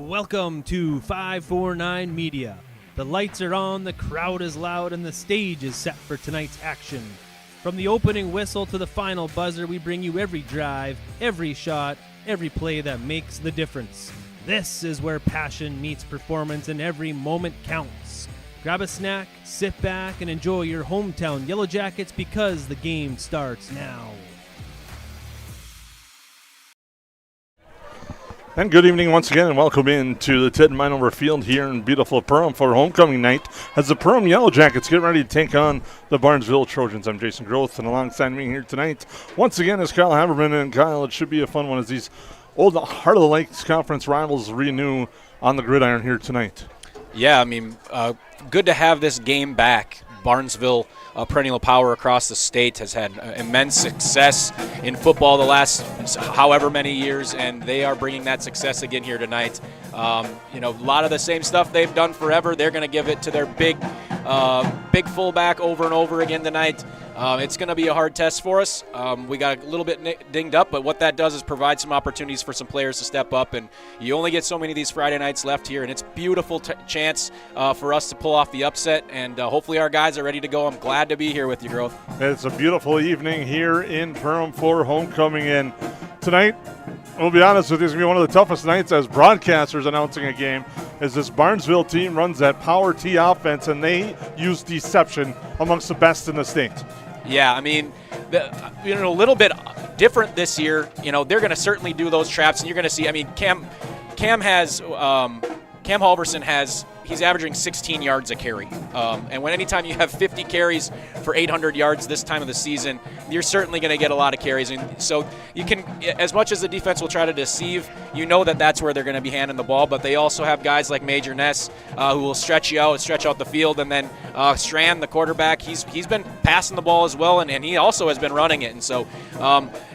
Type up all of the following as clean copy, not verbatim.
Welcome to 549 Media. The lights are on, the crowd is loud, and the stage is set for tonight's action. From the opening whistle to the final buzzer, we bring you every drive, every shot, every play that makes the difference. This is where passion meets performance and every moment counts. Grab a snack, sit back, and enjoy your hometown Yellowjackets because the game starts now. And good evening once again, and welcome in to the Ted Meinhover Field here in beautiful Perham for homecoming night as the Perham Yellowjackets get ready to take on the Barnesville Trojans. I'm Jason Groth, and alongside me here tonight, once again, is Kyle Haberman. And Kyle, it should be a fun one as these old Heart of the Lakes Conference rivals renew on the gridiron here tonight. Yeah, I mean, good to have this game back. Barnesville, perennial power across the state, has had immense success in football the last however many years, and they are bringing that success again here tonight. A lot of the same stuff they've done forever. They're going to give it to their big fullback over and over again tonight. It's going to be a hard test for us. We got a little bit dinged up, but what that does is provide some opportunities for some players to step up, and you only get so many of these Friday nights left here, and it's a beautiful chance for us to pull off the upset, and hopefully our guys are ready to go. I'm glad to be here with you, Growth. It's a beautiful evening here in Perham for homecoming, and tonight, we'll be honest with you, it's going to be one of the toughest nights as broadcasters announcing a game, as this Barnesville team runs that power T offense, and they use deception amongst the best in the state. Yeah, I mean, a little bit different this year. They're going to certainly do those traps, and you're going to see. I mean, Cam Halverson he's averaging 16 yards a carry. And anytime you have 50 carries for 800 yards this time of the season, you're certainly going to get a lot of carries. And so you can, as much as the defense will try to deceive, that's where they're going to be handing the ball. But they also have guys like Major Ness who will stretch out the field. And then Strand, the quarterback, he's been passing the ball as well, and he also has been running it. And so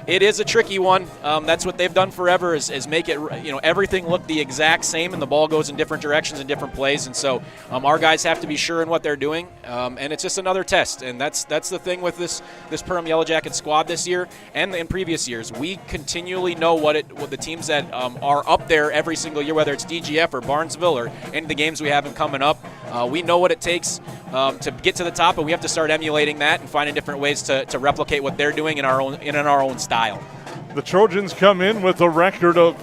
it is a tricky one. That's what they've done forever is make it, everything look the exact same, and the ball goes in different directions and different plays. And so our guys have to be sure in what they're doing, and it's just another test. And that's the thing with this Perham Yellowjackets squad this year and in previous years. We continually know what the teams that are up there every single year, whether it's DGF or Barnesville or any of the games we have coming up. We know what it takes to get to the top, and we have to start emulating that and finding different ways to replicate what they're doing in our own style. The Trojans come in with a record of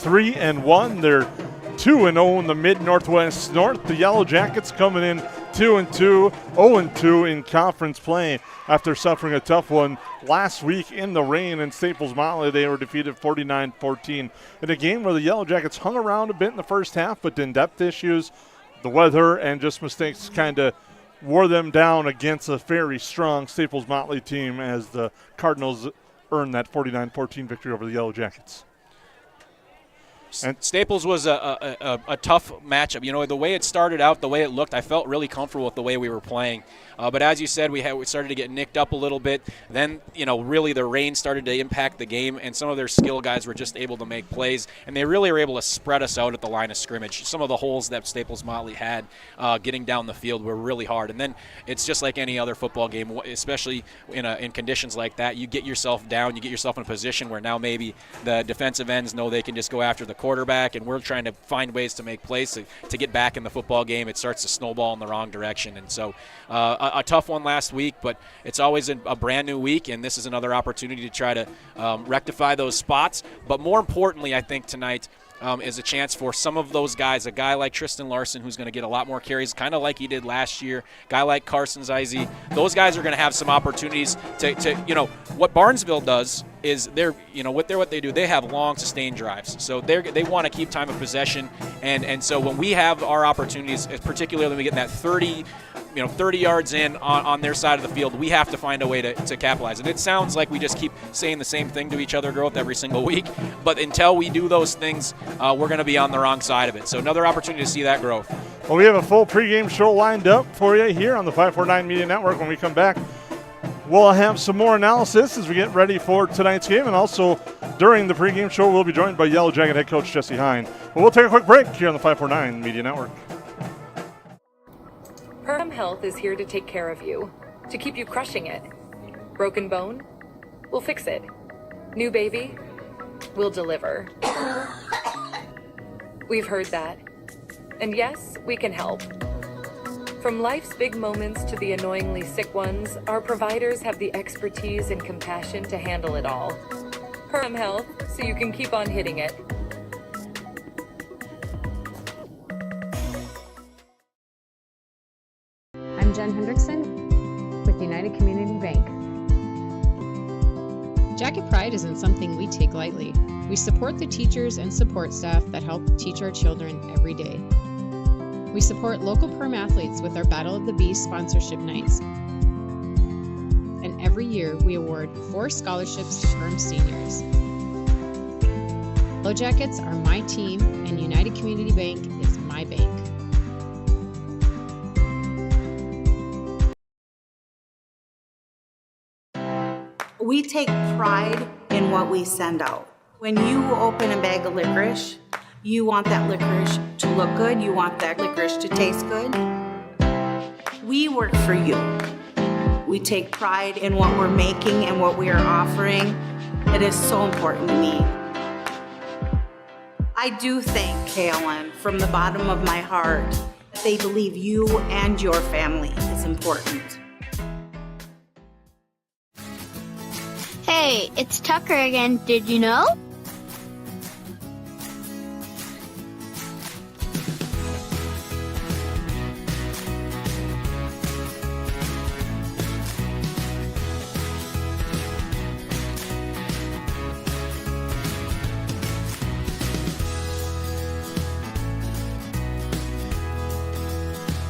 3-1. They're 2-0 in the Mid-Northwest North. The Yellowjackets coming in 2-2, 0-2 in conference play after suffering a tough one last week in the rain in Staples-Motley. They were defeated 49-14 in a game where the Yellowjackets hung around a bit in the first half, but in-depth issues, the weather, and just mistakes kind of wore them down against a very strong Staples-Motley team as the Cardinals earned that 49-14 victory over the Yellowjackets. And Staples was a tough matchup. The way it started out, the way it looked, I felt really comfortable with the way we were playing. But as you said, we started to get nicked up a little bit. Then, really the rain started to impact the game, and some of their skill guys were just able to make plays, and they really were able to spread us out at the line of scrimmage. Some of the holes that Staples-Motley had getting down the field were really hard. And then it's just like any other football game, especially in conditions like that. You get yourself down, you get yourself in a position where now maybe the defensive ends know they can just go after the quarterback, and we're trying to find ways to make plays to get back in the football game. It starts to snowball in the wrong direction. And so a tough one last week, but it's always a brand new week, and this is another opportunity to try to rectify those spots. But more importantly, I think tonight is a chance for some of those guys, a guy like Tristan Larson, who's going to get a lot more carries, kind of like he did last year, guy like Carson Zize. Those guys are going to have some opportunities to what Barnesville does is what they do, they have long sustained drives. So they want to keep time of possession, and so when we have our opportunities, particularly when we get that 30 yards in on their side of the field, we have to find a way to capitalize. And it sounds like we just keep saying the same thing to each other, Growth, every single week, but until we do those things, we're going to be on the wrong side of it. So another opportunity to see that growth. Well, we have a full pregame show lined up for you here on the 549 Media Network. When we come back, we'll have some more analysis as we get ready for tonight's game, and also during the pregame show, we'll be joined by Yellowjacket head coach Jesse Hine. But we'll take a quick break here on the 549 Media Network. Perham Health is here to take care of you, to keep you crushing it. Broken bone? We'll fix it. New baby? We'll deliver. We've heard that. And yes, we can help. From life's big moments to the annoyingly sick ones, our providers have the expertise and compassion to handle it all. Perham Health, so you can keep on hitting it. I'm Jen Hendrickson with United Community Bank. Jacket Pride isn't something we take lightly. We support the teachers and support staff that help teach our children every day. We support local Perm athletes with our Battle of the Beast sponsorship nights. And every year we award 4 scholarships to Perm seniors. Yellowjackets are my team and United Community Bank is my bank. We take pride in what we send out. When you open a bag of licorice, you want that licorice to look good, you want that licorice to taste good. We work for you. We take pride in what we're making and what we are offering. It is so important to me. I do thank KLN from the bottom of my heart that they believe you and your family is important. Hey, it's Tucker again, did you know?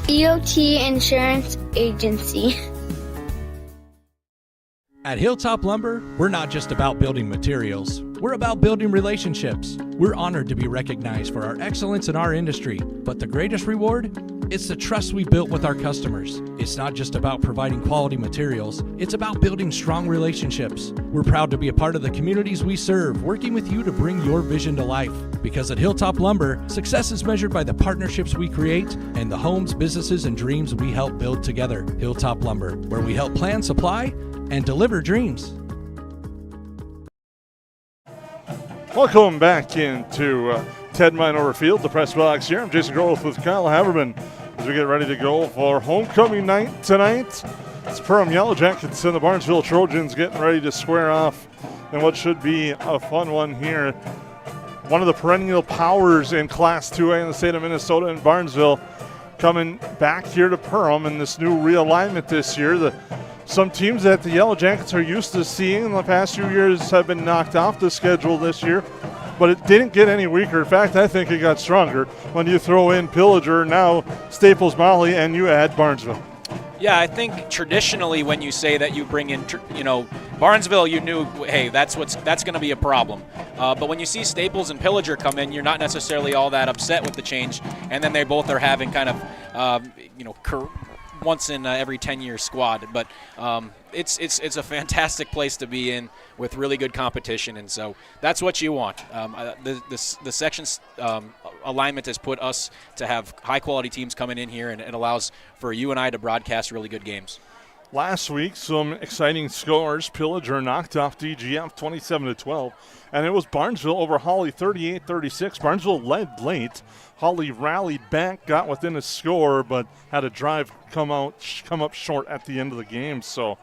DOT Insurance Agency. At Hilltop Lumber, we're not just about building materials. We're about building relationships. We're honored to be recognized for our excellence in our industry, but the greatest reward? It's the trust we built with our customers. It's not just about providing quality materials, it's about building strong relationships. We're proud to be a part of the communities we serve, working with you to bring your vision to life. Because at Hilltop Lumber, success is measured by the partnerships we create and the homes, businesses, and dreams we help build together. Hilltop Lumber, where we help plan, supply, and deliver dreams. Welcome back into Ted Meinhover Field, the press box here. I'm Jason Growth with Kyle Haberman as we get ready to go for homecoming night tonight. It's Perham Yellowjackets and the Barnesville Trojans getting ready to square off in what should be a fun one here. One of the perennial powers in Class 2A in the state of Minnesota in Barnesville coming back here to Perham in this new realignment this year. Some teams that the Yellowjackets are used to seeing in the past few years have been knocked off the schedule this year, but it didn't get any weaker. In fact, I think it got stronger when you throw in Pillager, now Staples Motley, and you add Barnesville. Yeah, I think traditionally when you say that you bring in, Barnesville, you knew, hey, that's going to be a problem. But when you see Staples and Pillager come in, you're not necessarily all that upset with the change. And then they both are having kind of, once in every 10-year squad. But it's a fantastic place to be in with really good competition, and so that's what you want. The sections alignment has put us to have high-quality teams coming in here, and it allows for you and I to broadcast really good games. Last week, some exciting scores. Pillager knocked off DGF 27-12, and it was Barnesville over Holly 38-36. Barnesville led late. Holly rallied back, got within a score, but had a drive come up short at the end of the game. So,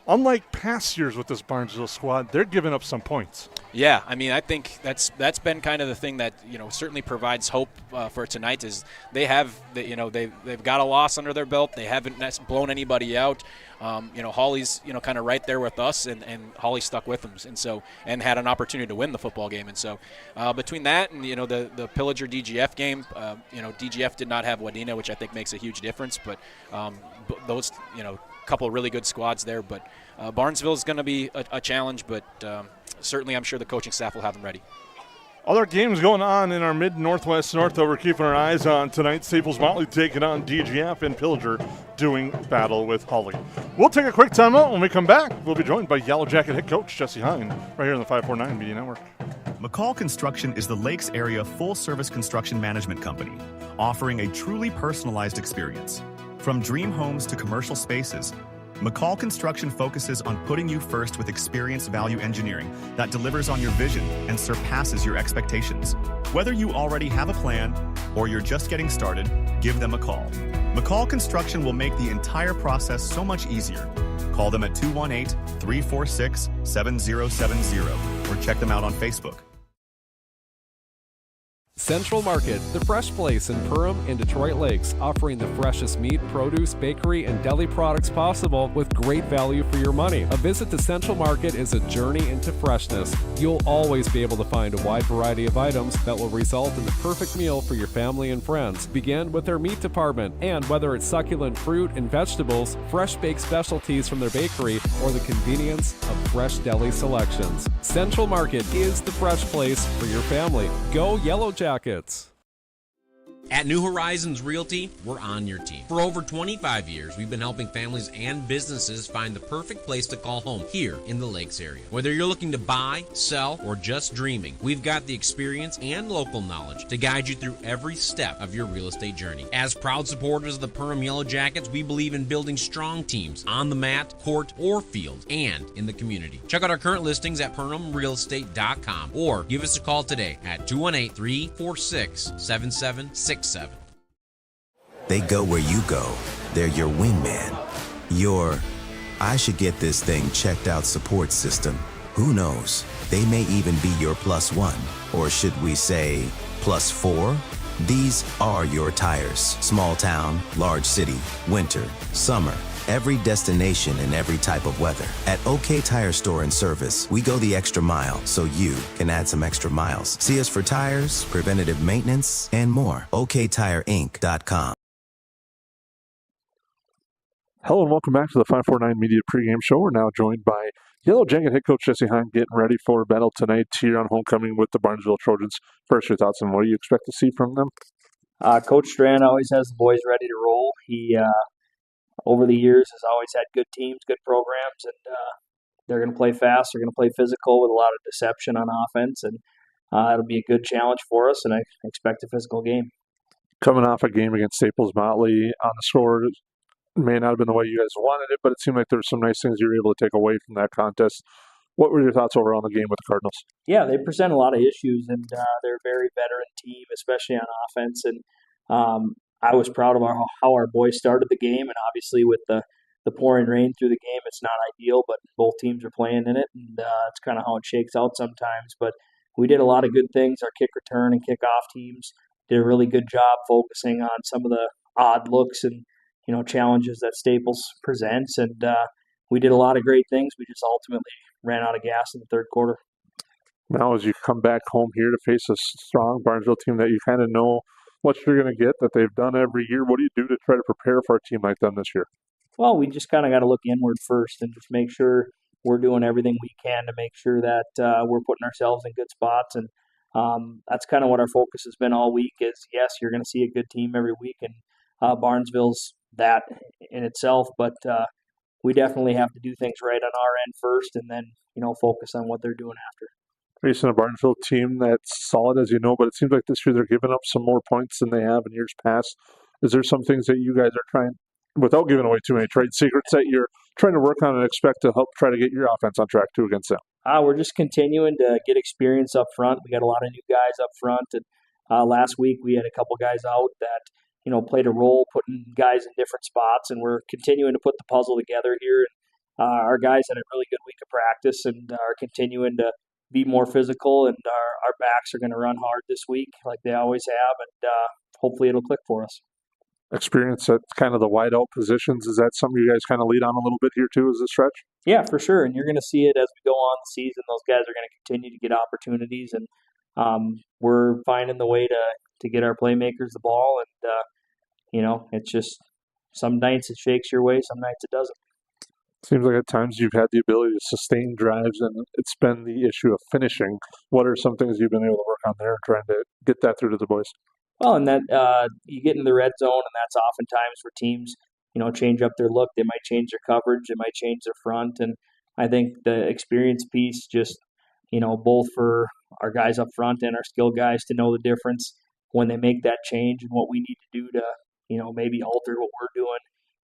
unlike past years with this Barnesville squad, they're giving up some points. Yeah, I mean, I think that's been kind of the thing that certainly provides hope for tonight. Is they've got a loss under their belt. They haven't blown anybody out. Holly's kind of right there with us, and Holly stuck with them, and had an opportunity to win the football game. And so between that and the Pillager DGF game, DGF did not have Wadena, which I think makes a huge difference. But those couple of really good squads there. But Barnesville is going to be a challenge, but certainly I'm sure the coaching staff will have them ready. Other games going on in our mid-northwest north that we're keeping our eyes on tonight. Staples Motley taking on DGF, and Pillager doing battle with Holly. We'll take a quick timeout. When we come back, we'll be joined by Yellow Jacket head coach Jesse Hine right here on the 549 Media Network. McCall Construction is the Lakes area full-service construction management company, offering a truly personalized experience. From dream homes to commercial spaces, McCall Construction focuses on putting you first with experienced value engineering that delivers on your vision and surpasses your expectations. Whether you already have a plan or you're just getting started, give them a call. McCall Construction will make the entire process so much easier. Call them at 218-346-7070 or check them out on Facebook. Central Market, the fresh place in Perham and Detroit Lakes, offering the freshest meat, produce, bakery, and deli products possible with great value for your money. A visit to Central Market is a journey into freshness. You'll always be able to find a wide variety of items that will result in the perfect meal for your family and friends. Begin with their meat department, and whether it's succulent fruit and vegetables, fresh baked specialties from their bakery, or the convenience of fresh deli selections, Central Market is the fresh place for your family. Go Yellowjackets! At New Horizons Realty, we're on your team. For over 25 years, we've been helping families and businesses find the perfect place to call home here in the Lakes area. Whether you're looking to buy, sell, or just dreaming, we've got the experience and local knowledge to guide you through every step of your real estate journey. As proud supporters of the Perham Yellowjackets, we believe in building strong teams on the mat, court, or field, and in the community. Check out our current listings at PerhamRealEstate.com or give us a call today at 218-346-7767. They go where you go. They're your wingman. Your, I should get this thing checked out support system. Who knows? They may even be your +1. Or should we say +4? These are your tires. Small town, large city, winter, summer. Every destination and every type of weather. At OK Tire Store and Service, we go the extra mile so you can add some extra miles. See us for tires, preventative maintenance, and more. OKTireInc.com. Hello and welcome back to the 549 Media Pregame Show. We're now joined by Yellow Jacket head coach Jesse Hahn, getting ready for a battle tonight here on homecoming with the Barnesville Trojans. First, your thoughts on what do you expect to see from them? Coach Strand always has the boys ready to roll. He over the years has always had good teams, good programs, and they're going to play fast. They're going to play physical with a lot of deception on offense, and it'll be a good challenge for us, and I expect a physical game. Coming off a game against Staples Motley on the score, may not have been the way you guys wanted it, but it seemed like there were some nice things you were able to take away from that contest. What were your thoughts overall on the game with the Cardinals? Yeah, they present a lot of issues, and they're a very veteran team, especially on offense, and I was proud of how our boys started the game, and obviously with the pouring rain through the game, it's not ideal, but both teams are playing in it, and it's kind of how it shakes out sometimes. But we did a lot of good things. Our kick return and kickoff teams did a really good job focusing on some of the odd looks and challenges that Staples presents, and we did a lot of great things. We just ultimately ran out of gas in the third quarter. Now, as you come back home here to face a strong Barnesville team that you kind of know what you're going to get, that they've done every year, what do you do to try to prepare for a team like them this year? Well, we just kind of got to look inward first and just make sure we're doing everything we can to make sure that we're putting ourselves in good spots. And that's kind of what our focus has been all week is, yes, you're going to see a good team every week, and Barnesville's that in itself, but we definitely have to do things right on our end first and then, focus on what they're doing after. Facing a Barnesville team that's solid, as you know, but it seems like this year they're giving up some more points than they have in years past. Is there some things that you guys are trying, without giving away too many trade secrets, that you're trying to work on and expect to help try to get your offense on track too against them? We're just continuing to get experience up front. We got a lot of new guys up front, and last week we had a couple guys out that played a role, putting guys in different spots, and we're continuing to put the puzzle together here. And our guys had a really good week of practice and are continuing to be more physical, and our backs are going to run hard this week like they always have, and hopefully it'll click for us. Experience at kind of the wide out positions, is that something you guys kind of lead on a little bit here too as a stretch? Yeah, for sure, and you're going to see it as we go on the season. Those guys are going to continue to get opportunities, and we're finding the way to get our playmakers the ball, and it's just some nights it shakes your way, some nights it doesn't. Seems like at times you've had the ability to sustain drives, and it's been the issue of finishing. What are some things you've been able to work on there and trying to get that through to the boys? Well, and that you get into the red zone, and that's oftentimes where teams, change up their look. They might change their coverage, they might change their front, and I think the experience piece just, both for our guys up front and our skilled guys to know the difference when they make that change and what we need to do to, maybe alter what we're doing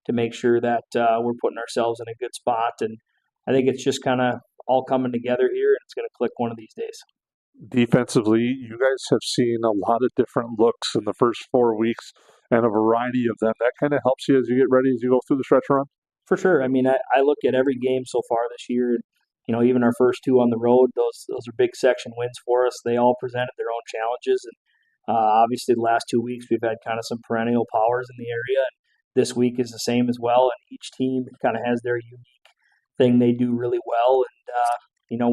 to make sure that we're putting ourselves in a good spot. And I think it's just kind of all coming together here, and it's going to click one of these days. Defensively, you guys have seen a lot of different looks in the first 4 weeks and a variety of them. That kind of helps you as you get ready, as you go through the stretch run? For sure. I mean, I look at every game so far this year, and even our first two on the road, those are big section wins for us. They all presented their own challenges, and obviously the last 2 weeks we've had kind of some perennial powers in the area. And this week is the same as well, and each team kind of has their unique thing they do really well. And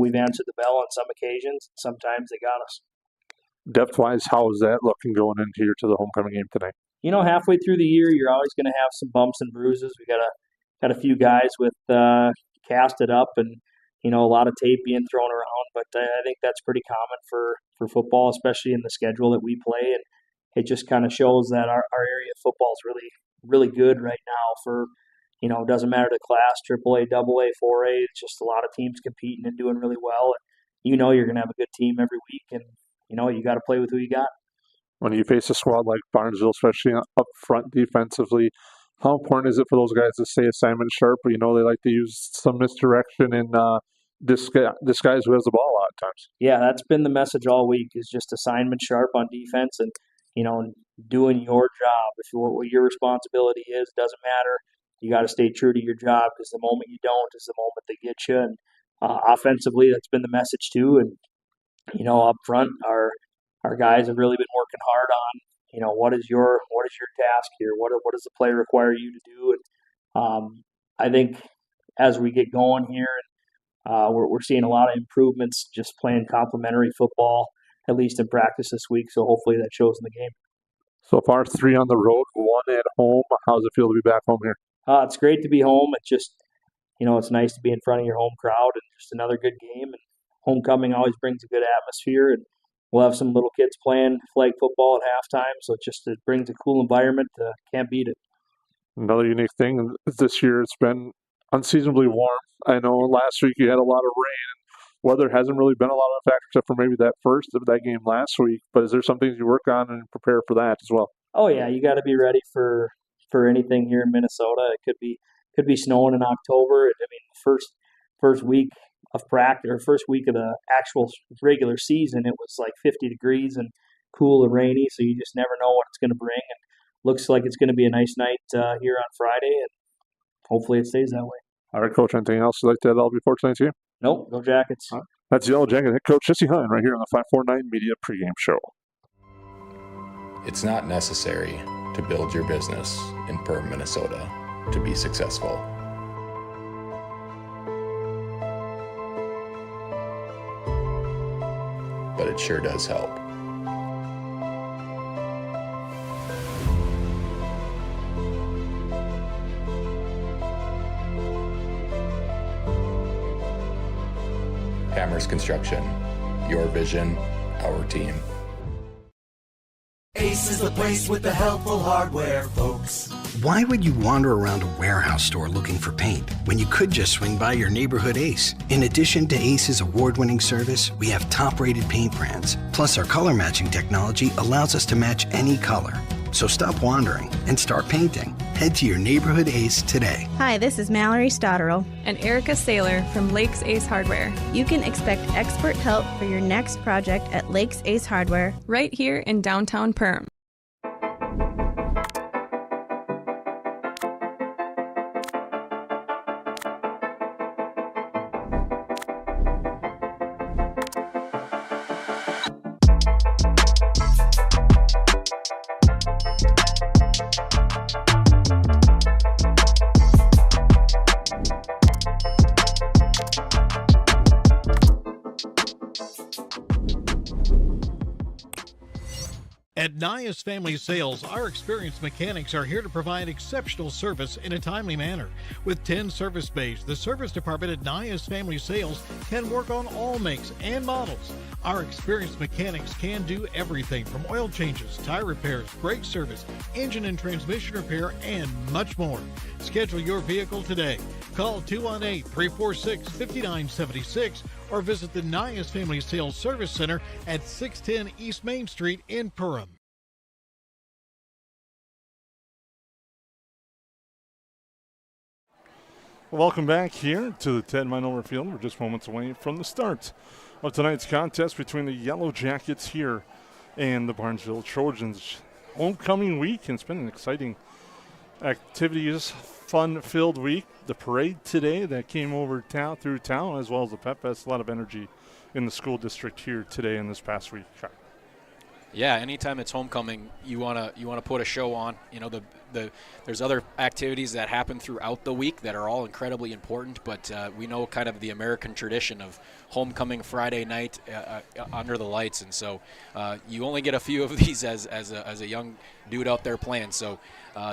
we've answered the bell on some occasions. Sometimes they got us. Depth-wise, how is that looking going into here to the homecoming game tonight? Halfway through the year, you're always going to have some bumps and bruises. We got a few guys with casted up and a lot of tape being thrown around, but I think that's pretty common for football, especially in the schedule that we play. And it just kind of shows that our area of football is really, really good right now for, it doesn't matter the class, AAA, AA, 4A. It's just a lot of teams competing and doing really well. And you're going to have a good team every week, and you got to play with who you got. When you face a squad like Barnesville, especially up front defensively, how important is it for those guys to stay assignment sharp? They like to use some misdirection and disguise who has the ball a lot of times. Yeah, that's been the message all week, is just assignment sharp on defense and, doing your job. If what your responsibility is, doesn't matter. You got to stay true to your job, because the moment you don't is the moment they get you. And offensively, that's been the message too. And, up front, our guys have really been working hard on, what is your task here? What does the play require you to do? And I think as we get going here, we're seeing a lot of improvements just playing complementary football, at least in practice this week. So hopefully that shows in the game. So far, 3 on the road, 1 at home. How does it feel to be back home here? It's great to be home. It's just, it's nice to be in front of your home crowd, and just another good game. And homecoming always brings a good atmosphere, and we'll have some little kids playing flag football at halftime. So it brings a cool environment. Can't beat it. Another unique thing this year, it's been unseasonably warm. I know last week you had a lot of rain. Weather hasn't really been a lot of a factor, except for maybe that game last week. But is there some things you work on and prepare for that as well? Oh yeah, you got to be ready for anything here in Minnesota. It could be snowing in October. I mean, first week of practice, or first week of the actual regular season, it was like 50 degrees and cool and rainy. So you just never know what it's going to bring. And looks like it's going to be a nice night here on Friday, and hopefully it stays that way. All right, Coach, anything else you'd like to add all before tonight's game? Nope, go Jackets. Right. That's Yellow Jacket head coach Jesse Hine right here on the 549 Media pregame show. It's not necessary to build your business in Perham, Minnesota to be successful. But it sure does help. Hammers Construction, your vision, our team. Ace is the place with the helpful hardware, folks. Why would you wander around a warehouse store looking for paint when you could just swing by your neighborhood Ace? In addition to Ace's award-winning service, we have top-rated paint brands. Plus, our color matching technology allows us to match any color. So stop wandering and start painting. Head to your neighborhood Ace today. Hi, this is Mallory Stotterell and Erica Saylor from Lakes Ace Hardware. You can expect expert help for your next project at Lakes Ace Hardware, right here in downtown Perham. At Nias Family Sales, our experienced mechanics are here to provide exceptional service in a timely manner. With 10 service bays, the service department at Nias Family Sales can work on all makes and models. Our experienced mechanics can do everything from oil changes, tire repairs, brake service, engine and transmission repair, and much more. Schedule your vehicle today. Call 218-346-5976 or visit the Nias Family Sales Service Center at 610 East Main Street in Perham. Welcome back here to the Ted Meinhover Field. We're just moments away from the start of tonight's contest between the Yellowjackets here and the Barnesville Trojans. Homecoming week, and it's been an exciting activities, fun-filled week. The parade today that came over through town, as well as the Pep Fest. A lot of energy in the school district here today and this past week. Yeah, anytime it's homecoming, you wanna put a show on. You know, there's other activities that happen throughout the week that are all incredibly important, but we know kind of the American tradition of homecoming Friday night under the lights, and so you only get a few of these as a young dude out there playing. So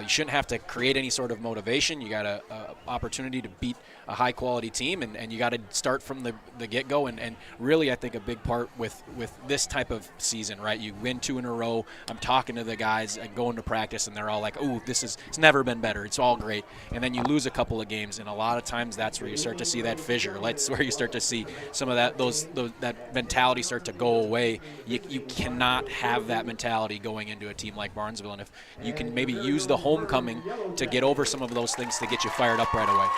you shouldn't have to create any sort of motivation. You got a opportunity to beat a high quality team, and you got to start from the get-go, and really I think a big part with this type of season, right? You win 2 in a row. I'm talking to the guys and going to practice, and they're all like, "Ooh, it's never been better. It's all great." And then you lose a couple of games, and a lot of times that's where you start to see that fissure. That's where you start to see some of that mentality start to go away. You cannot have that mentality going into a team like Barnesville, and if you can maybe use the homecoming to get over some of those things to get you fired up right away.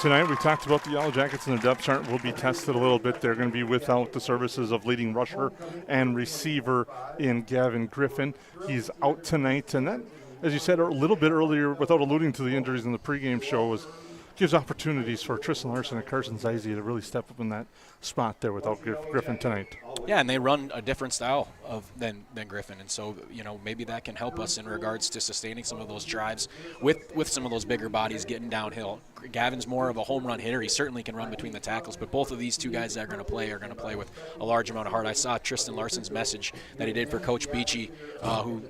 Tonight we talked about the Yellowjackets, and the depth chart will be tested a little bit. They're going to be without the services of leading rusher and receiver in Gavin Griffin. He's out tonight, and that, as you said a little bit earlier, without alluding to the injuries in the pregame show, gives opportunities for Tristan Larson and Carson Zeise to really step up in that spot there without Griffin tonight. Yeah, and they run a different style than Griffin, and so maybe that can help us in regards to sustaining some of those drives with some of those bigger bodies getting downhill. Gavin's more of a home run hitter. He certainly can run between the tackles, but both of these two guys that are going to play with a large amount of heart. I saw Tristan Larson's message that he did for Coach Beachy, who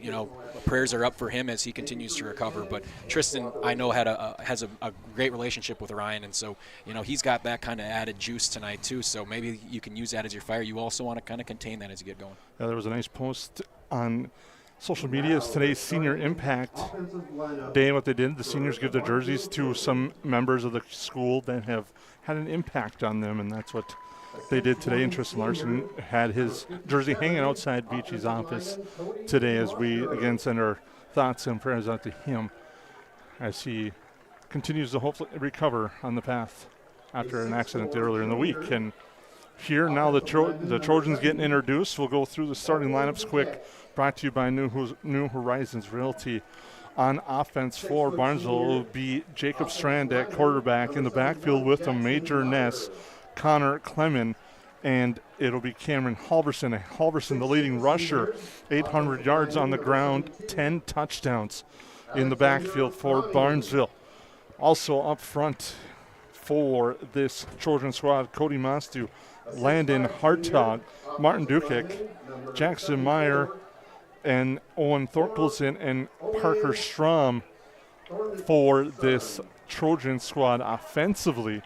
prayers are up for him as he continues to recover. But Tristan, I know, has a great relationship with Ryan, and so he's got that kind of added juice tonight too. So maybe you can use that as your fire. You also want to kind of contain that as you get going. Yeah, there was a nice post on social media. It's today's Senior Impact Day. What they did, the seniors give their jerseys to some members of the school that have had an impact on them, and that's what they did today. And Tristan Larson had his jersey hanging outside Beachy's office today, as we again send our thoughts and prayers out to him as he continues to hopefully recover on the path after an accident earlier in the week. And here now the Trojans getting introduced. We'll go through the starting lineups quick. Brought to you by New Horizons Realty. On offense for Barnesville will be Jacob Strand at quarterback. In the backfield with them, Major Ness, Connor Clemon, and it'll be Cameron Halverson. Halverson, the leading rusher, 800 yards on the ground, 10 touchdowns in the backfield for Barnesville. Also up front for this Trojan squad, Cody Mostu, Landon Hartog, Martin Dukic, Jackson Meyer, and Owen Thorkelson and Parker Strom for this Trojan squad offensively.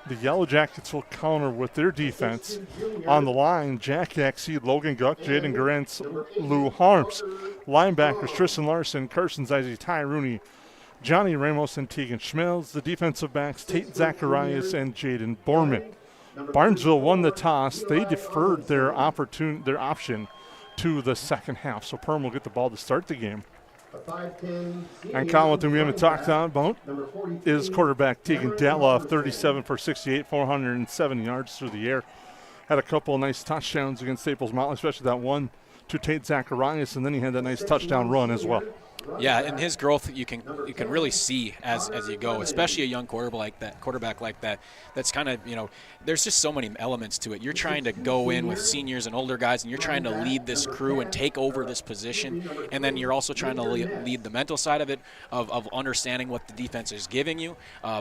The Yellowjackets will counter with their defense. On the line, Jack Axie, Logan Guck, Jaden Garentz, Lou Harms. Linebackers, Tristan Larson, Carson Zeise, Ty Rooney, Johnny Ramos, and Tegan Schmelz. The defensive backs, Tate Zacharias and Jaden Borman. Barnesville won the toss. They deferred their option to the second half, so Perham will get the ball to start the game. And Colin, we haven't talked about is quarterback Tegan Datloff, 37 for 68, 407 yards through the air. Had a couple of nice touchdowns against Staples Mountain, especially that one to Tate Zacharias, and then he had that nice touchdown run as well. Yeah, and his growth you can really see as you go, especially a young quarterback like that. That's kind of, there's just so many elements to it. You're trying to go in with seniors and older guys, and you're trying to lead this crew and take over this position, and then you're also trying to lead the mental side of it, of understanding what the defense is giving you.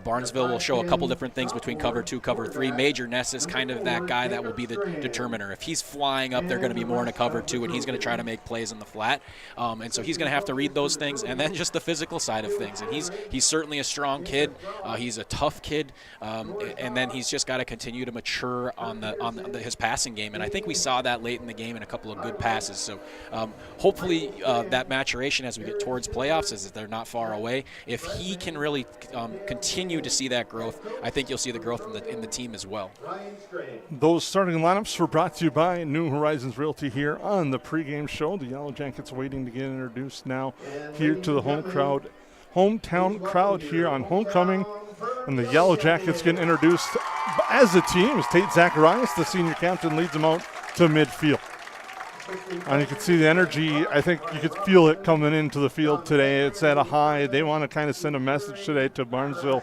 Barnesville will show a couple different things between cover 2, cover 3. Major Ness is kind of that guy that will be the determiner. If he's flying up, they're going to be more in a cover 2, and he's going to try to make plays in the flat, and so he's going to have to read those things, and then just the physical side of things. And he's certainly a strong kid. He's a tough kid, and then he's just got to continue to mature on his passing game. And I think we saw that late in the game in a couple of good passes. So hopefully that maturation as we get towards playoffs, as they're not far away, if he can really continue to see that growth, I think you'll see the growth in the team as well. Those starting lineups were brought to you by New Horizons Realty here on the pregame show. The Yellowjackets waiting to get introduced now here to the hometown crowd here on homecoming And the Yellow Jackets get introduced as a team as Tate Zacharias, the senior captain, leads them out to midfield. And you can see the energy. I think you could feel it coming into the field today. It's at a high. They want to kind of send a message today to Barnesville.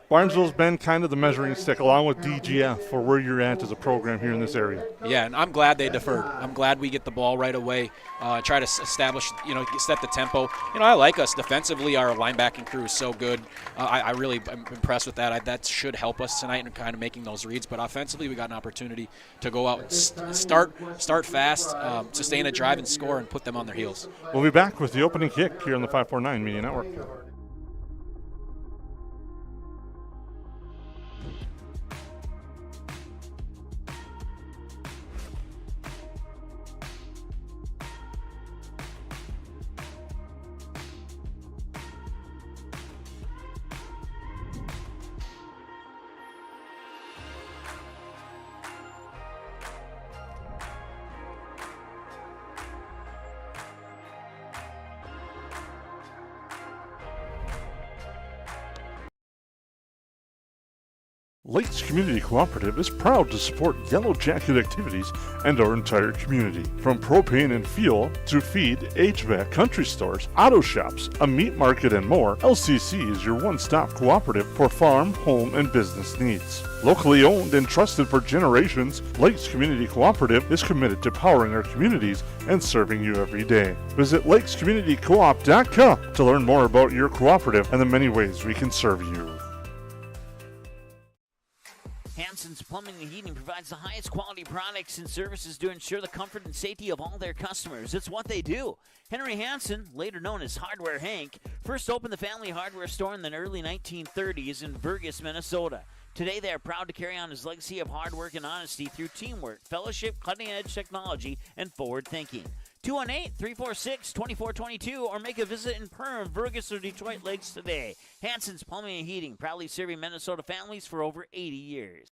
Barnesville's been kind of the measuring stick, along with DGF, for where you're at as a program here in this area. Yeah, and I'm glad they deferred. I'm glad we get the ball right away, try to establish, set the tempo. I like us defensively. Our linebacking crew is so good. I really am impressed with that. That should help us tonight in kind of making those reads. But offensively, we got an opportunity to go out and start fast, sustain a drive and score, and put them on their heels. We'll be back with the opening kick here on the 549 Media Network. Lakes Community Cooperative is proud to support Yellow Jacket activities and our entire community. From propane and fuel to feed, HVAC, country stores, auto shops, a meat market, and more, LCC is your one-stop cooperative for farm, home, and business needs. Locally owned and trusted for generations, Lakes Community Cooperative is committed to powering our communities and serving you every day. Visit lakescommunitycoop.com to learn more about your cooperative and the many ways we can serve you. Hansen's Plumbing and Heating provides the highest quality products and services to ensure the comfort and safety of all their customers. It's what they do. Henry Hansen, later known as Hardware Hank, first opened the family hardware store in the early 1930s in Burgess, Minnesota. Today, they are proud to carry on his legacy of hard work and honesty through teamwork, fellowship, cutting-edge technology, and forward thinking. 218-346-2422 or make a visit in Perham, Burgess, or Detroit Lakes today. Hansen's Plumbing and Heating, proudly serving Minnesota families for over 80 years.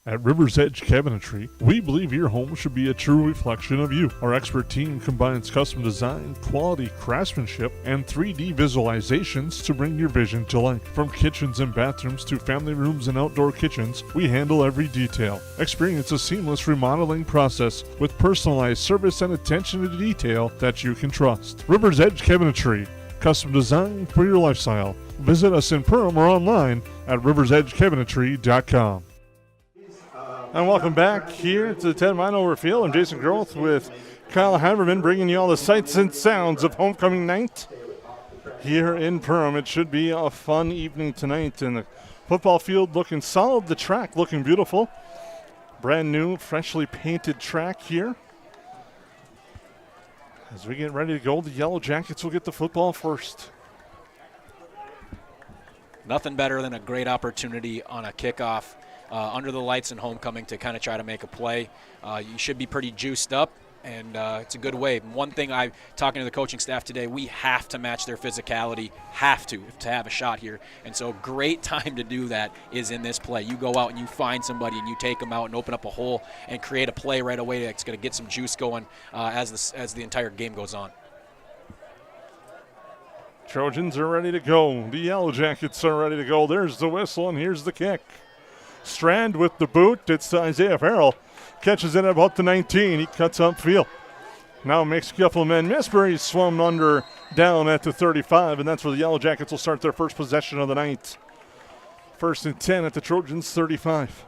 At River's Edge Cabinetry, we believe your home should be a true reflection of you. Our expert team combines custom design, quality craftsmanship, and 3D visualizations to bring your vision to life. From kitchens and bathrooms to family rooms and outdoor kitchens, we handle every detail. Experience a seamless remodeling process with personalized service and attention to detail that you can trust. River's Edge Cabinetry, custom design for your lifestyle. Visit us in Perham or online at riversedgecabinetry.com. And welcome back here to the Ted Meinhover Field. I'm Jason Groth with Kyle Haverman, bringing you all the sights and sounds of homecoming night here in Perham. It should be a fun evening tonight, and the football field looking solid, the track looking beautiful. Brand new, freshly painted track here. As we get ready to go, the Yellow Jackets will get the football first. Nothing better than a great opportunity on a kickoff under the lights and homecoming to kind of try to make a play. You should be pretty juiced up, and it's a good way. One thing talking to the coaching staff today, we have to match their physicality, have to have a shot here. And so great time to do that is in this play. You go out and you find somebody and you take them out and open up a hole and create a play right away that's going to get some juice going as the entire game goes on. Trojans are ready to go. The Yellow Jackets are ready to go. There's the whistle, and here's the kick. Strand with the boot. It's Isaiah Farrell. Catches it at about the 19. He cuts upfield. Now makes a couple of men miss, but he's swum under down at the 35, and that's where the Yellow Jackets will start their first possession of the night. 1st and 10 at the Trojans' 35.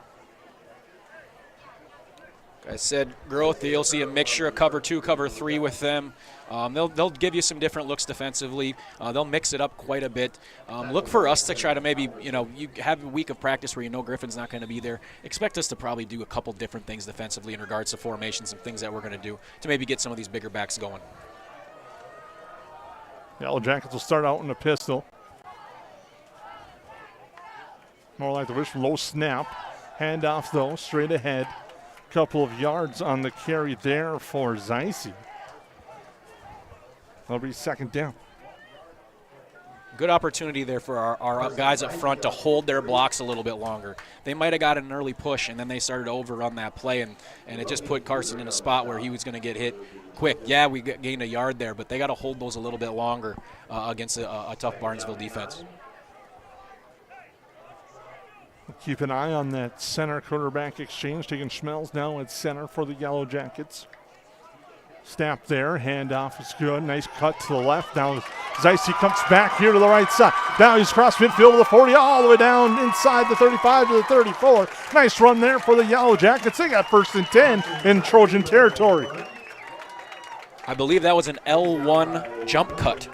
I said growth, you'll see a mixture of cover 2, cover 3 with them. They'll give you some different looks defensively. They'll mix it up quite a bit. Look for us to try to maybe, you have a week of practice where you know Griffin's not going to be there. Expect us to probably do a couple different things defensively in regards to formations and things that we're going to do to maybe get some of these bigger backs going. Yellow Jackets will start out in a pistol. More like the wish, low snap. Handoff, though, straight ahead. Couple of yards on the carry there for Zeise. That'll be 2nd down. Good opportunity there for our guys up front to hold their blocks a little bit longer. They might have got an early push, and then they started to overrun that play, and it just put Carson in a spot where he was going to get hit quick. Yeah, we gained a yard there, but they got to hold those a little bit longer against a tough Barnesville defense. Keep an eye on that center quarterback exchange. Taking Schmelz now at center for the Yellow Jackets. Snap there, handoff is good. Nice cut to the left. Now Zeise comes back here to the right side. Now he's cross midfield to the 40, all the way down inside the 35 to the 34. Nice run there for the Yellow Jackets. They got 1st and 10 in Trojan territory. I believe that was an L1 jump cut.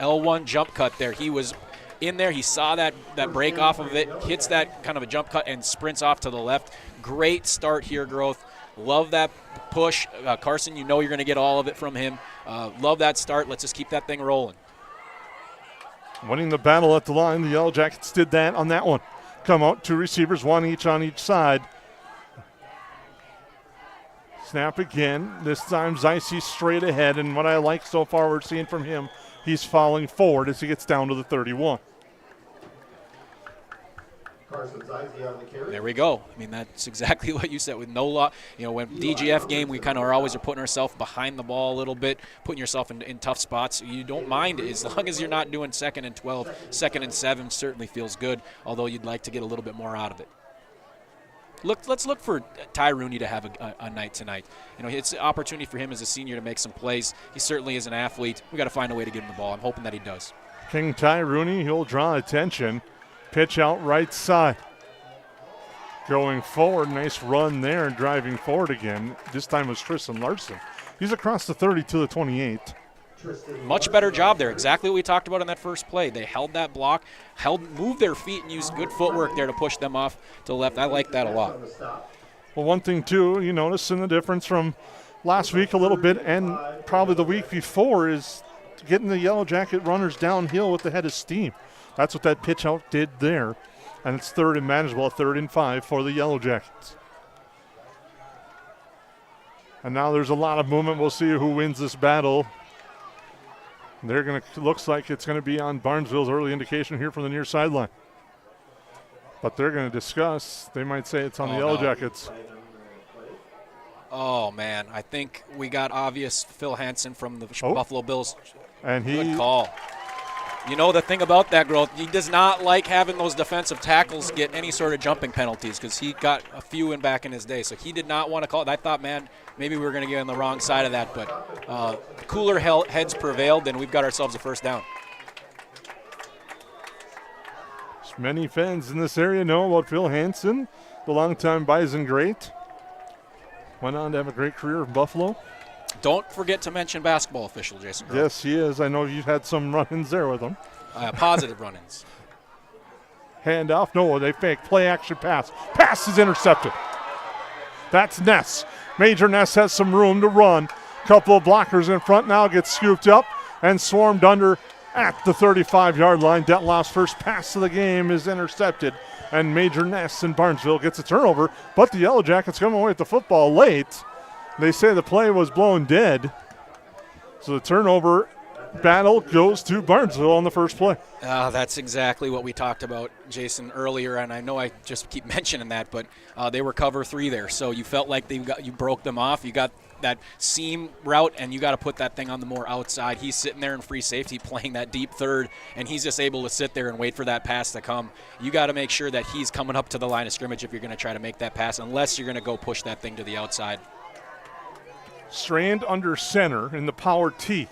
L1 jump cut there. He was in there. He saw that break off of it, hits that kind of a jump cut, and sprints off to the left. Great start here, Growth. Love that push. Carson, you know you're going to get all of it from him. Love that start. Let's just keep that thing rolling. Winning the battle at the line. The Yellow Jackets did that on that one. Come out, 2 receivers, 1 each on each side. Snap again. This time Zeise straight ahead, and what I like so far we're seeing from him, he's falling forward as he gets down to the 31. There we go. I mean, that's exactly what you said. With no lot, when DGF game, we kind of always are putting ourselves behind the ball a little bit, putting yourself in tough spots. You don't mind it as long as you're not doing 2nd and 12, 2nd and 7 certainly feels good. Although you'd like to get a little bit more out of it. Let's look for Ty Rooney to have a night tonight. It's an opportunity for him as a senior to make some plays. He certainly is an athlete. We got to find a way to get him the ball. I'm hoping that he does. King Ty Rooney, he'll draw attention. Pitch out right side. Going forward, nice run there, driving forward again. This time was Tristan Larson. He's across the 30 to the 28. Much better job there. Exactly what we talked about in that first play. They held that block, moved their feet, and used good footwork there to push them off to the left. I like that a lot. Well, one thing, too, you notice in the difference from last week a little bit and probably the week before is getting the Yellow Jacket runners downhill with the head of steam. That's what that pitch out did there. And it's 3rd and manageable, 3rd and 5 for the Yellow Jackets. And now there's a lot of movement. We'll see who wins this battle. Looks like it's going to be on Barnesville's early indication here from the near sideline. But they're going to discuss. They might say it's on the Yellow Jackets. Oh, man. I think we got obvious Phil Hansen from the Buffalo Bills. And good call. The thing about that, Growth, he does not like having those defensive tackles get any sort of jumping penalties because he got a few back in his day. So he did not want to call it. I thought, man, maybe we were going to get on the wrong side of that. But cooler heads prevailed, and we've got ourselves a 1st down. Many fans in this area know about Phil Hansen, the longtime Bison great. Went on to have a great career in Buffalo. Don't forget to mention basketball official, Jason Grove. Yes, he is. I know you've had some run-ins there with him. Positive run-ins. Handoff. No, they fake. Play action pass. Pass is intercepted. That's Ness. Major Ness has some room to run. Couple of blockers in front now. Gets scooped up and swarmed under at the 35-yard line. Detloff's first pass of the game is intercepted. And Major Ness in Barnesville gets a turnover. But the Yellow Jackets come away with the football late. They say the play was blown dead. So the turnover battle goes to Barnesville on the first play. That's exactly what we talked about, Jason, earlier, and I know I just keep mentioning that, but they were cover 3 there, so you felt like you broke them off. You got that seam route, and you got to put that thing on the more outside. He's sitting there in free safety playing that deep third, and he's just able to sit there and wait for that pass to come. You got to make sure that he's coming up to the line of scrimmage if you're going to try to make that pass, unless you're going to go push that thing to the outside. Strand under center in the power T.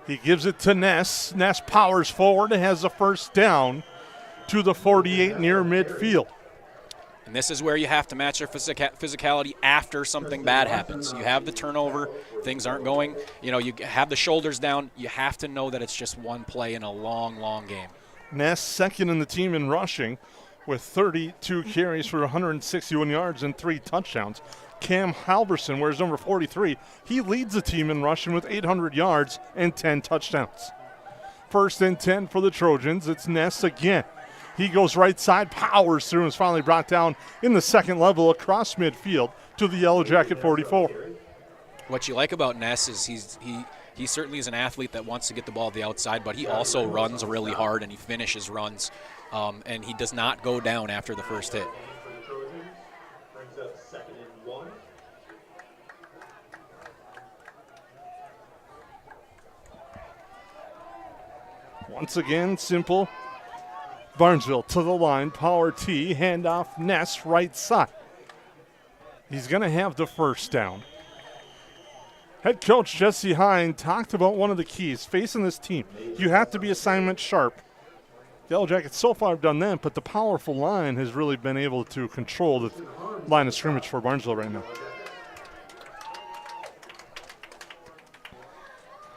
He gives it to Ness. Ness powers forward and has a 1st down to the 48 near midfield. And this is where you have to match your physicality after something bad happens. You have the turnover, things aren't going, you have the shoulders down. You have to know that it's just one play in a long, long game. Ness 2nd in the team in rushing with 32 carries for 161 yards and 3 touchdowns. Cam Halverson wears number 43. He leads the team in rushing with 800 yards and 10 touchdowns. 1st and 10 for the Trojans. It's Ness again. He goes right side, powers through, and is finally brought down in the 2nd level across midfield to the Yellow Jacket 44. What you like about Ness is he certainly is an athlete that wants to get the ball to the outside, but he also runs really hard and he finishes runs, and he does not go down after the first hit. Once again, simple Barnesville to the line, power T, handoff, Ness, right side. He's going to have the first down. Head coach Jesse Hine talked about one of the keys facing this team. You have to be assignment sharp. The Yellowjackets so far have done that, but the powerful line has really been able to control the line of scrimmage for Barnesville right now.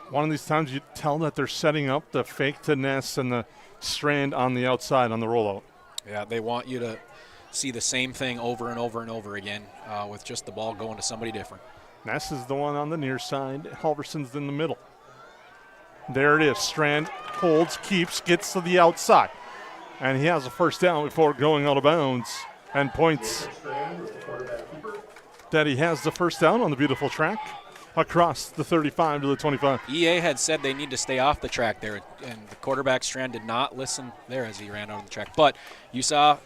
One of these times you tell that they're setting up the fake to Ness and the Strand on the outside on the rollout. Yeah, they want you to see the same thing over and over and over again with just the ball going to somebody different. Ness is the one on the near side. Halverson's in the middle. There it is. Strand holds, keeps, gets to the outside. And he has a first down before going out of bounds and points that he has the first down on the beautiful track across the 35 to the 25. EA had said they need to stay off the track there, and the quarterback Strand did not listen there as he ran out of the track. But you saw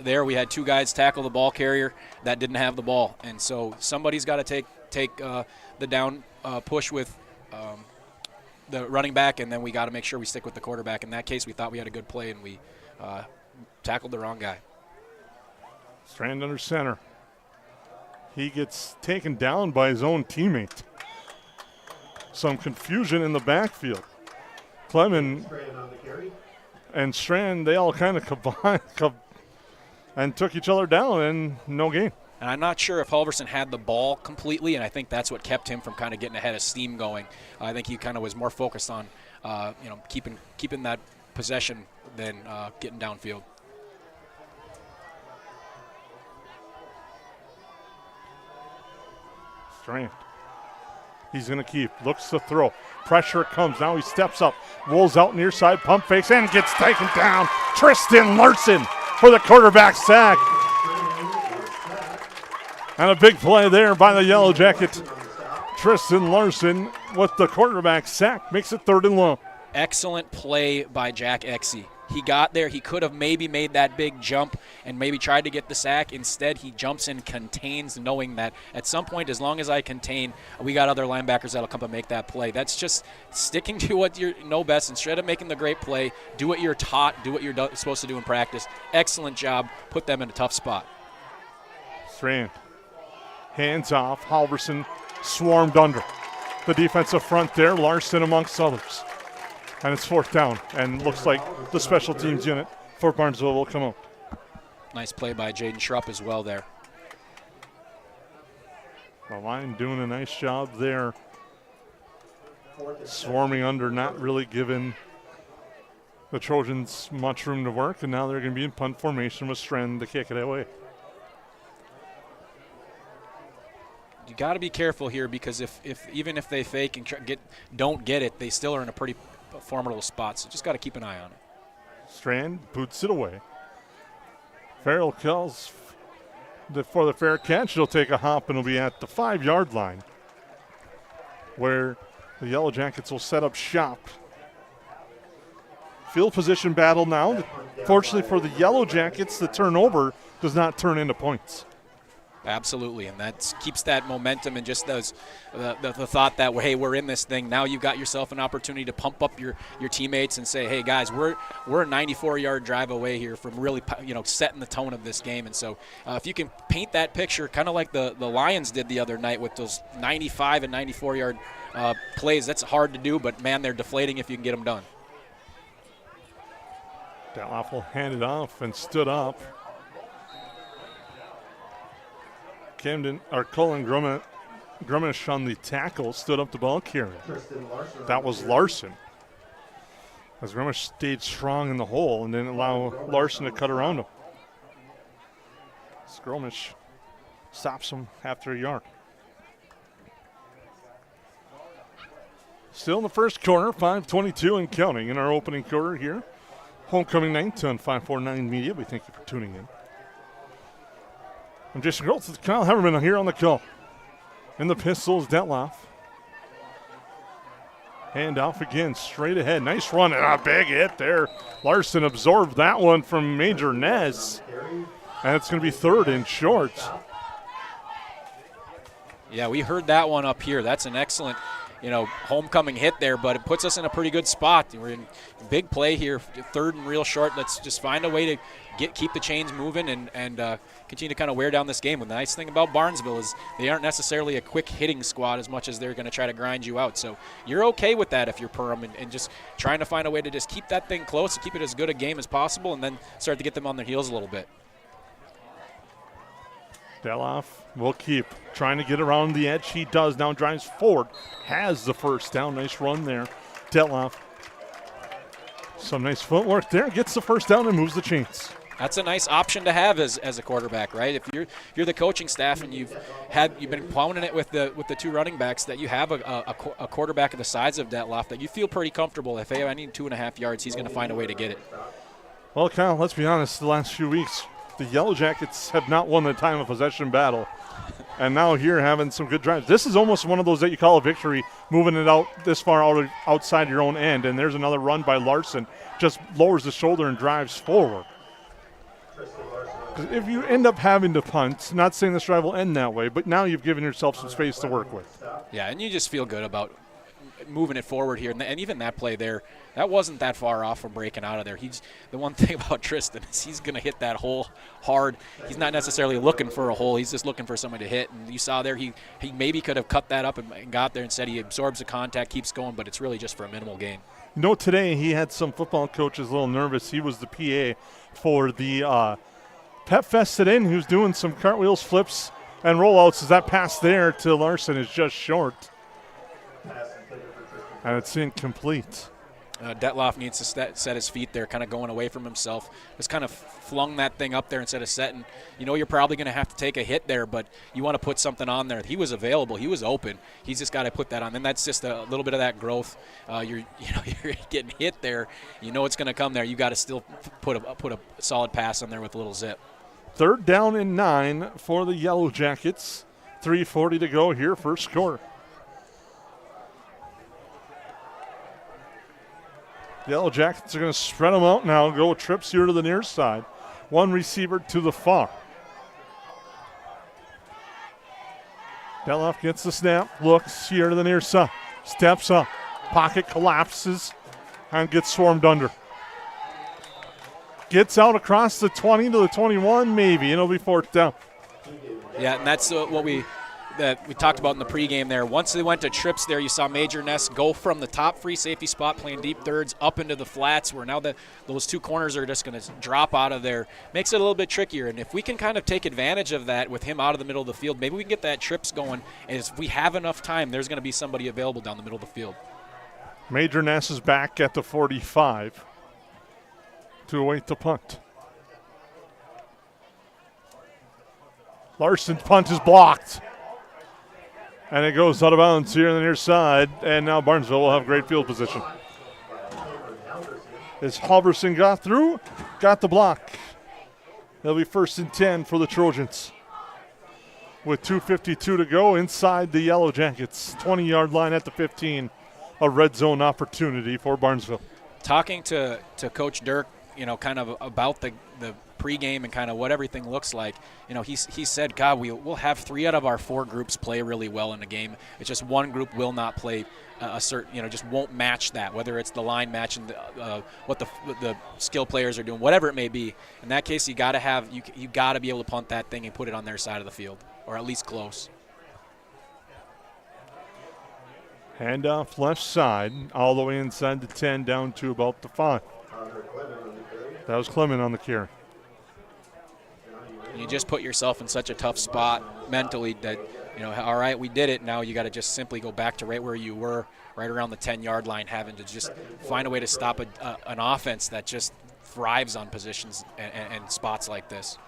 there we had two guys tackle the ball carrier that didn't have the ball. And so somebody's got to take the down push with the running back, and then we got to make sure we stick with the quarterback. In that case, we thought we had a good play, and we tackled the wrong guy. Strand under center. He gets taken down by his own teammate. Some confusion in the backfield. Clement and Strand, they all kind of combined and took each other down, and no gain. And I'm not sure if Halverson had the ball completely, and I think that's what kept him from kind of getting ahead of steam going. I think he kind of was more focused on, keeping that possession than getting downfield. Strand. He's going to keep. Looks to throw. Pressure comes. Now he steps up. Rolls out near side. Pump fakes and gets taken down. Tristan Larson for the quarterback sack. And a big play there by the Yellow Jacket. Tristan Larson with the quarterback sack. Makes it 3rd and long. Excellent play by Jack Exey. He got there. He could have maybe made that big jump and maybe tried to get the sack. Instead, he jumps and contains, knowing that at some point, as long as I contain, we got other linebackers that'll come and make that play. That's just sticking to what you know best. Instead of making the great play, do what you're taught, do what you're supposed to do in practice. Excellent job. Put them in a tough spot. Strand. Hands off. Halverson swarmed under. The defensive front there. Larson amongst others. And it's 4th down, and looks like the special teams unit for Barnesville will come out. Nice play by Jaden Schrupp as well there. The line doing a nice job there. Swarming under, not really giving the Trojans much room to work, and now they're going to be in punt formation with Strand to kick it away. You got to be careful here, because even if they fake and don't get it, they still are in a pretty formidable spot, so just got to keep an eye on it. Strand boots it away. Farrell calls for the fair catch. He'll take a hop and he'll be at the 5-yard line, where the Yellow Jackets will set up shop. Field position battle now. Fortunately for the Yellow Jackets, the turnover does not turn into points. Absolutely, and that keeps that momentum and just those the thought that, hey, we're in this thing. Now you've got yourself an opportunity to pump up your teammates and say, hey, guys, we're a 94-yard drive away here from really setting the tone of this game. And so if you can paint that picture kind of like the Lions did the other night with those 95 and 94-yard plays, that's hard to do, but, man, they're deflating if you can get them done. Delaffel handed off and stood up. Colin Grummish on the tackle stood up the ball carrier. That was Larson. As Grummish stayed strong in the hole and didn't allow Larson to cut around him. Grummish stops him after a yard. Still in the first quarter, 5:22 and counting in our opening quarter here. Homecoming night on 549 Media. We thank you for tuning in. I'm Jason Groltz with Kyle Heverman here on the call. In the pistols, Detloff. Hand off again, straight ahead. Nice run and a big hit there. Larson absorbed that one from Major Nez. And it's going to be 3rd and short. Yeah, we heard that one up here. That's an excellent, homecoming hit there, but it puts us in a pretty good spot. We're in big play here, third and real short. Let's just find a way to keep the chains moving and continue to kind of wear down this game. And the nice thing about Barnesville is they aren't necessarily a quick hitting squad as much as they're going to try to grind you out. So you're okay with that if you're Perham, and just trying to find a way to just keep that thing close, to keep it as good a game as possible, and then start to get them on their heels a little bit. Deloff will keep trying to get around the edge. He does now, drives forward, has the first down. Nice run there. Deloff. Some nice footwork there. Gets the first down and moves the chains. That's a nice option to have as a quarterback, right? If you're the coaching staff and you've been pounding it with the two running backs, that you have a quarterback of the size of Deloff that you feel pretty comfortable. If I need 2.5 yards, he's going to find a way to get it. Well, Kyle, let's be honest. The last few weeks, the Yellowjackets have not won the time of possession battle. And now here having some good drives. This is almost one of those that you call a victory, moving it out this far outside your own end. And there's another run by Larson. Just lowers the shoulder and drives forward. If you end up having to punt, not saying this drive will end that way, but now you've given yourself some space to work with. Yeah, and you just feel good about moving it forward here. And even that play there, that wasn't that far off from breaking out of there. The one thing about Tristan is he's going to hit that hole hard. He's not necessarily looking for a hole. He's just looking for somebody to hit. And you saw there he maybe could have cut that up and got there. Instead, he absorbs the contact, keeps going, but it's really just for a minimal gain. Today he had some football coaches a little nervous. He was the PA for the Pep Fest today, and he was doing some cartwheels, flips, and rollouts as that pass there to Larson is just short. And it's incomplete. Detloff needs to set his feet there, kind of going away from himself. Just kind of flung that thing up there instead of setting. You're probably going to have to take a hit there, but you want to put something on there. He was available. He was open. He's just got to put that on. And that's just a little bit of that growth. You're getting hit there. It's going to come there. You got to still put a solid pass on there with a little zip. 3rd down and 9 for the Yellowjackets. 3:40 to go here, first quarter. The Yellowjackets are going to spread them out now, go trips here to the near side. One receiver to the far. Deloff gets the snap, looks here to the near side, steps up, pocket collapses, and gets swarmed under. Gets out across the 20 to the 21, maybe, and it'll be 4th down. Yeah, and that's what we talked about in the pregame there. Once they went to trips there, you saw Major Ness go from the top free safety spot playing deep thirds up into the flats, where now those two corners are just going to drop out of there. Makes it a little bit trickier, and if we can kind of take advantage of that with him out of the middle of the field, maybe we can get that trips going, and if we have enough time, there's going to be somebody available down the middle of the field. Major Ness is back at the 45 to await the punt. Larson's punt is blocked. And it goes out of bounds here on the near side. And now Barnesville will have great field position. As Halverson got through, got the block. It'll be 1st and 10 for the Trojans. With 2:52 to go inside the Yellowjackets. 20-yard line at the 15. A red zone opportunity for Barnesville. Talking to Coach Dirk, kind of about the pregame and kind of what everything looks like. He said, God, we'll have 3 out of our 4 groups play really well in the game. It's just one group will not play a certain, just won't match that, whether it's the line matching what the skill players are doing, whatever it may be. In that case, you got to be able to punt that thing and put it on their side of the field, or at least close. Handoff left side, all the way inside the 10, down to about the 5. That was Clement on the carry. You just put yourself in such a tough spot mentally that, all right, we did it. Now you got to just simply go back to right where you were, right around the 10-yard line, having to just find a way to stop an offense that just thrives on positions and spots like this.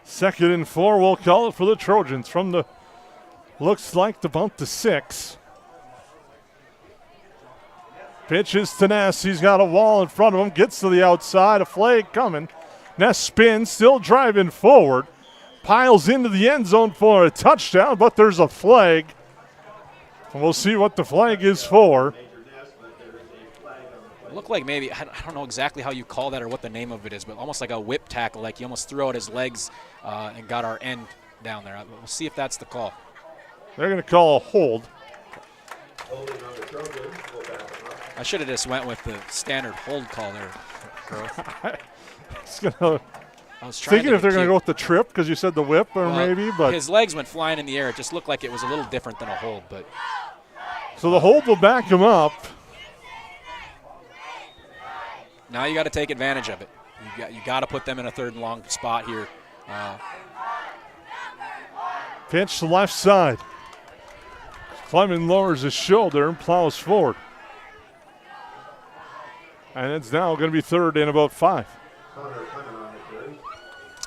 2nd and 4, we'll call it for the Trojans from the, looks like about the 6. Pitches to Ness. He's got a wall in front of him. Gets to the outside. A flag coming. Ness spins, still driving forward. Piles into the end zone for a touchdown, but there's a flag. And we'll see what the flag is for. It looked like maybe, I don't know exactly how you call that or what the name of it is, but almost like a whip tackle, like he almost threw out his legs and got our end down there. We'll see if that's the call. They're going to call a hold. I should have just went with the standard hold call there, Growth. I was thinking if they're going to go with the trip because you said the whip or maybe, but his legs went flying in the air. It just looked like it was a little different than a hold. But so the hold will back him up. Now you got to take advantage of it. You got to put them in a 3rd and long spot here. Pitch to left side. Clement lowers his shoulder and plows forward. And it's now going to be 3rd and about 5.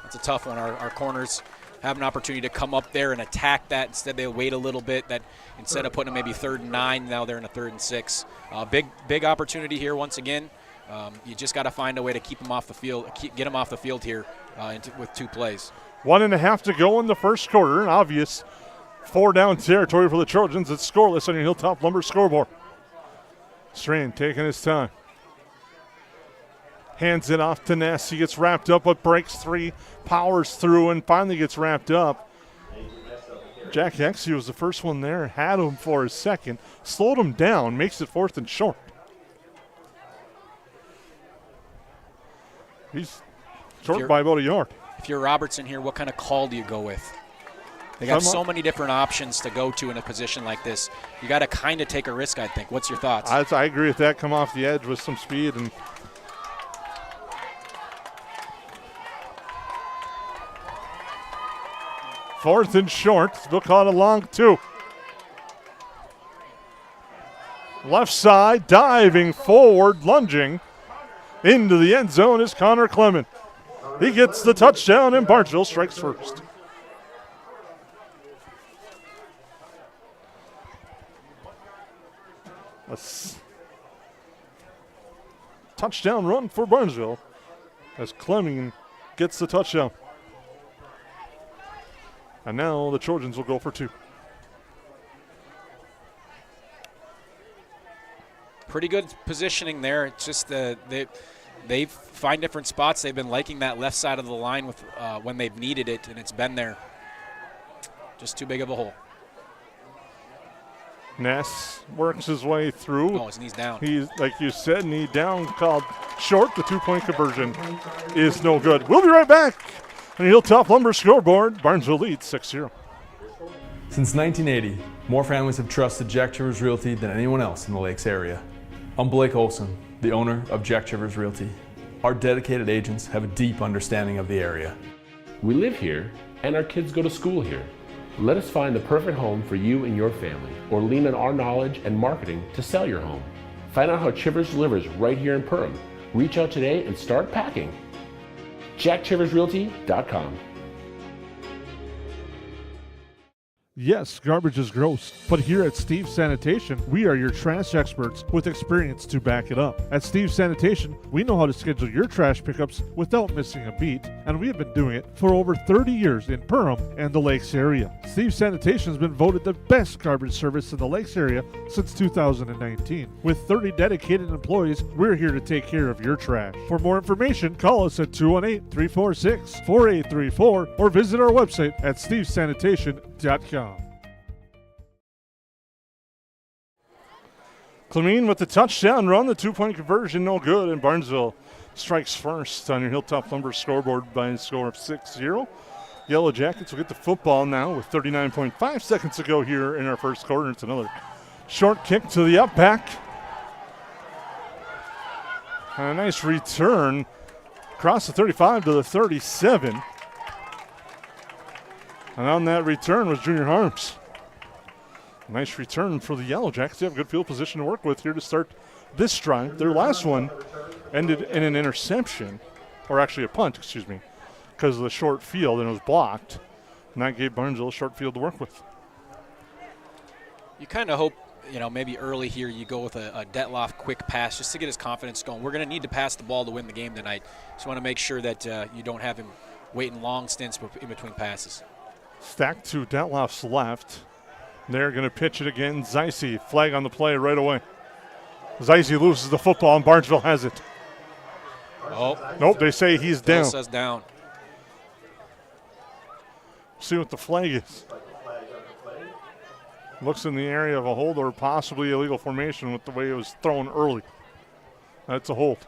It's a tough one. Our corners have an opportunity to come up there and attack that. Instead, they wait a little bit. That instead of putting them maybe 3rd and 9, now they're in a 3rd and 6. Big opportunity here once again. You just got to find a way to keep them off the field, get them off the field here with 2 plays. 1.5 to go in the first quarter. An obvious 4-down territory for the Trojans. It's scoreless on your Hilltop Lumber scoreboard. Strand taking his time. Hands it off to Ness. He gets wrapped up, but breaks 3, powers through, and finally gets wrapped up. Jack Hexie was the first one there, had him for his second, slowed him down, makes it 4th and short. He's short by about a yard. If you're Robertson here, what kind of call do you go with? They got so many different options to go to in a position like this. You got to kind of take a risk, I think. What's your thoughts? I agree with that. Come off the edge with some speed and. Fourth and short. They'll call it a long 2. Left side, diving forward, lunging into the end zone is Connor Clement. He gets the touchdown, and Barnesville strikes first. A touchdown run for Barnesville as Clement gets the touchdown. And now the Trojans will go for 2. Pretty good positioning there. It's just they find different spots. They've been liking that left side of the line with when they've needed it, and it's been there. Just too big of a hole. Ness works his way through. Oh, his knee's down. He's, like you said, knee down, called short. The 2-point conversion is no good. We'll be right back. On the Hilltop Lumber scoreboard, Barnesville leads 6-0. Since 1980, more families have trusted Jack Chivers Realty than anyone else in the Lakes area. I'm Blake Olson, the owner of Jack Chivers Realty. Our dedicated agents have a deep understanding of the area. We live here, and our kids go to school here. Let us find the perfect home for you and your family, or lean on our knowledge and marketing to sell your home. Find out how Chivers delivers right here in Perham. Reach out today and start packing. JackChiversRealty.com. Yes, garbage is gross, but here at Steve's Sanitation, we are your trash experts with experience to back it up. At Steve's Sanitation, we know how to schedule your trash pickups without missing a beat, and we have been doing it for over 30 years in Perham and the Lakes area. Steve's Sanitation has been voted the best garbage service in the Lakes area since 2019. With 30 dedicated employees, we're here to take care of your trash. For more information, call us at 218-346-4834 or visit our website at stevesanitation.com. Clement with the touchdown run, the 2-point conversion, no good, and Barnesville strikes first on your Hilltop Lumber scoreboard by a score of 6-0. Yellow Jackets will get the football now with 39.5 seconds to go here in our first quarter. It's another short kick to the up back. And a nice return across the 35 to the 37. And on that return was Junior Harms. Nice return for the Yellow Jackets. They have a good field position to work with here to start this drive. Their last one ended in an interception, or actually a punt, excuse me, because of the short field, and it was blocked. And that gave Barnesville a short field to work with. You kind of hope, maybe early here you go with a Detloff quick pass just to get his confidence going. We're going to need to pass the ball to win the game tonight. Just want to make sure that you don't have him waiting long stints in between passes. Stacked to Detloff's left. They're going to pitch it again. Zeise, flag on the play right away. Zeise loses the football, and Barnesville has it. Oh. Nope, they say he's down. Bill says down. See what the flag is. Looks in the area of a hold or possibly illegal formation with the way it was thrown early. That's a hold.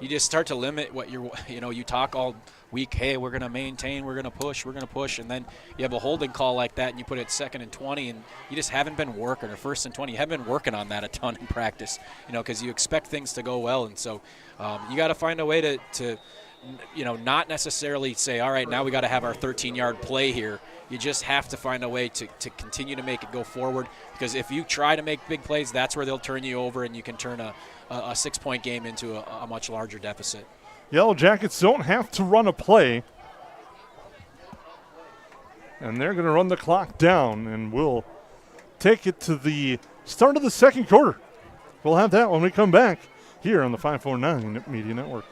You just start to limit what you talk all week, hey, we're going to maintain, we're going to push, and then you have a holding call like that and you put it 2nd and 20, and you just haven't been working, or 1st and 20. You haven't been working on that a ton in practice, because you expect things to go well, and so you got to find a way to not necessarily say, all right, now we got to have our 13-yard play here. You just have to find a way to continue to make it go forward, because if you try to make big plays, that's where they'll turn you over, and you can turn a 6-point game into a much larger deficit. Yellow Jackets don't have to run a play. And they're going to run the clock down, and we'll take it to the start of the second quarter. We'll have that when we come back here on the 549 Media Network.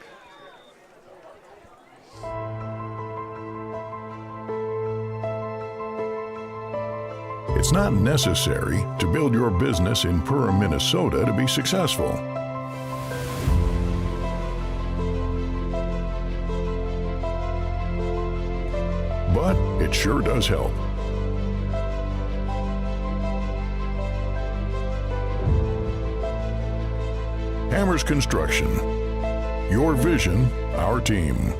It's not necessary to build your business in Perham, Minnesota to be successful. But it sure does help. Hammers Construction. Your vision, our team.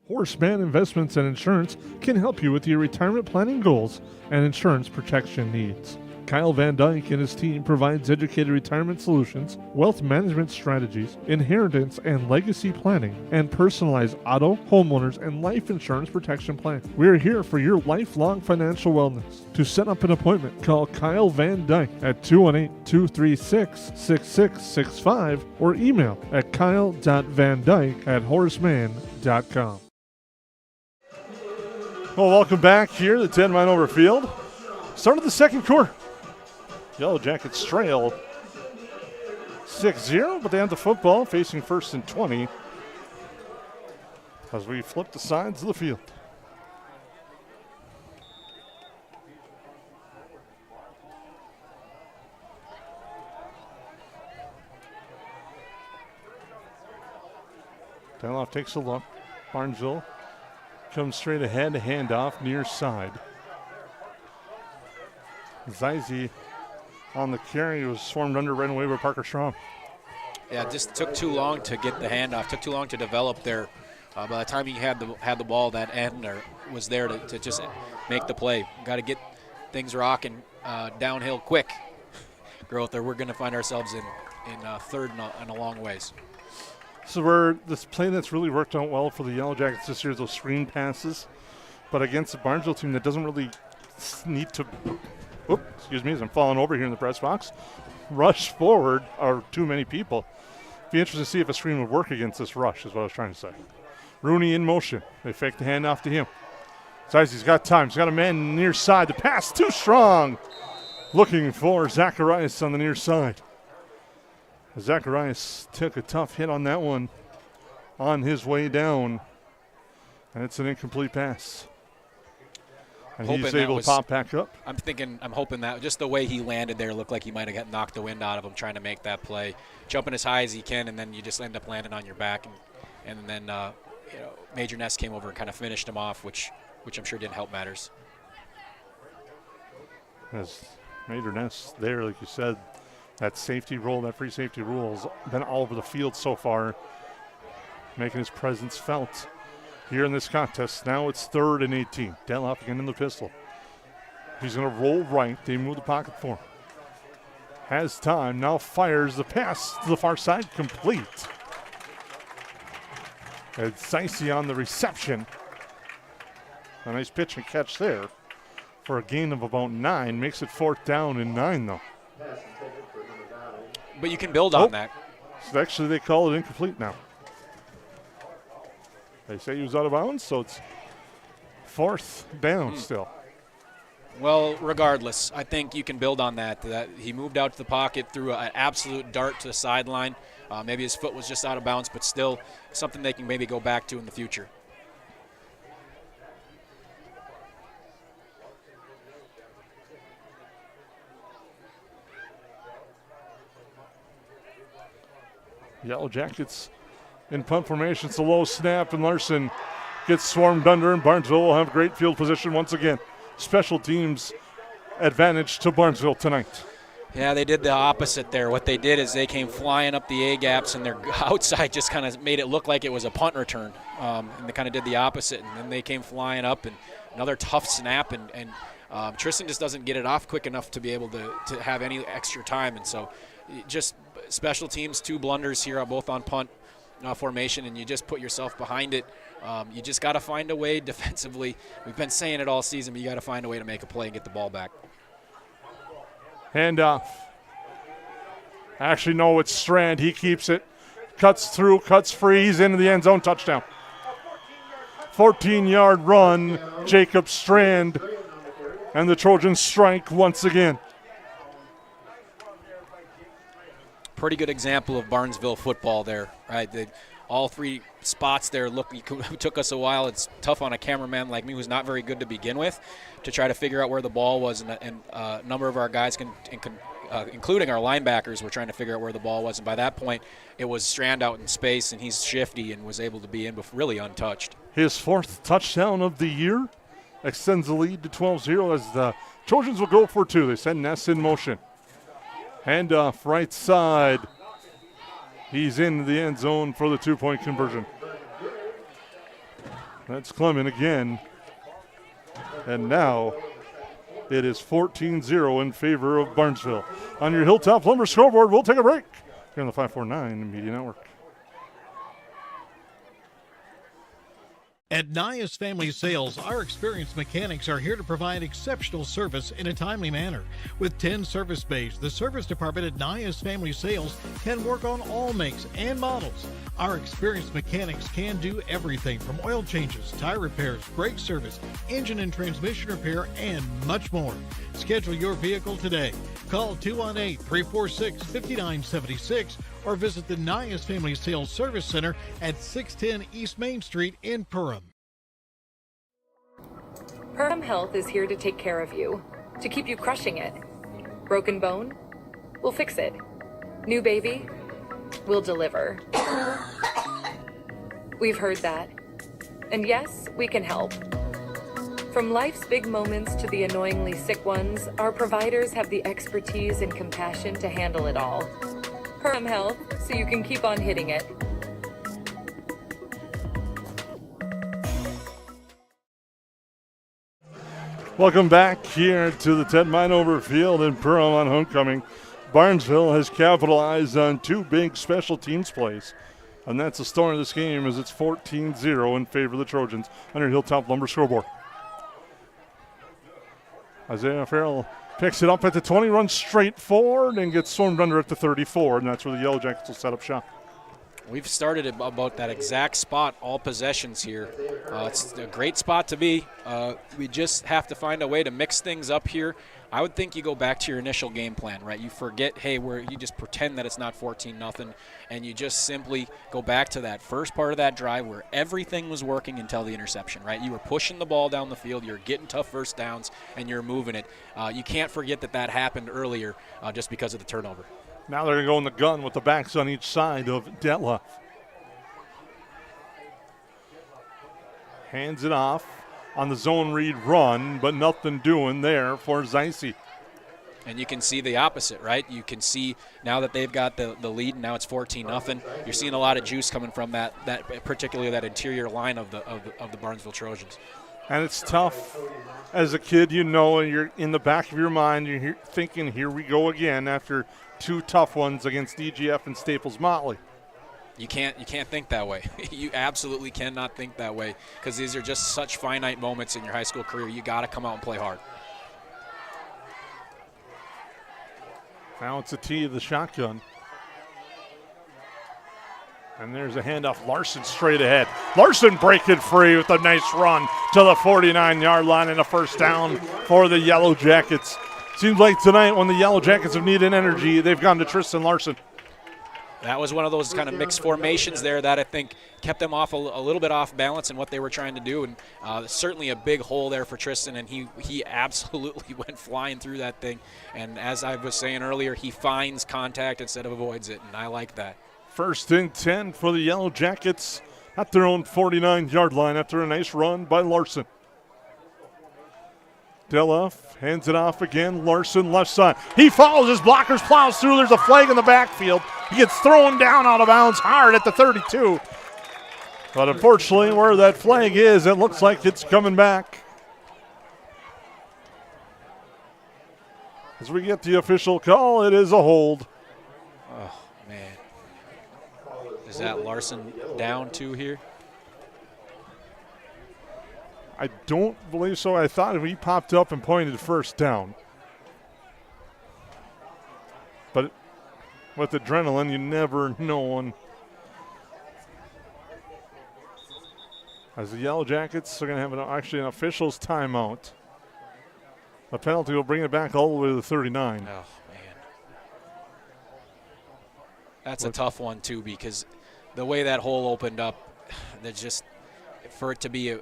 Horseman Investments and Insurance can help you with your retirement planning goals and insurance protection needs. Kyle Van Dyke and his team provides educated retirement solutions, wealth management strategies, inheritance and legacy planning, and personalized auto, homeowners, and life insurance protection plans. We are here for your lifelong financial wellness. To set up an appointment, call Kyle Van Dyke at 218-236-6665 or email at kyle.vandyke@horseman.com. Well, welcome back here to Ted Meinhover Field. Start of the second quarter. Yellow Jackets trail 6-0, but they have the football facing 1st and 20 as we flip the sides of the field. Dailoff takes a look. Barnesville comes straight ahead, handoff near side. Zize on the carry was swarmed under right away by Parker Strom. Yeah, it just took too long to get the handoff, took too long to develop there. By the time he had the ball, that Edner was there to just make the play. Got to get things rocking downhill quick. Growth, or we're going to find ourselves in third in a long ways. So we're this play that's really worked out well for the Yellow Jackets this year is those screen passes, but against the Barnesville team that doesn't really need to. Excuse me, as I'm falling over here in the press box. Rush forward are too many people. Be interesting to see if a screen would work against this rush, is what I was trying to say. Rooney in motion. They fake the handoff to him. Zize's got time. He's got a man near side. The pass too strong. Looking for Zacharias on the near side. Zacharias took a tough hit on that one on his way down. And it's an incomplete pass. And he's able to pop back up. I'm hoping that just the way he landed there looked like he might have got knocked the wind out of him trying to make that play. Jumping as high as he can, and then you just end up landing on your back. And then Major Ness came over and kind of finished him off, which I'm sure didn't help matters. As Major Ness there, like you said, that safety rule, that free safety rule has been all over the field so far, making his presence felt here in this contest. Now it's 3rd and 18. Dailoff again in the pistol. He's going to roll right. They move the pocket for him. Has time. Now fires the pass to the far side. Complete. It's Zize on the reception. A nice pitch and catch there for a gain of about 9. Makes it 4th down and 9, though. But you can build on that. So actually, they call it incomplete now. They say he was out of bounds, so it's 4th down still. Well, regardless, I think you can build on that. That he moved out to the pocket, threw an absolute dart to the sideline. Maybe his foot was just out of bounds, but still something they can maybe go back to in the future. Yellow Jackets in punt formation. It's a low snap, and Larson gets swarmed under, and Barnesville will have great field position once again. Special teams advantage to Barnesville tonight. Yeah, they did the opposite there. What they did is they came flying up the A-gaps, and their outside just kind of made it look like it was a punt return. And they kind of did the opposite, and then they came flying up, and another tough snap, and Tristan just doesn't get it off quick enough to be able to have any extra time. And so just special teams, 2 blunders here, both on punt formation, and you just put yourself behind it. You just got to find a way defensively. We've been saying it all season, but you got to find a way to make a play and get the ball back. Handoff. Actually, no, it's Strand. He keeps it. Cuts through, cuts free. He's into the end zone. Touchdown. 14-yard run. Jacob Strand. And the Trojans strike once again. Pretty good example of Barnesville football there, right? All 3 spots there took us a while. It's tough on a cameraman like me who's not very good to begin with to try to figure out where the ball was, and a number of our guys, including our linebackers, were trying to figure out where the ball was, and by that point it was Strand out in space, and he's shifty and was able to be in really untouched. His 4th touchdown of the year extends the lead to 12-0 as the Trojans will go for 2. They send Ness in motion. Handoff right side. He's in the end zone for the 2-point conversion. That's Clement again. And now it is 14-0 in favor of Barnesville. On your Hilltop Lumber scoreboard, we'll take a break here on the 549 Media Network. At Nias Family Sales, our experienced mechanics are here to provide exceptional service in a timely manner. With 10 service bays, the service department at Nias Family Sales can work on all makes and models. Our experienced mechanics can do everything from oil changes, tire repairs, brake service, engine and transmission repair, and much more. Schedule your vehicle today. Call 218-346-5976 or visit the Nias Family Sales Service Center at 610 East Main Street in Perham. Perham Health is here to take care of you, to keep you crushing it. Broken bone? We'll fix it. New baby? We'll deliver. We've heard that. And yes, we can help. From life's big moments to the annoyingly sick ones, our providers have the expertise and compassion to handle it all. Perham Health, so you can keep on hitting it. Welcome back here to the Ted Meinhover Field in Perham on homecoming. Barnesville has capitalized on 2 big special teams plays, and that's the story of this game as it's 14-0 in favor of the Trojans under Hilltop Lumber scoreboard. Isaiah Farrell picks it up at the 20, runs straight forward, and gets swarmed under at the 34, and that's where the Yellowjackets will set up shop. We've started about that exact spot all possessions here. It's a great spot to be. We just have to find a way to mix things up here. I would think you go back to your initial game plan, right? You forget, hey, where you just pretend that it's not 14-0, and you just simply go back to that first part of that drive where everything was working until the interception, right? You were pushing the ball down the field, you're getting tough first downs, and you're moving it. You can't forget that happened earlier just because of the turnover. Now they're going to go in the gun with the backs on each side of Detla. Hands it off on the zone read run, but nothing doing there for Zeise. And you can see the opposite, right? You can see now that they've got the lead, and now it's 14-0. You're seeing a lot of juice coming from that particularly that interior line of the Barnesville Trojans. And it's tough as a kid, and you're in the back of your mind, you're thinking, here we go again after 2 tough ones against DGF and Staples Motley. You can't think that way. You absolutely cannot think that way because these are just such finite moments in your high school career. You got to come out and play hard. Now it's a tee of the shotgun. And there's a handoff. Larson straight ahead. Larson breaking free with a nice run to the 49-yard line and a first down for the Yellowjackets. Seems like tonight when the Yellowjackets have needed energy, they've gone to Tristan Larson. That was one of those kind of mixed formations there that I think kept them off a little bit off balance in what they were trying to do. And certainly a big hole there for Tristan, and he absolutely went flying through that thing. And as I was saying earlier, he finds contact instead of avoids it, and I like that. 1st and 10 for the Yellowjackets at their own 49-yard line after a nice run by Larson. Deloff hands it off again. Larson left side. He follows his blockers, plows through. There's a flag in the backfield. He gets thrown down out of bounds hard at the 32. But unfortunately, where that flag is, it looks like it's coming back. As we get the official call, it is a hold. Oh, man. Is that Larson down two here? I don't believe so. I thought he popped up and pointed first down. But with adrenaline, you never know. As the Yellow Jackets are going to have actually an official's timeout. The penalty will bring it back all the way to the 39. Oh, man. That's a tough one, too, because the way that hole opened up, for it to be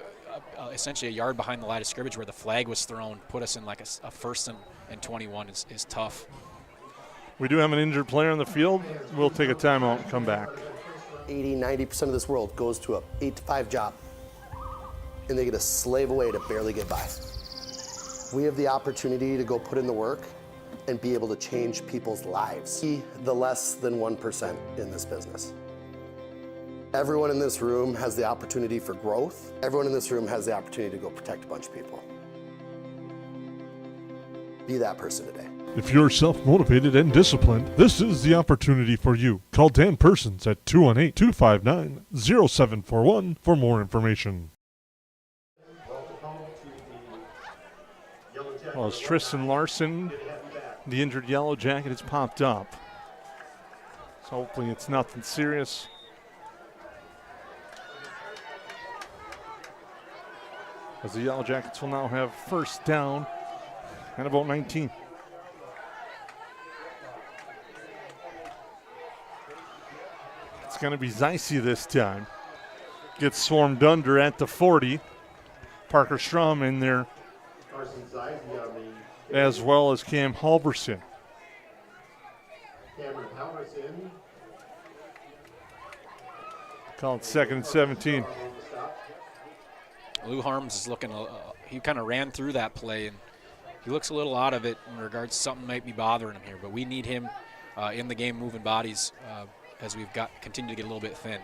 essentially a yard behind the line of scrimmage where the flag was thrown, put us in like a 1st and 21 is tough. We do have an injured player on the field. We'll take a timeout and come back. 80-90% of this world goes to a 8-to-5 job, and they get to slave away to barely get by. We have the opportunity to go put in the work and be able to change people's lives. Be the less than 1% in this business. Everyone in this room has the opportunity for growth. Everyone in this room has the opportunity to go protect a bunch of people. Be that person today. If you're self-motivated and disciplined, this is the opportunity for you. Call Dan Persons at 218-259-0741 for more information. Well, as Tristan Larson, the injured Yellow Jacket, has popped up. So hopefully it's nothing serious. As the Yellow Jackets will now have first down and about 19. It's going to be Zeise this time. Gets swarmed under at the 40. Parker Strom in there, as well as Cam Halverson. Called 2nd and 17. Lou Harms is looking, he kind of ran through that play, and he looks a little out of it in regards to something might be bothering him here. But we need him in the game moving bodies as we've continue to get a little bit thin.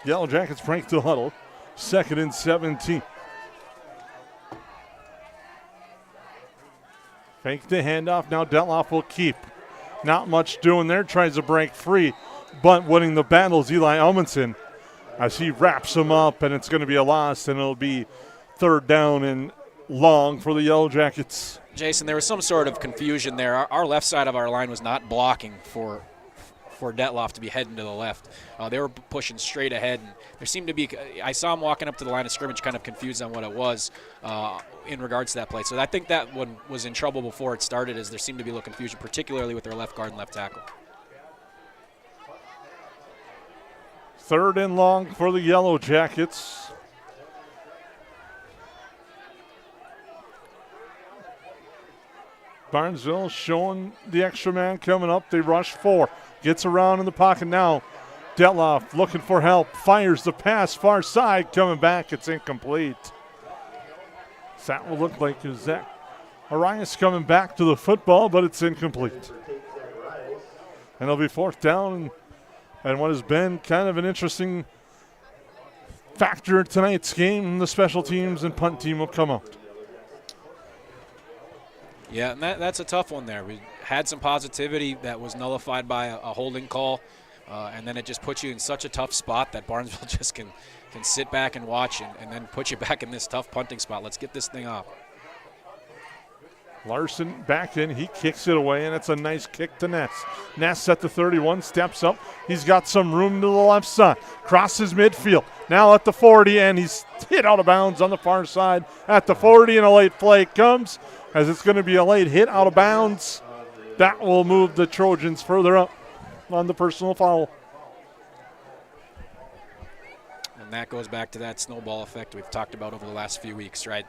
Yellow Jackets break the huddle. 2nd and 17. Fake the handoff. Now Deloff will keep. Not much doing there. Tries to break free. But winning the battle is Eli Elmanson as he wraps him up, and it's going to be a loss, and it'll be 3rd down and long for the Yellow Jackets. Jason, there was some sort of confusion there. Our left side of our line was not blocking for Detloff to be heading to the left. They were pushing straight ahead, and there seemed to be, I saw him walking up to the line of scrimmage kind of confused on what it was in regards to that play. So I think that one was in trouble before it started, as there seemed to be a little confusion, particularly with their left guard and left tackle. 3rd and long for the Yellow Jackets. Barnesville showing the extra man coming up. They rush 4. Gets around in the pocket now. Detloff looking for help. Fires the pass far side. Coming back. It's incomplete. So that will look like Zach Arias coming back to the football, but it's incomplete. And it'll be 4th down. And what has been kind of an interesting factor in tonight's game, the special teams and punt team will come out. Yeah, and that's a tough one there. We had some positivity that was nullified by a holding call, and then it just puts you in such a tough spot that Barnesville just can sit back and watch and then put you back in this tough punting spot. Let's get this thing off. Larson back in. He kicks it away, and it's a nice kick to Ness. Ness at the 31, steps up. He's got some room to the left side. Crosses midfield. Now at the 40, and he's hit out of bounds on the far side at the 40, and a late flag comes as it's going to be a late hit out of bounds. That will move the Trojans further up on the personal foul. And that goes back to that snowball effect we've talked about over the last few weeks, right?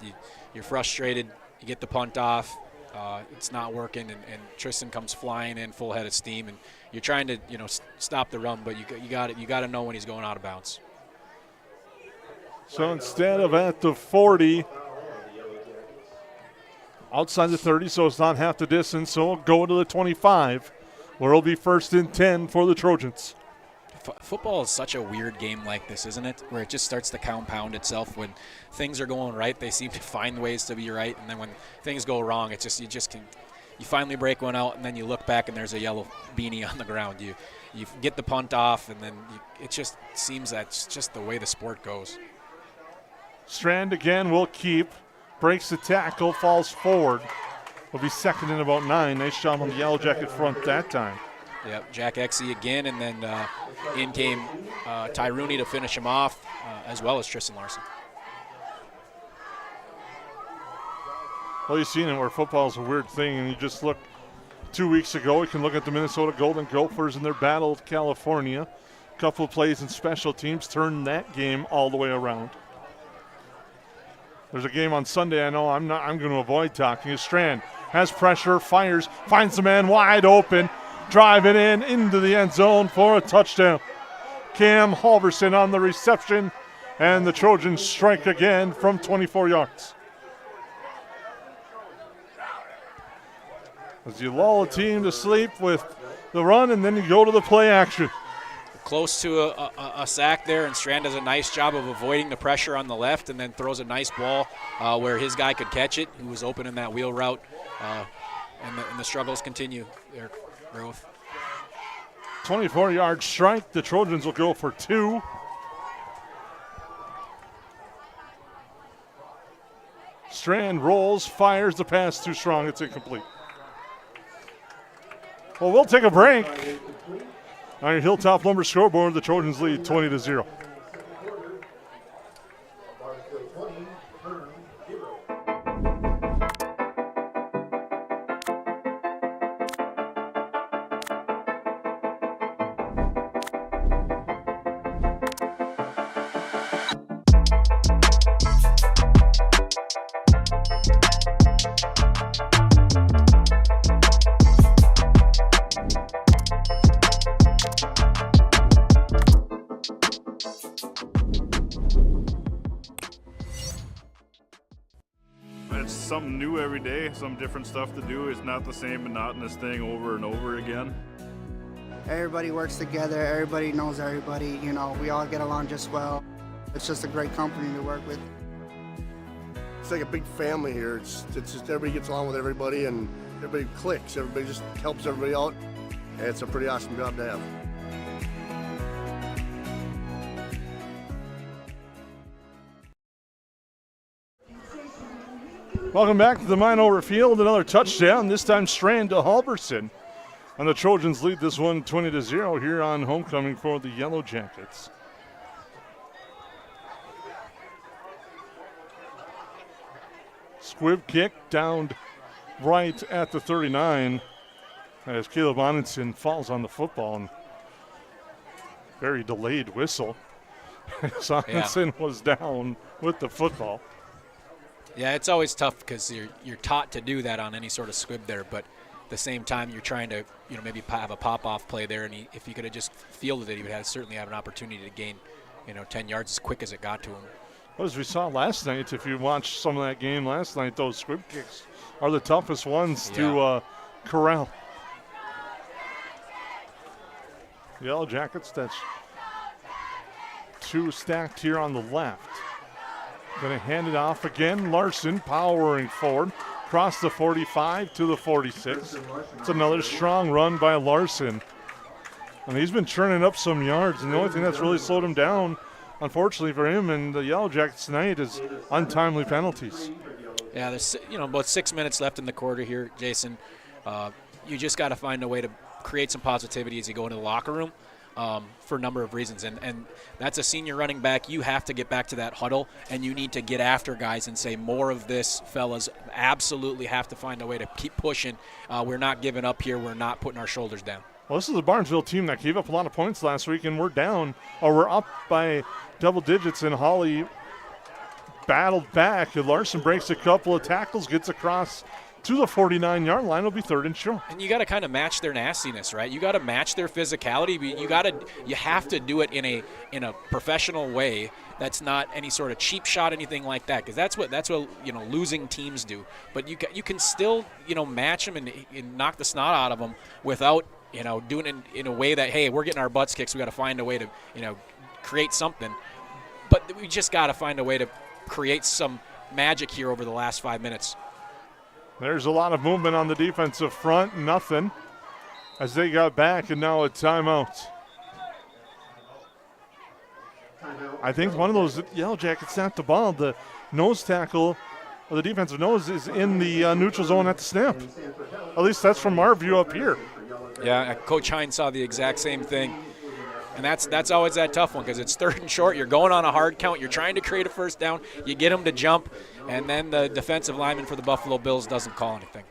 You're frustrated, you get the punt off, it's not working, and Tristan comes flying in full head of steam, and you're trying to, stop the run, but you got to know when he's going out of bounds. So instead of at the 40, outside the 30, so it's not half the distance, so we'll go to the 25, where it'll be 1st and 10 for the Trojans. Football is such a weird game like this, isn't it? Where it just starts to compound itself. When things are going right, they seem to find ways to be right, and then when things go wrong, it's just you finally break one out, and then you look back and there's a yellow beanie on the ground. You get the punt off, and then it just seems that's just the way the sport goes. Strand again will keep, breaks the tackle, falls forward. Will be 2nd and about 9. Nice job on the Yellow Jacket front that time. Yep, Jack Exey again, and then in came Ty Rooney to finish him off, as well as Tristan Larson. Well, you've seen it where football is a weird thing, and you just look 2 weeks ago, you can look at the Minnesota Golden Gophers and their battle with California. A couple of plays in special teams turned that game all the way around. There's a game on Sunday I know I'm going to avoid talking. Strand has pressure, fires, finds the man wide open. Driving into the end zone for a touchdown. Cam Halverson on the reception, and the Trojans strike again from 24 yards. As you lull a team to sleep with the run, and then you go to the play action. Close to a sack there, and Strand does a nice job of avoiding the pressure on the left, and then throws a nice ball where his guy could catch it, who was open in that wheel route, and the struggles continue there. Growth. 24-yard strike. The Trojans will go for 2. Strand rolls, fires the pass too strong. It's incomplete. Well, we'll take a break. On your Hilltop Lumber scoreboard, the Trojans lead 20-0. Something new every day, some different stuff to do. It's not the same monotonous thing over and over again. Everybody works together, everybody knows everybody, we all get along just well. It's just a great company to work with. It's like a big family here. It's just everybody gets along with everybody and everybody clicks. Everybody just helps everybody out. And it's a pretty awesome job to have. Welcome back to the Meinhover Field. Another touchdown, this time Strand to Halverson. And the Trojans lead this one 20-0 here on homecoming for the Yellow Jackets. Squib kick down right at the 39 as Caleb Onenson falls on the football. And very delayed whistle. Onenson was down with the football. Yeah, it's always tough because you're taught to do that on any sort of squib there, but at the same time you're trying to maybe have a pop-off play there, and if he could have just fielded it, he would certainly have an opportunity to gain 10 yards as quick as it got to him. Well, as we saw last night, if you watched some of that game last night, those squib kicks are the toughest ones to corral. Yellow Jackets, that's 2 stacked here on the left. Going to hand it off again. Larson powering forward. Across the 45 to the 46. It's another strong run by Larson. And he's been churning up some yards. And the only thing that's really slowed him down, unfortunately for him and the Yellow Jackets tonight, is untimely penalties. Yeah, there's about 6 minutes left in the quarter here, Jason. You just got to find a way to create some positivity as you go into the locker room. For a number of reasons. And that's a senior running back. You have to get back to that huddle, and you need to get after guys and say more of this, fellas. Absolutely have to find a way to keep pushing. We're not giving up here. We're not putting our shoulders down. Well, this is a Barnesville team that gave up a lot of points last week, and we're up by double digits, and Holly battled back. And Larson breaks a couple of tackles, gets across to the 49-yard line. It'll be 3rd and short. And you got to kind of match their nastiness, right? You got to match their physicality. You have to do it in a professional way. That's not any sort of cheap shot, anything like that, because that's what losing teams do. But you can still match them and knock the snot out of them without doing it in a way that, hey, we're getting our butts kicked, so we got to find a way to create something. But we just got to find a way to create some magic here over the last 5 minutes. There's a lot of movement on the defensive front. Nothing as they got back, and now a timeout. I think one of those Yellow Jackets snapped the ball. The nose tackle, or the defensive nose, is in the neutral zone at the snap. At least that's from our view up here. Yeah, Coach Hines saw the exact same thing. And that's always that tough one because it's 3rd and short. You're going on a hard count. You're trying to create a first down. You get them to jump, and then the defensive lineman for the Buffalo Bills doesn't call anything.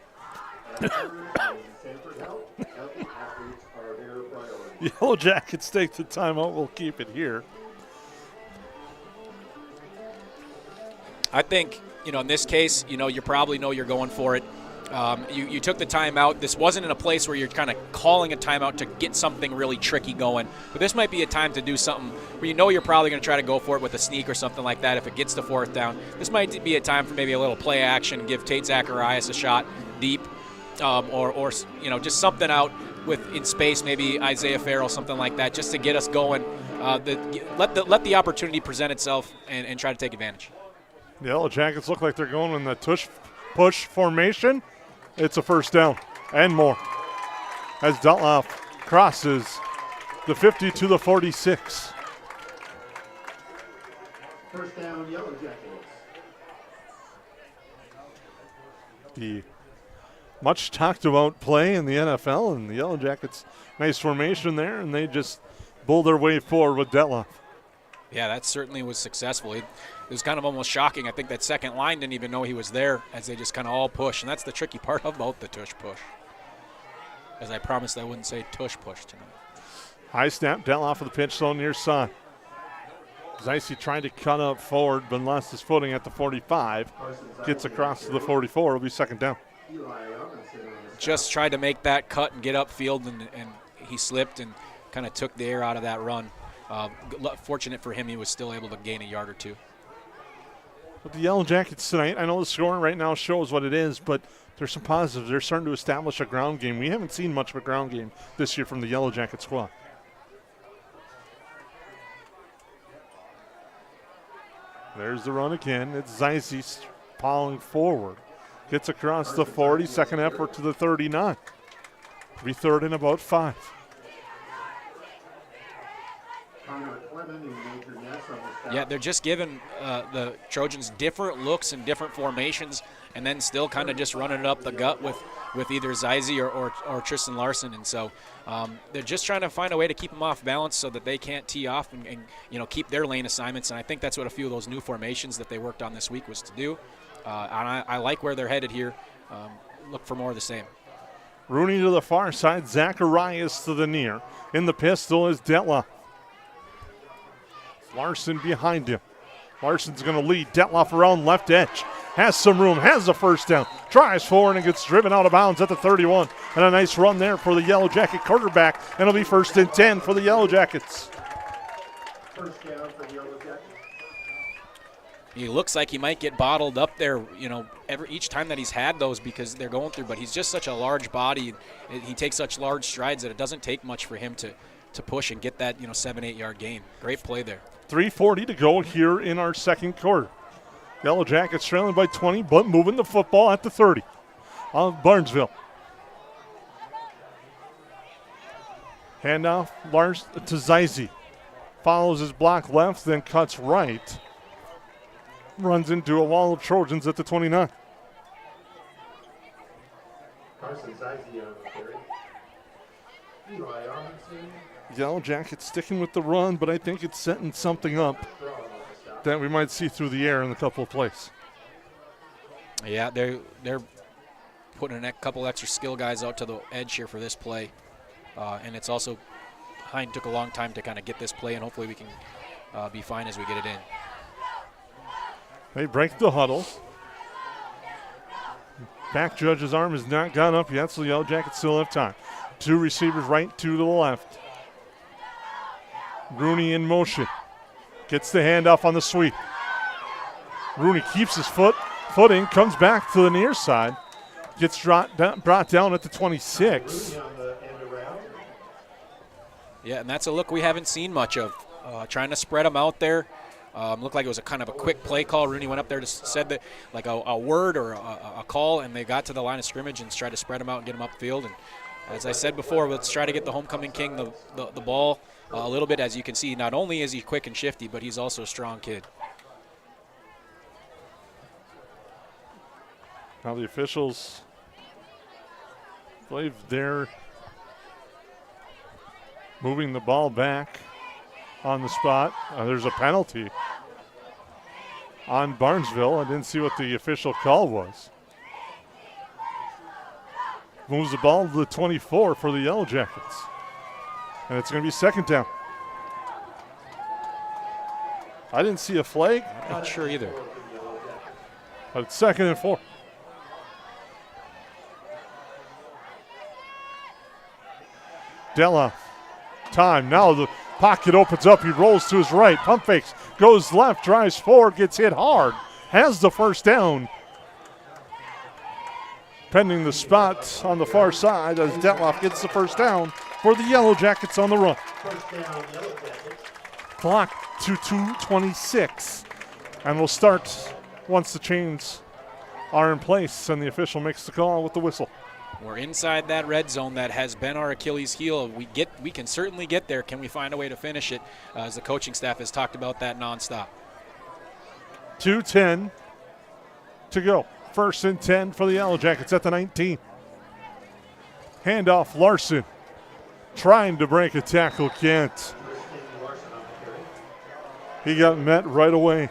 Yellow Jackets take the timeout. We'll keep it here. I think, in this case, you probably know you're going for it. You took the timeout. This wasn't in a place where you're kind of calling a timeout to get something really tricky going. But this might be a time to do something where you're probably going to try to go for it with a sneak or something like that if it gets to 4th down. This might be a time for maybe a little play action, give Tate Zacharias a shot deep, or just something out in space, maybe Isaiah Farrell, something like that, just to get us going. Let the opportunity present itself and try to take advantage. The Yellow Jackets look like they're going in the push formation. It's a first down and more as Dutloff crosses the 50 to the 46. First down, Yellow Jackets. The much talked about play in the NFL, and the Yellow Jackets, nice formation there, and they just bull their way forward with Dutloff. Yeah, that certainly was successful. It was kind of almost shocking. I think that second line didn't even know he was there as they just kind of all push. And that's the tricky part about the tush push. As I promised I wouldn't say tush push tonight. High snap, Dutloff of the pitch zone near side. Zeise trying to cut up forward, but lost his footing at the 45. Gets across to the 44. It'll be 2nd down. Just tried to make that cut and get upfield, and he slipped and kind of took the air out of that run. Fortunate for him, he was still able to gain a yard or two. With the Yellow Jackets tonight, I know the scoring right now shows what it is, but there's some positives. They're starting to establish a ground game. We haven't seen much of a ground game this year from the Yellow Jacket squad. There's the run again. It's Zeise falling forward. Gets across the 40, second effort to the 39. Be 3rd and about 5. Yeah, they're just giving the Trojans different looks and different formations, and then still kind of just running it up the gut with either Zeise or Tristan Larson. And so they're just trying to find a way to keep them off balance so that they can't tee off and keep their lane assignments. And I think that's what a few of those new formations that they worked on this week was to do. And I like where they're headed here. Look for more of the same. Rooney to the far side, Zacharias to the near. In the pistol is Dutloff. Larson behind him. Larson's going to lead Dutloff around left edge. Has some room, has the first down. Drives forward and gets driven out of bounds at the 31. And a nice run there for the Yellow Jacket quarterback. And it'll be 1st and 10 for the Yellow Jackets. First down for the Yellow Jackets. He looks like he might get bottled up there, each time that he's had those because they're going through. But he's just such a large body. He takes such large strides that it doesn't take much for him to push and get that 7-8 yard gain. Great play there. 3:40 to go here in our second quarter. Yellow Jackets trailing by 20, but moving the football at the 30 of Barnesville. Handoff to Zeise. Follows his block left, then cuts right. Runs into a wall of Trojans at the 29. Carson Zeise on the carry. Eli Armstrong. Yellow Jackets sticking with the run, but I think it's setting something up that we might see through the air in a couple of plays. Yeah, they're putting a couple extra skill guys out to the edge here for this play. and it's also Hein took a long time to kind of get this play, and hopefully we can be fine as we get it in. They break the huddle. Back judge's arm has not gone up yet, so the Yellow Jackets still have time. 2 receivers right, 2 to the left. Rooney in motion. Gets the handoff on the sweep. Rooney keeps his footing, comes back to the near side. Gets brought down at the 26. Yeah, and that's a look we haven't seen much of. Trying to spread them out there. Looked like it was a kind of a quick play call. Rooney went up there to said that like a word or a call, and they got to the line of scrimmage and tried to spread them out and get them upfield. And as I said before, let's try to get the homecoming king the ball a little bit. As you can see, not only is he quick and shifty, but he's also a strong kid. Now the officials, I believe they're moving the ball back on the spot. There's a penalty on Barnesville. I didn't see what the official call was. Moves the ball to the 24 for the Yellow Jackets. And it's going to be second down. I didn't see a flag. I'm not sure either. But it's 2nd and 4. Della, time. Now the pocket opens up. He rolls to his right. Pump fakes. Goes left. Drives forward. Gets hit hard. Has the first down. Pending the spot on the far side as Detloff gets the first down for the Yellow Jackets on the run. Clock to 2:26. And we'll start once the chains are in place and the official makes the call with the whistle. We're inside that red zone that has been our Achilles heel. We can certainly get there. Can we find a way to finish it? As the coaching staff has talked about that nonstop. 2:10 to go. 1st and 10 for the Yellow Jackets at the 19. Handoff Larson. Trying to break a tackle, can't. He got met right away.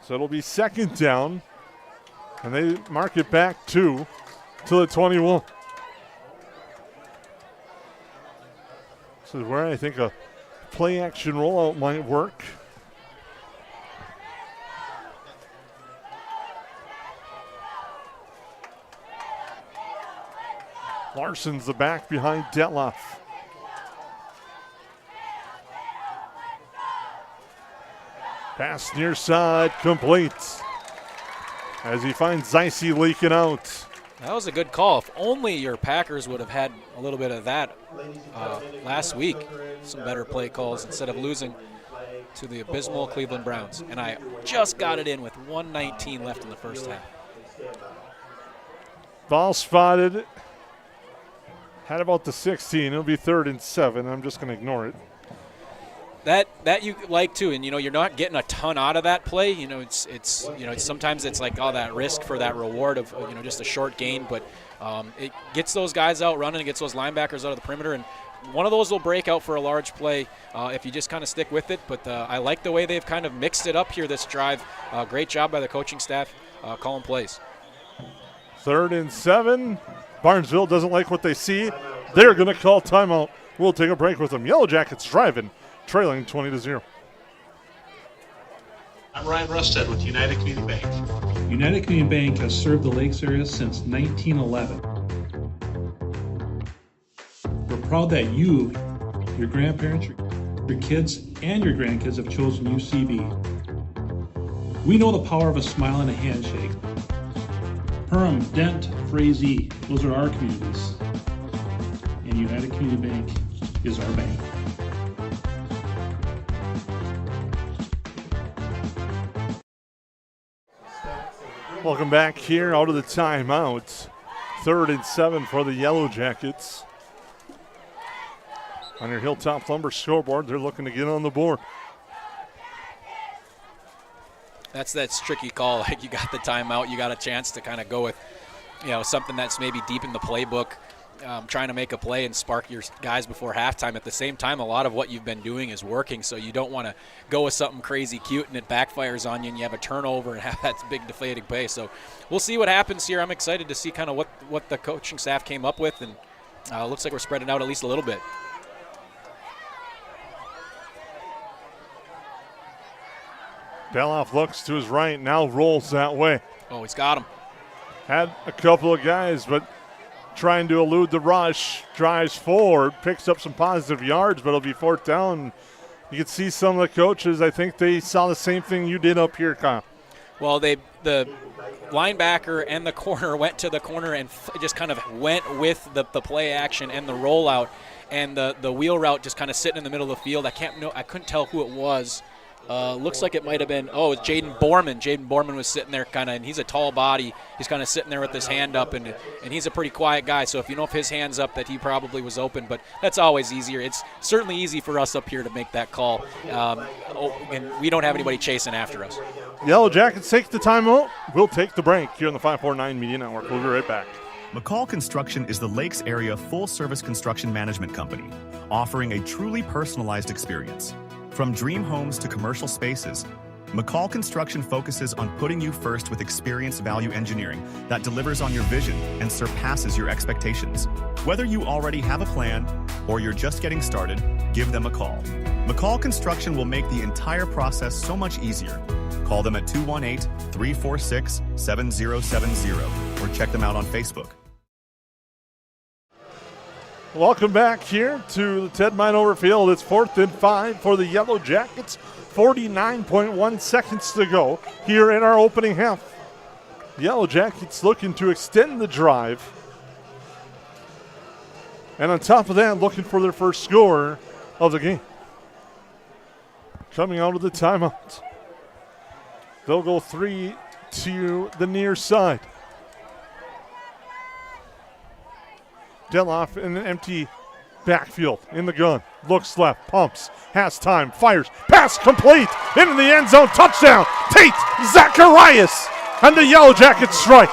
So it'll be second down. And they mark it back to the 21. This is where I think a play action rollout might work. Larson's the back behind Detloff. Pass near side, complete. As he finds Zeise leaking out. That was a good call. If only your Packers would have had a little bit of that last week. Some better play calls instead of losing to the abysmal Cleveland Browns. And I just got it in with 1:19 left in the first half. Ball spotted. Had about the 16. It'll be 3rd and 7. I'm just going to ignore it. That you like too, and you're not getting a ton out of that play. It's sometimes it's like that risk for that reward of just a short gain, but it gets those guys out running, it gets those linebackers out of the perimeter, and one of those will break out for a large play if you just kind of stick with it. But I like the way they've kind of mixed it up here this drive. Great job by the coaching staff calling plays. 3rd and 7. Barnesville doesn't like what they see. They're going to call timeout. We'll take a break with them. Yellow Jackets driving, trailing 20-0. I'm Ryan Rusted with United Community Bank. United Community Bank has served the Lakes area since 1911. We're proud that you, your grandparents, your kids, and your grandkids have chosen UCB. We know the power of a smile and a handshake. Perham, Dent, Frazee, those are our communities. And United Community Bank is our bank. Welcome back here out of the timeout. 3rd and 7 for the Yellow Jackets. On your Hilltop Lumber scoreboard, they're looking to get on the board. That's tricky call. Like, you got the timeout, you got a chance to kind of go with, something that's maybe deep in the playbook. trying to make a play and spark your guys before halftime. At the same time, a lot of what you've been doing is working, so you don't want to go with something crazy cute and it backfires on you and you have a turnover and have that big deflating play. So we'll see what happens here. I'm excited to see kind of what the coaching staff came up with, and looks like we're spreading out at least a little bit. Beloff looks to his right, now rolls that way. Oh, he's got him. Had a couple of guys, but trying to elude the rush, drives forward, picks up some positive yards, but it'll be fourth down. You can see some of the coaches, I think they saw the same thing you did up here, Kyle. Well, the linebacker and the corner went to the corner and just kind of went with the play action and the rollout, and the wheel route just kind of sitting in the middle of the field. I couldn't tell who it was. Looks like it might have been, it was Jaden Borman. Jaden Borman was sitting there kind of, and he's a tall body. He's kind of sitting there with his hand up, and he's a pretty quiet guy. So if his hand's up, that he probably was open. But that's always easier. It's certainly easy for us up here to make that call, and we don't have anybody chasing after us. Yellow Jackets take the timeout. We'll take the break here on the 549 Media Network. We'll be right back. McCall Construction is the Lakes area full-service construction management company, offering a truly personalized experience. From dream homes to commercial spaces, McCall Construction focuses on putting you first with experienced value engineering that delivers on your vision and surpasses your expectations. Whether you already have a plan or you're just getting started, give them a call. McCall Construction will make the entire process so much easier. Call them at 218-346-7070 or check them out on Facebook. Welcome back here to the Ted Meinhover Field. It's 4th and 5 for the Yellow Jackets. 49.1 seconds to go here in our opening half. The Yellow Jackets looking to extend the drive. And on top of that, looking for their first score of the game. Coming out of the timeout. They'll go 3 to the near side. Deloff in an empty backfield in the gun. Looks left, pumps, has time, fires. Pass complete into the end zone. Touchdown. Tate Zacharias, and the Yellow Jackets strike.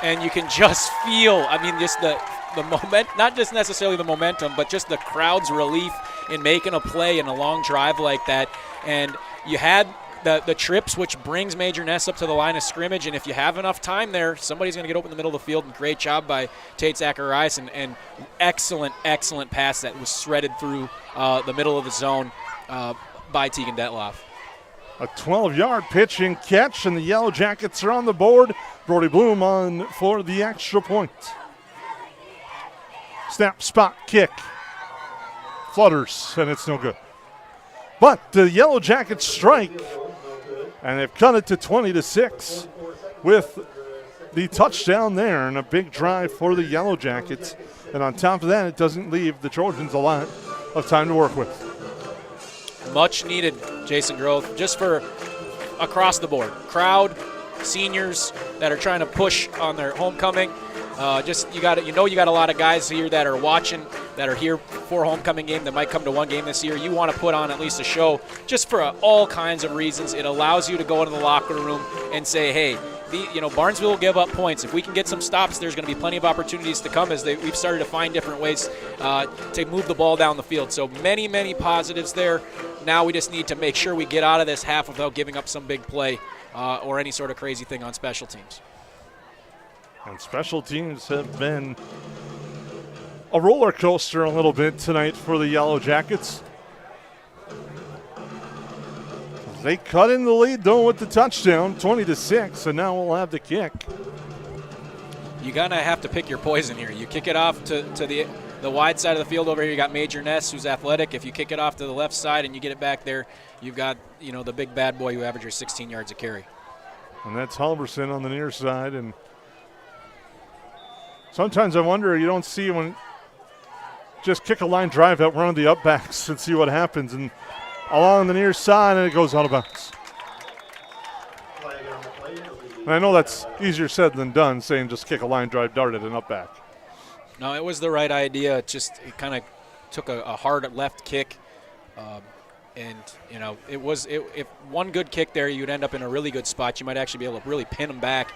And you can just feel, just the moment, not just necessarily the momentum, but just the crowd's relief in making a play in a long drive like that. And you had the trips, which brings Major Ness up to the line of scrimmage, and if you have enough time there, somebody's going to get open in the middle of the field, and great job by Tate Zacharias, and excellent pass that was shredded through the middle of the zone by Tegan Detloff. A 12-yard pitch and catch, and the Yellow Jackets are on the board. Brody Bloom on for the extra point. Snap, spot, kick. Flutters, and it's no good. But the Yellow Jackets strike, and they've cut it to 20-6 with the touchdown there and a big drive for the Yellow Jackets. And on top of that, it doesn't leave the Trojans a lot of time to work with. Much needed, Jason Grove, just for across the board. Crowd, seniors that are trying to push on their homecoming. You got a lot of guys here that are watching, that are here for homecoming game, that might come to one game this year. You want to put on at least a show just for all kinds of reasons. It allows you to go into the locker room and say, hey, Barnesville will give up points. If we can get some stops, there's going to be plenty of opportunities to come as we've started to find different ways to move the ball down the field. So many, many positives there. Now we just need to make sure we get out of this half without giving up some big play or any sort of crazy thing on special teams. And special teams have been a roller coaster a little bit tonight for the Yellow Jackets. They cut in the lead, though, with the touchdown, 20-6, and now we'll have the kick. You're going to have to pick your poison here. You kick it off to the wide side of the field over here. You got Major Ness, who's athletic. If you kick it off to the left side and you get it back there, you've got the big bad boy who averages 16 yards a carry. And that's Halverson on the near side, and sometimes I wonder, you don't see when just kick a line drive out one of the upbacks and see what happens. And along the near side, and it goes out of bounds. And I know that's easier said than done, saying just kick a line drive dart at an upback. No, it was the right idea. It kind of took a hard left kick. If one good kick there, you'd end up in a really good spot. You might actually be able to really pin them back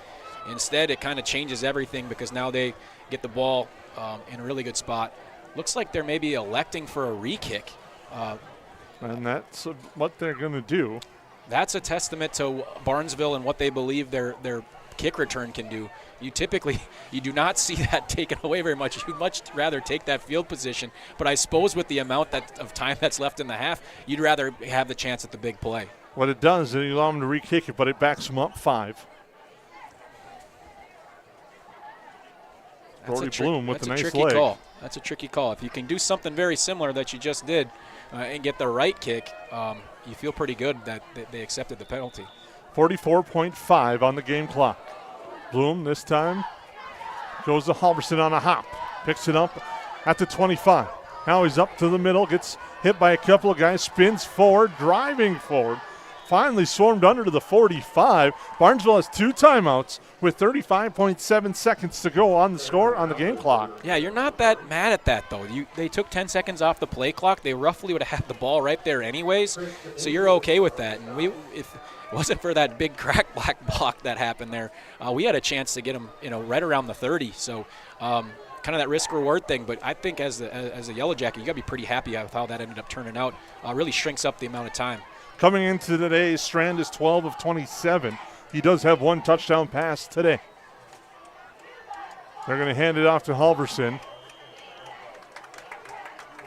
Instead, it kind of changes everything because now they get the ball in a really good spot. Looks like they're maybe electing for a re-kick. And that's what they're going to do. That's a testament to Barnesville and what they believe their kick return can do. You do not see that taken away very much. You'd much rather take that field position. But I suppose with the amount of time that's left in the half, you'd rather have the chance at the big play. What it does is you allow them to re-kick it, but it backs them up 5. Brody Bloom with a nice leg. Call. That's a tricky call. If you can do something very similar that you just did and get the right kick, you feel pretty good that they accepted the penalty. 44.5 on the game clock. Bloom this time goes to Halverson on a hop. Picks it up at the 25. Now he's up to the middle, gets hit by a couple of guys, spins forward, driving forward. Finally swarmed under to the 45. Barnesville has 2 timeouts with 35.7 seconds to go on the score on the game clock. Yeah, you're not that mad at that, though. They took 10 seconds off the play clock. They roughly would have had the ball right there anyways, so you're okay with that. And if it wasn't for that big crack black block that happened there, we had a chance to get them, right around the 30. So kind of that risk-reward thing. But I think as a Yellow Jacket, you got to be pretty happy with how that ended up turning out. Really shrinks up the amount of time. Coming into today, Strand is 12 of 27. He does have 1 touchdown pass today. They're going to hand it off to Halverson.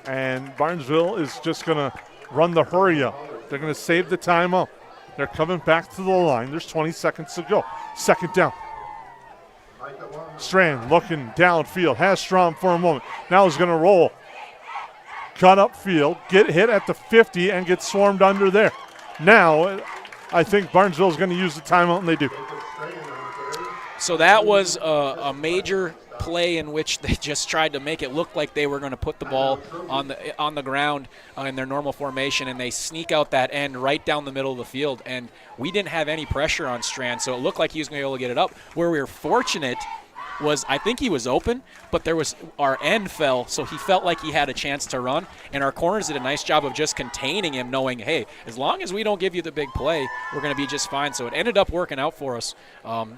And Barnesville is just going to run the hurry up. They're going to save the timeout. They're coming back to the line. There's 20 seconds to go. 2nd down. Strand looking downfield. Has Strom for a moment. Now he's going to roll. Cut up field, get hit at the 50, and get swarmed under there. Now, I think Barnesville is going to use the timeout, and they do. So that was a major play in which they just tried to make it look like they were going to put the ball on the ground in their normal formation, and they sneak out that end right down the middle of the field. And we didn't have any pressure on Strand, so it looked like he was going to be able to get it up. Where we were fortunate was I think he was open, but our end fell, so he felt like he had a chance to run, and our corners did a nice job of just containing him, knowing, hey, as long as we don't give you the big play, we're going to be just fine. So it ended up working out for us,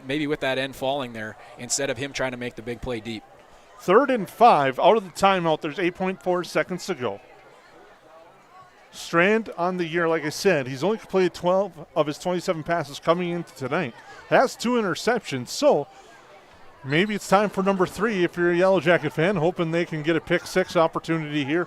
maybe with that end falling there, instead of him trying to make the big play deep. 3rd and 5 out of the timeout. There's 8.4 seconds to go. Strand on the year, like I said, he's only completed 12 of his 27 passes coming into tonight. Has 2 interceptions, so maybe it's time for number 3 if you're a Yellow Jacket fan, hoping they can get a pick 6 opportunity here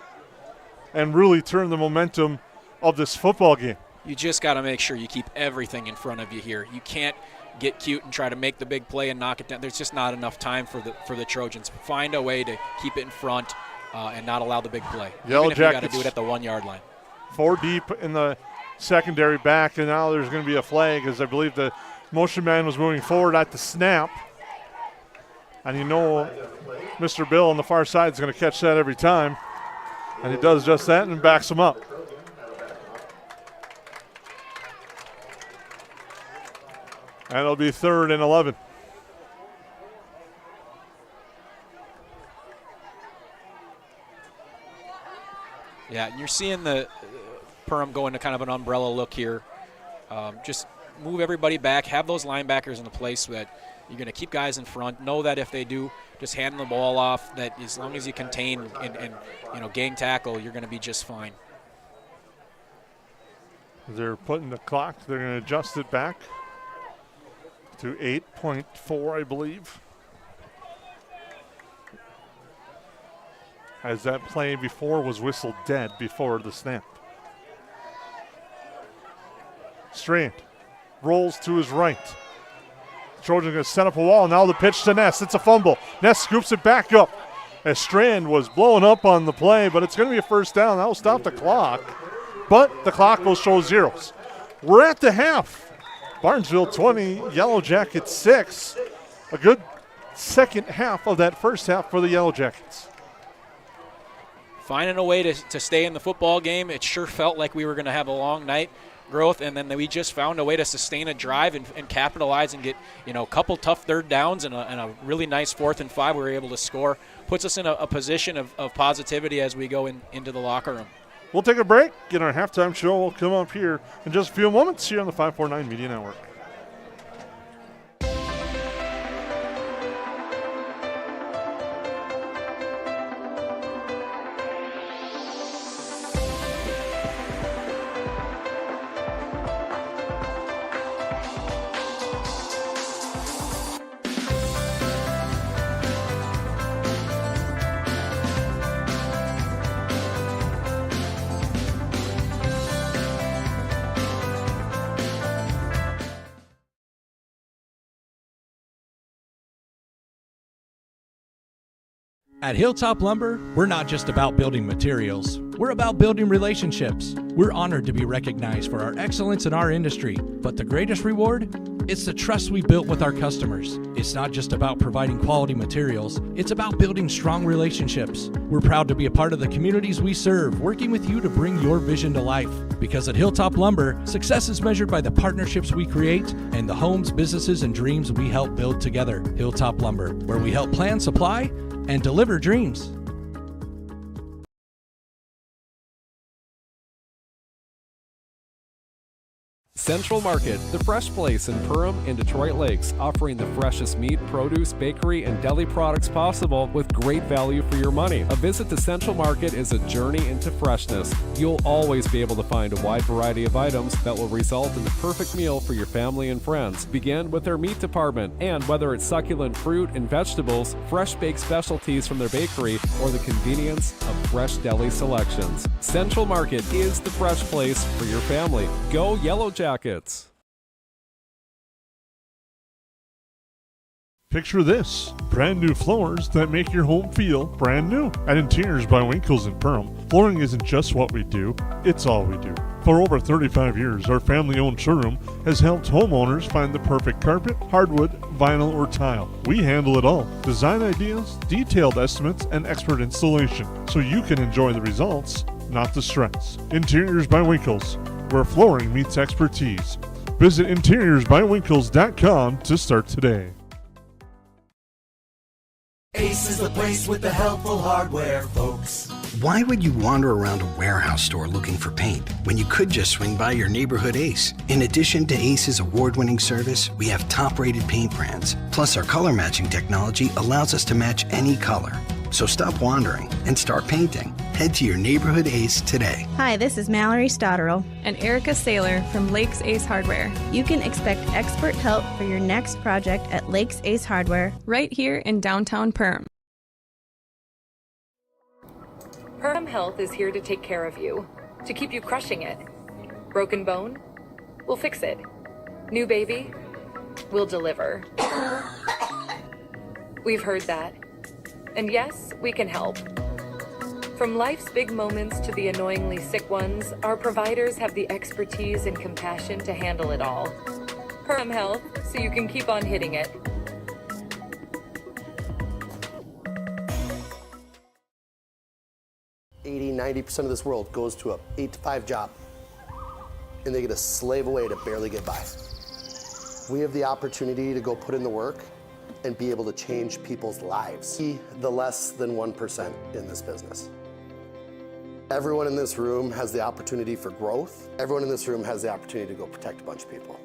and really turn the momentum of this football game. You just got to make sure you keep everything in front of you here. You can't get cute and try to make the big play and knock it down. There's just not enough time for the Trojans. Find a way to keep it in front and not allow the big play. Yellow Even if Jackets you got to do it at the 1-yard line. 4 deep in the secondary back, and now there's going to be a flag as I believe the motion man was moving forward at the snap. And Mr. Bill on the far side is going to catch that every time. And he does just that and backs him up. And it'll be 3rd and 11. Yeah, and you're seeing the Perham go into kind of an umbrella look here. Just move everybody back, have those linebackers in the place so that you're going to keep guys in front. Know that if they do just hand the ball off, that as long as you contain and gang tackle, you're going to be just fine. They're putting the clock. They're going to adjust it back to 8.4, I believe. As that play before was whistled dead before the snap. Strand rolls to his right. Trojan going to set up a wall. Now the pitch to Ness. It's a fumble. Ness scoops it back up as Strand was blowing up on the play, but it's going to be a 1st down. That will stop the clock, but the clock will show zeros. We're at the half. Barnesville 20, Yellow Jackets 6. A good second half of that first half for the Yellow Jackets. Finding a way to stay in the football game. It sure felt like we were going to have a long night growth, and then we just found a way to sustain a drive and capitalize and get a couple tough 3rd downs and a really nice 4th and 5 we were able to score. Puts us in a position of positivity as we go into the locker room. We'll take a break. Get our halftime show. We'll come up here in just a few moments here on the 549 Media Network. At Hilltop Lumber, we're not just about building materials. We're about building relationships. We're honored to be recognized for our excellence in our industry, but the greatest reward? It's the trust we built with our customers. It's not just about providing quality materials, it's about building strong relationships. We're proud to be a part of the communities we serve, working with you to bring your vision to life. Because at Hilltop Lumber, success is measured by the partnerships we create and the homes, businesses, and dreams we help build together. Hilltop Lumber, where we help plan, supply, and deliver dreams. Central Market, the fresh place in Perham and Detroit Lakes, offering the freshest meat, produce, bakery, and deli products possible with great value for your money. A visit to Central Market is a journey into freshness. You'll always be able to find a wide variety of items that will result in the perfect meal for your family and friends. Begin with their meat department, and whether it's succulent fruit and vegetables, fresh baked specialties from their bakery, or the convenience of fresh deli selections, Central Market is the fresh place for your family. Go Yellowjackets! Picture this, brand new floors that make your home feel brand new. At Interiors by Winkles in Perham, flooring isn't just what we do, it's all we do. For over 35 years, our family-owned showroom has helped homeowners find the perfect carpet, hardwood, vinyl, or tile. We handle it all. Design ideas, detailed estimates, and expert installation, so you can enjoy the results, not the stress. Interiors by Winkles, where flooring meets expertise. Visit interiorsbywinkles.com to start today. Ace is the place with the helpful hardware, folks. Why would you wander around a warehouse store looking for paint when you could just swing by your neighborhood Ace? In addition to Ace's award-winning service, we have top-rated paint brands. Plus, our color matching technology allows us to match any color. So stop wandering and start painting. Head to your neighborhood Ace today. Hi, this is Mallory Stotterell and Erica Saylor from Lakes Ace Hardware. You can expect expert help for your next project at Lakes Ace Hardware, right here in downtown Perham. Perham Health is here to take care of you, to keep you crushing it. Broken bone? We'll fix it. New baby? We'll deliver. We've heard that. And yes, we can help. From life's big moments to the annoyingly sick ones, our providers have the expertise and compassion to handle it all. Perham Health, so you can keep on hitting it. $80, 90% of this world goes to a 8-to-5 job, and they get to slave away to barely get by. We have the opportunity to go put in the work and be able to change people's lives. Be the less than 1% in this business. Everyone in this room has the opportunity for growth. Everyone in this room has the opportunity to go protect a bunch of people.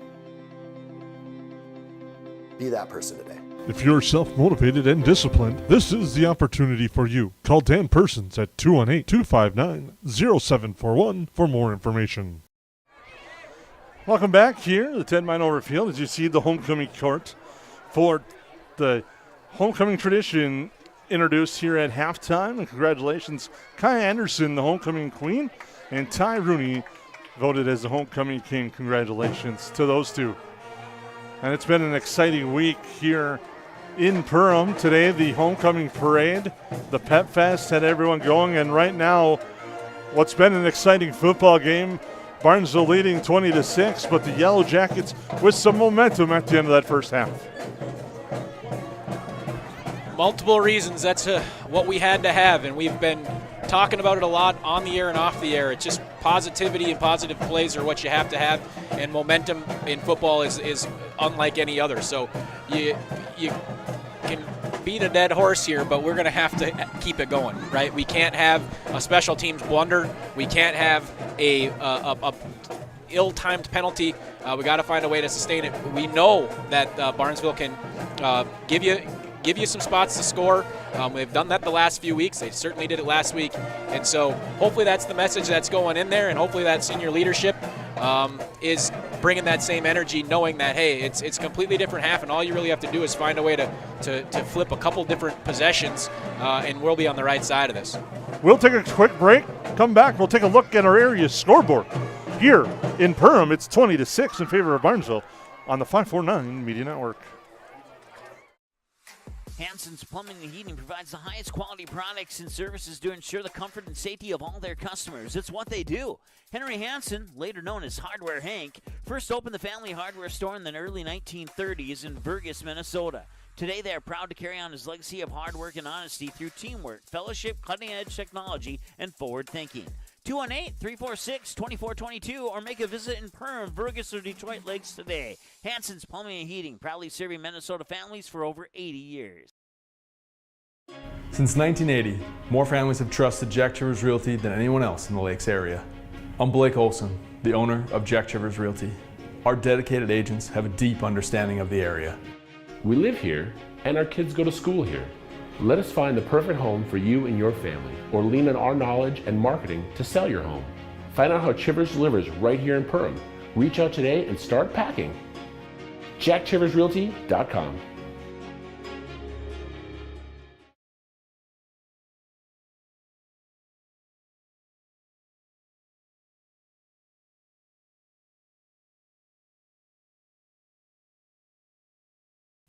Be that person today. If you're self-motivated and disciplined, this is the opportunity for you. Call Dan Persons at 218-259-0741 for more information. Welcome back here, the Ted Meinhover Field, as you see the homecoming court for the homecoming tradition introduced here at halftime. And congratulations, Kai Anderson, the homecoming queen, and Ty Rooney voted as the homecoming king. Congratulations to those two. And it's been an exciting week here in Perham. Today, the homecoming parade, the Pep Fest had everyone going, and right now, what's been an exciting football game, Barnesville leading 20-6, but the Yellowjackets with some momentum at the end of that first half. Multiple reasons. That's what we had to have, and we've been talking about it a lot on the air and off the air. It's just positivity and positive plays are what you have to have, and momentum in football is unlike any other. So you can beat a dead horse here, but we're going to have to keep it going, right? We can't have a special teams blunder. We can't have a ill-timed penalty. We got to find a way to sustain it. We know that Barnesville can give you some spots to score. They've done that the last few weeks. They certainly did it last week. And so hopefully that's the message that's going in there, and hopefully that senior leadership is bringing that same energy, knowing that, hey, it's a completely different half, and all you really have to do is find a way to flip a couple different possessions, and we'll be on the right side of this. We'll take a quick break. Come back. We'll take a look at our area scoreboard. Here in Perham, it's 20-6 in favor of Barnesville on the 549 Media Network. Hansen's Plumbing and Heating provides the highest quality products and services to ensure the comfort and safety of all their customers. It's what they do. Henry Hansen, later known as Hardware Hank, first opened the family hardware store in the early 1930s in Burgess, Minnesota. Today, they are proud to carry on his legacy of hard work and honesty through teamwork, fellowship, cutting-edge technology, and forward thinking. 218-346-2422 or make a visit in Perham, Burgess, or Detroit Lakes today. Hansen's Plumbing and Heating, proudly serving Minnesota families for over 80 years. Since 1980, more families have trusted Jack Chivers Realty than anyone else in the Lakes area. I'm Blake Olson, the owner of Jack Chivers Realty. Our dedicated agents have a deep understanding of the area. We live here, and our kids go to school here. Let us find the perfect home for you and your family, or lean on our knowledge and marketing to sell your home. Find out how Chivers delivers right here in Perham. Reach out today and start packing. JackChiversRealty.com.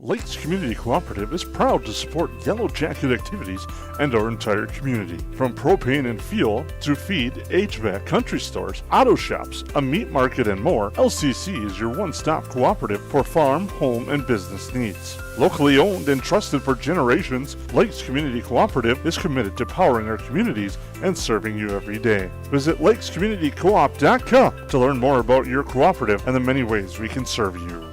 Lakes Community Cooperative is proud to support Yellow Jacket activities and our entire community. From propane and fuel to feed, HVAC, country stores, auto shops, a meat market, and more, LCC is your one-stop cooperative for farm, home, and business needs. Locally owned and trusted for generations, Lakes Community Cooperative is committed to powering our communities and serving you every day. Visit lakescommunitycoop.com to learn more about your cooperative and the many ways we can serve you.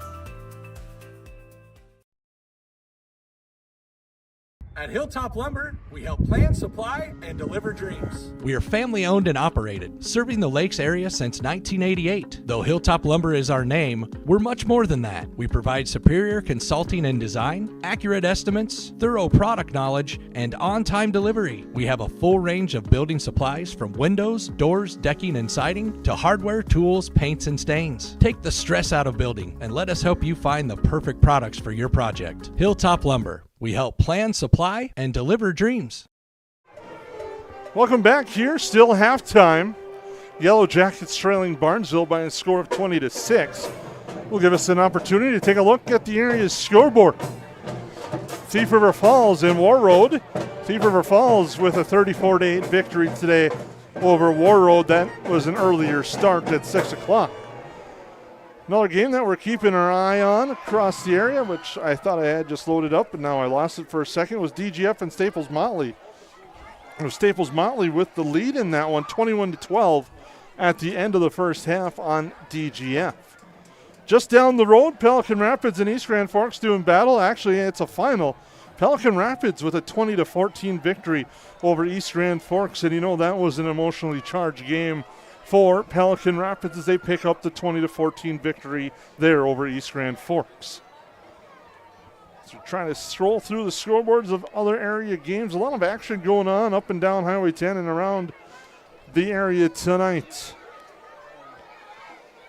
At Hilltop Lumber, we help plan, supply, and deliver dreams. We are family owned and operated, serving the Lakes area since 1988. Though Hilltop Lumber is our name, we're much more than that. We provide superior consulting and design, accurate estimates, thorough product knowledge, and on-time delivery. We have a full range of building supplies from windows, doors, decking, and siding to hardware, tools, paints, and stains. Take the stress out of building and let us help you find the perfect products for your project. Hilltop Lumber. We help plan, supply, and deliver dreams. Welcome back here. Still halftime. Yellow Jackets trailing Barnesville by a score of 20-6. Will give us an opportunity to take a look at the area's scoreboard. Thief River Falls and War Road. Thief River Falls with a 34-8 victory today over War Road. That was an earlier start at 6 o'clock. Another game that we're keeping our eye on across the area, which I thought I had just loaded up, but now I lost it for a second, was DGF and Staples Motley. It was Staples Motley with the lead in that one, 21-12 at the end of the first half on DGF. Just down the road, Pelican Rapids and East Grand Forks doing battle. Actually, it's a final. Pelican Rapids with a 20-14 victory over East Grand Forks, and you know that was an emotionally charged game for Pelican Rapids as they pick up the 20-14 victory there over East Grand Forks. So we're trying to stroll through the scoreboards of other area games. A lot of action going on up and down Highway 10 and around the area tonight.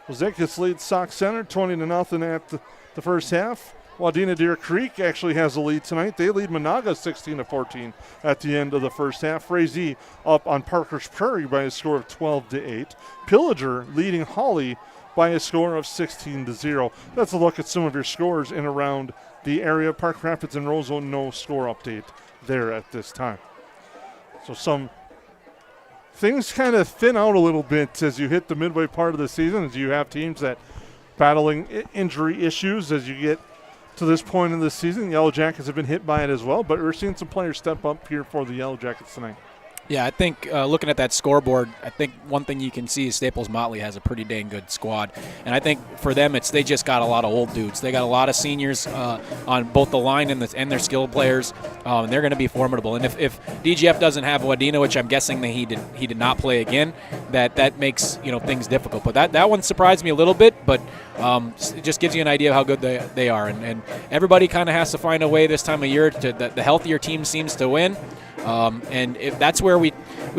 Ozekis leads Sauk Center 20-0 at the first half. Wadena Deer Creek actually has the lead tonight. They lead Monaga 16-14 at the end of the first half. Frazee up on Parker's Prairie by a score of 12-8. Pillager leading Hawley by a score of 16-0. That's a look at some of your scores in around the area. Park Rapids and Roseau, no score update there at this time. So some things kind of thin out a little bit as you hit the midway part of the season, as you have teams that battling injury issues as you get to this point in the season. Yellow Jackets have been hit by it as well, but we're seeing some players step up here for the Yellow Jackets tonight. Yeah, I think looking at that scoreboard, I think one thing you can see is Staples Motley has a pretty dang good squad. And I think for them, they just got a lot of old dudes. They got a lot of seniors on both the line and their skill players, and they're going to be formidable. And if DGF doesn't have Wadena, which I'm guessing that he did not play again, that makes things difficult. But that one surprised me a little bit, but it just gives you an idea of how good they are. And everybody kind of has to find a way this time of year to the healthier team seems to win. And if that's where we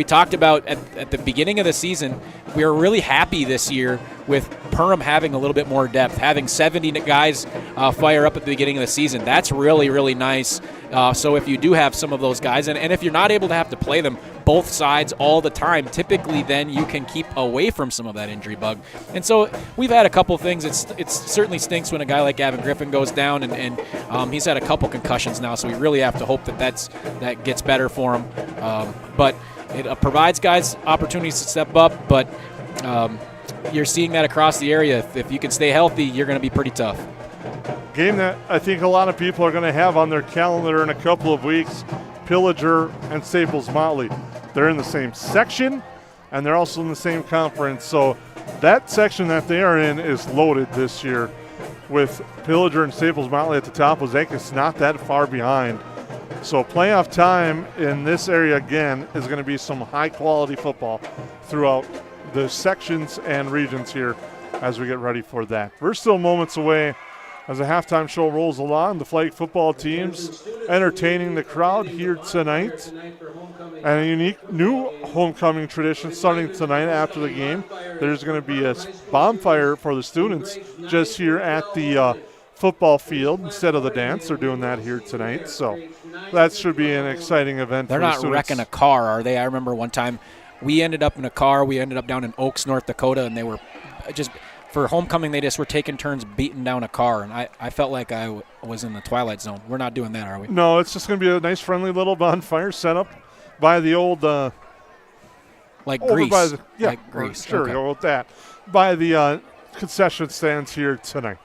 talked about at the beginning of the season, we were really happy this year with Perham having a little bit more depth, having 70 guys fire up at the beginning of the season. That's really, really nice. So if you do have some of those guys, and if you're not able to have to play them both sides all the time, typically then you can keep away from some of that injury bug. And so we've had a couple things. It certainly stinks when a guy like Gavin Griffin goes down, and he's had a couple concussions now, so we really have to hope that gets better for him. But it provides guys opportunities to step up, but you're seeing that across the area. If you can stay healthy, you're going to be pretty tough. Game that I think a lot of people are going to have on their calendar in a couple of weeks, Pillager and Staples Motley. They're in the same section, and they're also in the same conference. So that section that they are in is loaded this year with Pillager and Staples Motley at the top. Wazenkis not that far behind. So playoff time in this area, again, is going to be some high-quality football throughout the sections and regions here as we get ready for that. We're still moments away as the halftime show rolls along. The flag football teams entertaining the crowd here tonight. And a unique new homecoming tradition starting tonight after the game. There's going to be a bonfire for the students just here at the football field instead of the dance. They're doing that here tonight. So that should be an exciting event They're for the not students. wrecking a car, are they? I remember one time we ended up in a car. We ended up down in Oaks, North Dakota, and they were just – for homecoming, they just were taking turns beating down a car, and I felt like I was in the Twilight Zone. We're not doing that, are we? No, it's just going to be a nice, friendly little bonfire set up by the old like Greece. Like Greece. Sure, Okay. go with that. By the concession stands here tonight.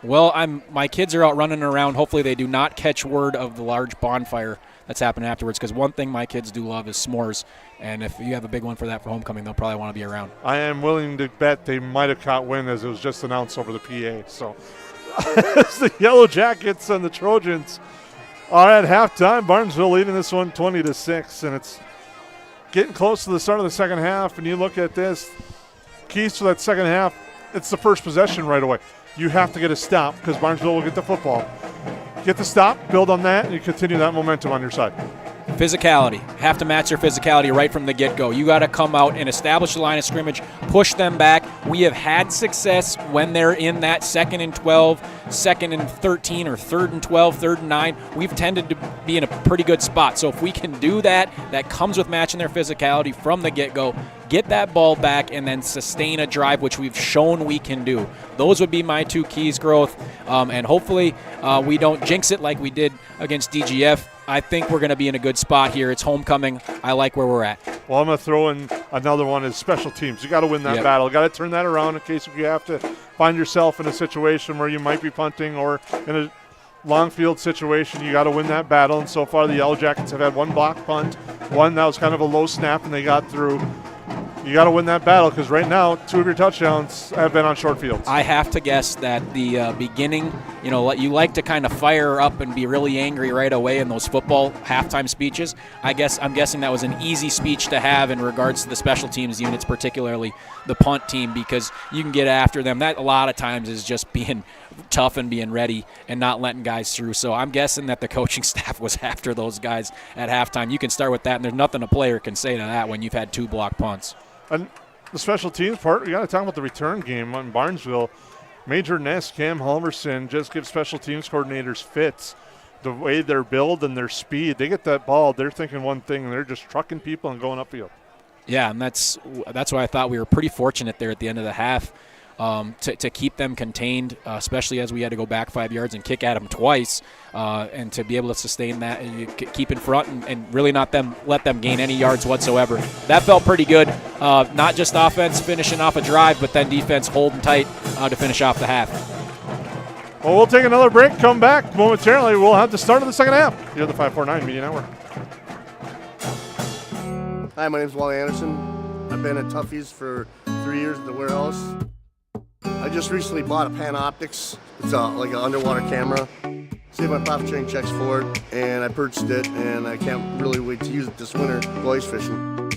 Well, my kids are out running around. Hopefully they do not catch word of the large bonfire that's happening afterwards, because one thing my kids do love is s'mores, and if you have a big one for that for homecoming, they'll probably want to be around. I am willing to bet they might have caught wind as it was just announced over the PA. So it's the Yellow Jackets and the Trojans are at halftime. Barnesville leading this one 20-6, and it's getting close to the start of the second half. And you look at this, keys to that second half, it's the first possession right away. You have to get a stop because Barnesville will get the football. Get the stop, build on that, and you continue that momentum on your side. Physicality. Have to match their physicality right from the get-go. You got to come out and establish the line of scrimmage, push them back. We have had success when they're in that 2nd and 12, 2nd and 13, or 3rd and 12, 3rd and 9. We've tended to be in a pretty good spot. So if we can do that, that comes with matching their physicality from the get-go. Get that ball back and then sustain a drive, which we've shown we can do. Those would be my two keys, growth. And hopefully we don't jinx it like we did against DGF. I think we're going to be in a good spot here. It's homecoming. I like where we're at. Well, I'm going to throw in another one is special teams. You got to win that battle. Got to turn that around in case if you have to find yourself in a situation where you might be punting or in a long field situation. You got to win that battle. And so far the Yellow Jackets have had one block punt, one that was kind of a low snap, and they got through. You got to win that battle because right now 2 of your touchdowns have been on short fields. I have to guess that the beginning, you like to kind of fire up and be really angry right away in those football halftime speeches. I'm guessing that was an easy speech to have in regards to the special teams units, particularly the punt team, because you can get after them. That a lot of times is just being tough and being ready and not letting guys through. So I'm guessing that the coaching staff was after those guys at halftime. You can start with that, and there's nothing a player can say to that when you've had 2 block punts. And the special teams part, we got to talk about the return game on Barnesville. Major Ness, Cam Halverson just give special teams coordinators fits. The way they're built and their speed, they get that ball, they're thinking one thing, and they're just trucking people and going upfield. Yeah, and that's why I thought we were pretty fortunate there at the end of the half to keep them contained, especially as we had to go back 5 yards and kick at them twice, and to be able to sustain that and keep in front and really not let them gain any yards whatsoever. That felt pretty good. Not just offense finishing off a drive, but then defense holding tight to finish off the half. Well, we'll take another break, come back momentarily. We'll have the start of the second half here at the 549 Media Network. Hi, my name's Wally Anderson. I've been at Tuffy's for 3 years at the warehouse. I just recently bought a Panoptics. It's like an underwater camera. Saved my profit sharing checks for it, and I purchased it, and I can't really wait to use it this winter go ice fishing.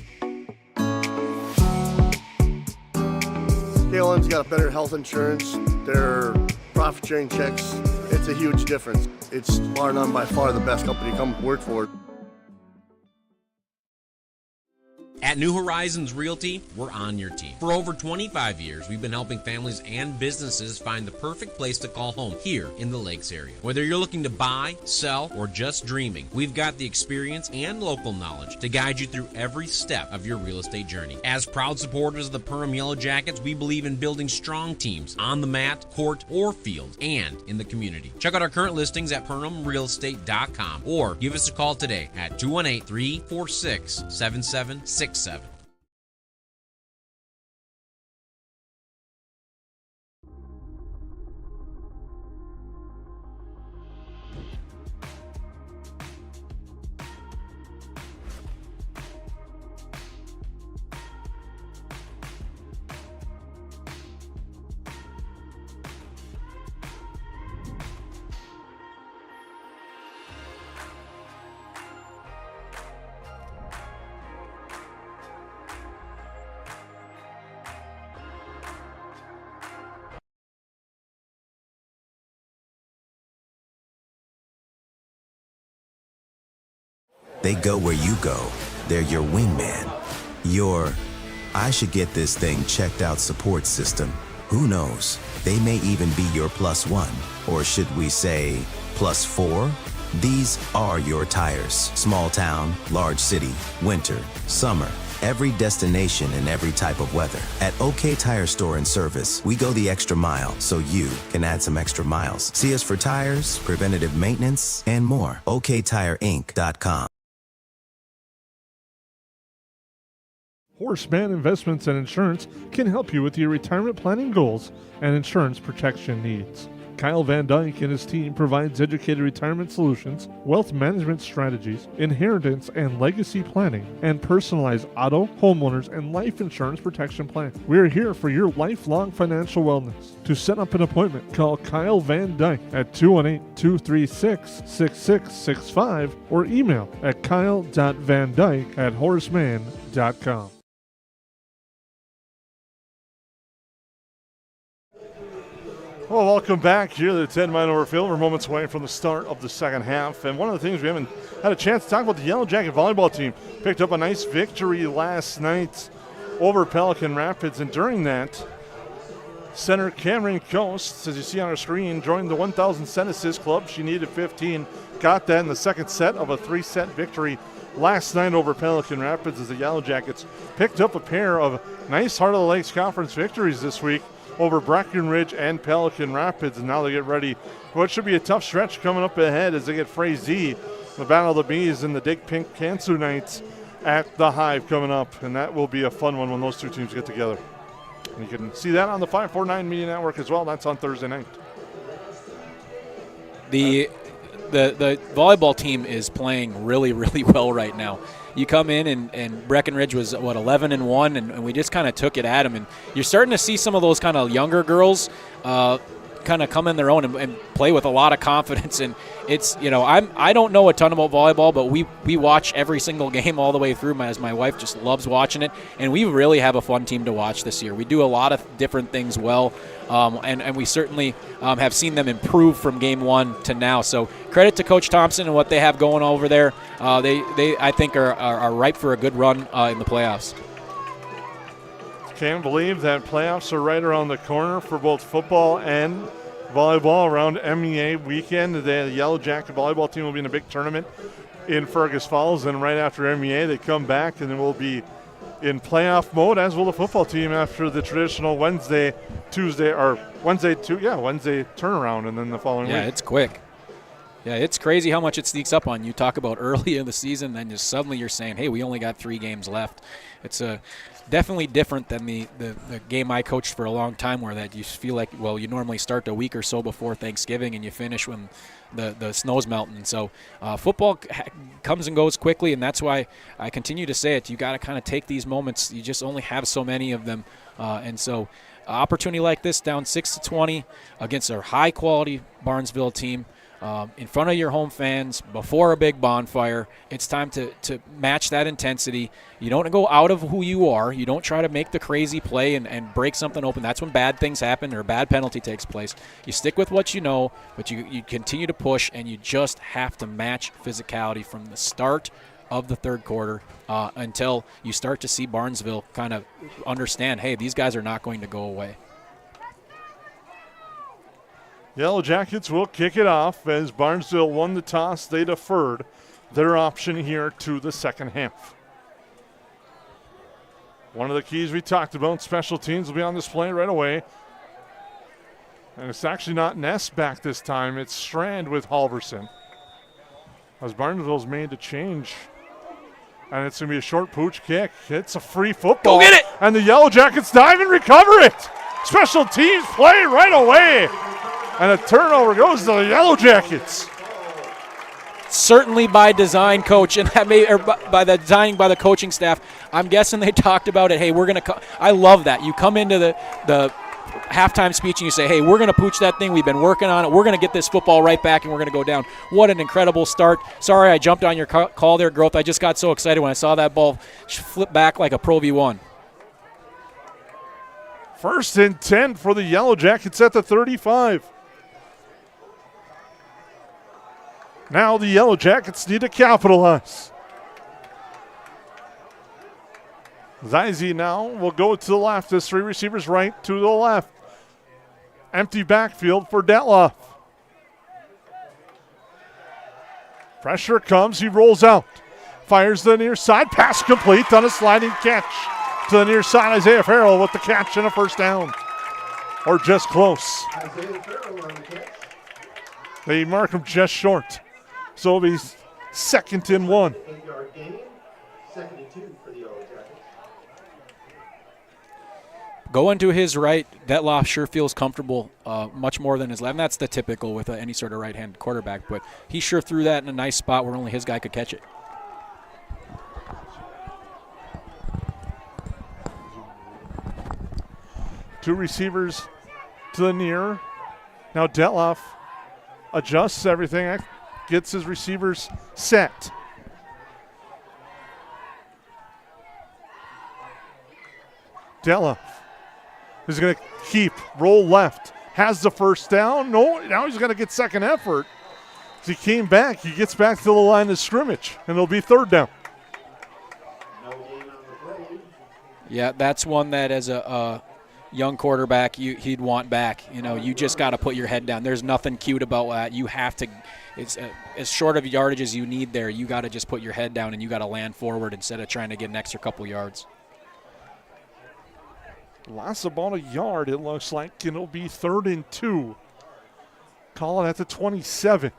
KLM's got better health insurance. Their profit sharing checks, it's a huge difference. It's bar none by far the best company to come work for. At New Horizons Realty, we're on your team. For over 25 years, we've been helping families and businesses find the perfect place to call home here in the Lakes area. Whether you're looking to buy, sell, or just dreaming, we've got the experience and local knowledge to guide you through every step of your real estate journey. As proud supporters of the Perham Yellowjackets, we believe in building strong teams on the mat, court, or field, and in the community. Check out our current listings at PerhamRealEstate.com or give us a call today at 218-346-7767. They go where you go. They're your wingman. Your, I should get this thing checked out support system. Who knows? They may even be your +1. Or should we say +4? These are your tires. Small town, large city, winter, summer. Every destination and every type of weather. At OK Tire Store and Service, we go the extra mile so you can add some extra miles. See us for tires, preventative maintenance, and more. OKTireInc.com. Horseman Investments and Insurance can help you with your retirement planning goals and insurance protection needs. Kyle Van Dyke and his team provides educated retirement solutions, wealth management strategies, inheritance and legacy planning, and personalized auto, homeowners, and life insurance protection plan. We are here for your lifelong financial wellness. To set up an appointment, call Kyle Van Dyke at 218-236-6665 or email at kyle.vandyke@horseman.com. Well, welcome back here to the Ted Meinhover Field. We're moments away from the start of the second half. And one of the things we haven't had a chance to talk about, the Yellow Jacket volleyball team picked up a nice victory last night over Pelican Rapids. And during that, center Cameron Coast, as you see on our screen, joined the 1,000 set assist club. She needed 15. Got that in the second set of a 3-set victory last night over Pelican Rapids, as the Yellow Jackets picked up a pair of nice Heart of the Lakes Conference victories this week over Breckenridge and Pelican Rapids, and now they get ready for what should be a tough stretch coming up ahead as they get Frazee, the Battle of the Bees, and the Dig Pink Cancer Knights at the Hive coming up, and that will be a fun one when those two teams get together. And you can see that on the 549 Media Network as well. That's on Thursday night. The volleyball team is playing really, really well right now. You come in and Breckenridge was, 11-1, and we just kind of took it at them. And you're starting to see some of those kind of younger girls kind of come in their own and play with a lot of confidence. And it's, I don't know a ton about volleyball, but we watch every single game all the way through, as my wife just loves watching it. And we really have a fun team to watch this year. We do a lot of different things well, and we certainly have seen them improve from game one to now. So credit to Coach Thompson and what they have going over there. They I think, are ripe for a good run in the playoffs. Can't believe that playoffs are right around the corner for both football and volleyball around MEA weekend. The Yellow Jacket volleyball team will be in a big tournament in Fergus Falls, and right after MEA they come back and then we'll be in playoff mode, as will the football team after the traditional Wednesday turnaround, and then the following week. Yeah, it's quick. Yeah, it's crazy how much it sneaks up on you. Talk about early in the season, then just suddenly you're saying, hey, we only got 3 games left. It's definitely different than the game I coached for a long time, where that you feel like, well, you normally start a week or so before Thanksgiving and you finish when the snow's melting. And so football comes and goes quickly, and that's why I continue to say it. You got to kind of take these moments. You just only have so many of them. And so opportunity like this, down 6-20 against a high-quality Barnesville team, in front of your home fans, before a big bonfire, it's time to match that intensity. You don't go out of who you are. You don't try to make the crazy play and break something open. That's when bad things happen or a bad penalty takes place. You stick with what you know, but you continue to push, and you just have to match physicality from the start of the third quarter until you start to see Barnesville kind of understand, hey, these guys are not going to go away. Yellow Jackets will kick it off as Barnesville won the toss. They deferred their option here to the second half. One of the keys we talked about, special teams, will be on display right away. And it's actually not Ness back this time. It's Strand with Halverson. As Barnesville's made a change. And it's going to be a short pooch kick. It's a free football. Go get it! And the Yellow Jackets dive and recover it. Special teams play right away. And a turnover goes to the Yellow Jackets. Certainly by design, coach, and that may, or by the design by the coaching staff. I'm guessing they talked about it. Hey, we're going to – I love that. You come into the halftime speech and you say, hey, we're going to pooch that thing. We've been working on it. We're going to get this football right back, and we're going to go down. What an incredible start. Sorry I jumped on your call there, Growth. I just got so excited when I saw that ball flip back like a Pro V1. 1st and 10 for the Yellow Jackets at the 35. Now the Yellow Jackets need to capitalize. Zize now will go to the left. There's 3 receivers right to the left. Empty backfield for Detloff. Pressure comes. He rolls out. Fires the near side. Pass complete on a sliding catch. To the near side, Isaiah Farrell with the catch and a first down. Or just close. Isaiah Farrell on the catch. They mark him just short. So it'll be 2nd and 1. 8-yard gain. 2nd and 2 for the Yellow Jackets. Going to his right, Detloff sure feels comfortable much more than his left. And that's the typical with any sort of right-hand quarterback. But he sure threw that in a nice spot where only his guy could catch it. Two receivers to the near. Now Detloff adjusts everything, gets his receivers set. Detloff is going to keep, roll left, has the first down. No, now he's going to get second effort. As he came back, he gets back to the line of scrimmage, and it'll be 3rd down. Yeah, that's one that as a young quarterback he'd want back. You know, you just got to put your head down. There's nothing cute about that. You have to – it's as short of yardage as you need there. You got to just put your head down and you got to land forward instead of trying to get an extra couple yards. Lost about a yard, it looks like, and it'll be 3rd and 2. Call it at the 27.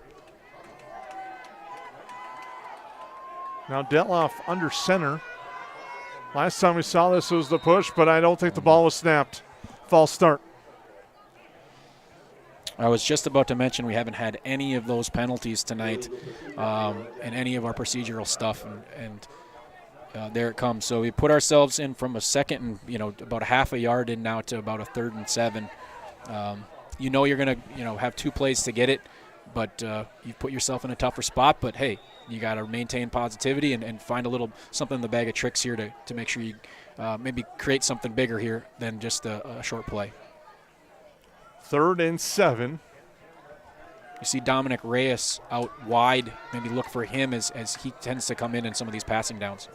Now Detloff under center. Last time we saw this was the push, but I don't think the ball was snapped. False start. I was just about to mention we haven't had any of those penalties tonight in any of our procedural stuff, and there it comes. So we put ourselves in from a 2nd and about a half a yard in now to about a 3rd and 7. You're going to have 2 plays to get it, but you put yourself in a tougher spot. But hey, you got to maintain positivity and find a little something in the bag of tricks here to make sure you maybe create something bigger here than just a short play. 3rd and 7. You see Dominic Reyes out wide. Maybe look for him as he tends to come in some of these passing downs.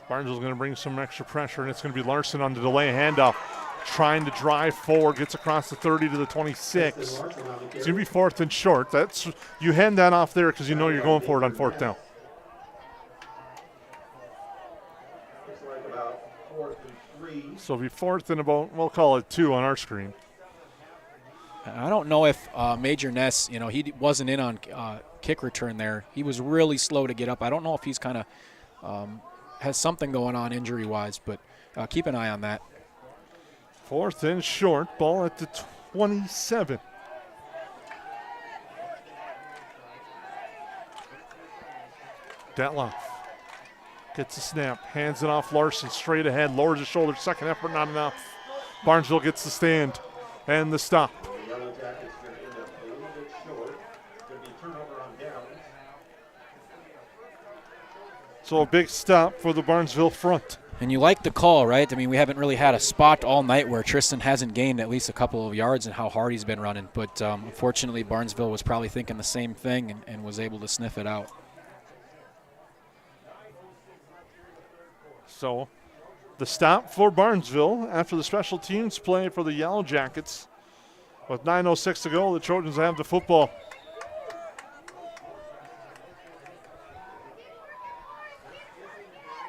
Barnesville's going to bring some extra pressure, and it's going to be Larson on the delay handoff. Trying to drive forward, gets across the 30 to the 26. It's going to be 4th and short. You hand that off there because you know you're going for it on 4th down. Looks like about 4th and 3. So it'll be 4th and about, we'll call it 2 on our screen. I don't know if Major Ness, he wasn't in on kick return there. He was really slow to get up. I don't know if he's kind of has something going on injury-wise, but keep an eye on that. 4th and short, ball at the 27. Detloff gets the snap, hands it off Larson straight ahead, lowers his shoulder, second effort, not enough. Barnesville gets the stand and the stop. The Yellow Jackets going to end up a little bit short. Going to be turnover on downs. So a big stop for the Barnesville front. And you like the call, right? I mean, we haven't really had a spot all night where Tristan hasn't gained at least a couple of yards and how hard he's been running. But unfortunately, Barnesville was probably thinking the same thing and was able to sniff it out. So the stop for Barnesville after the special teams play for the Yellowjackets. With 9:06 to go, the Trojans have the football.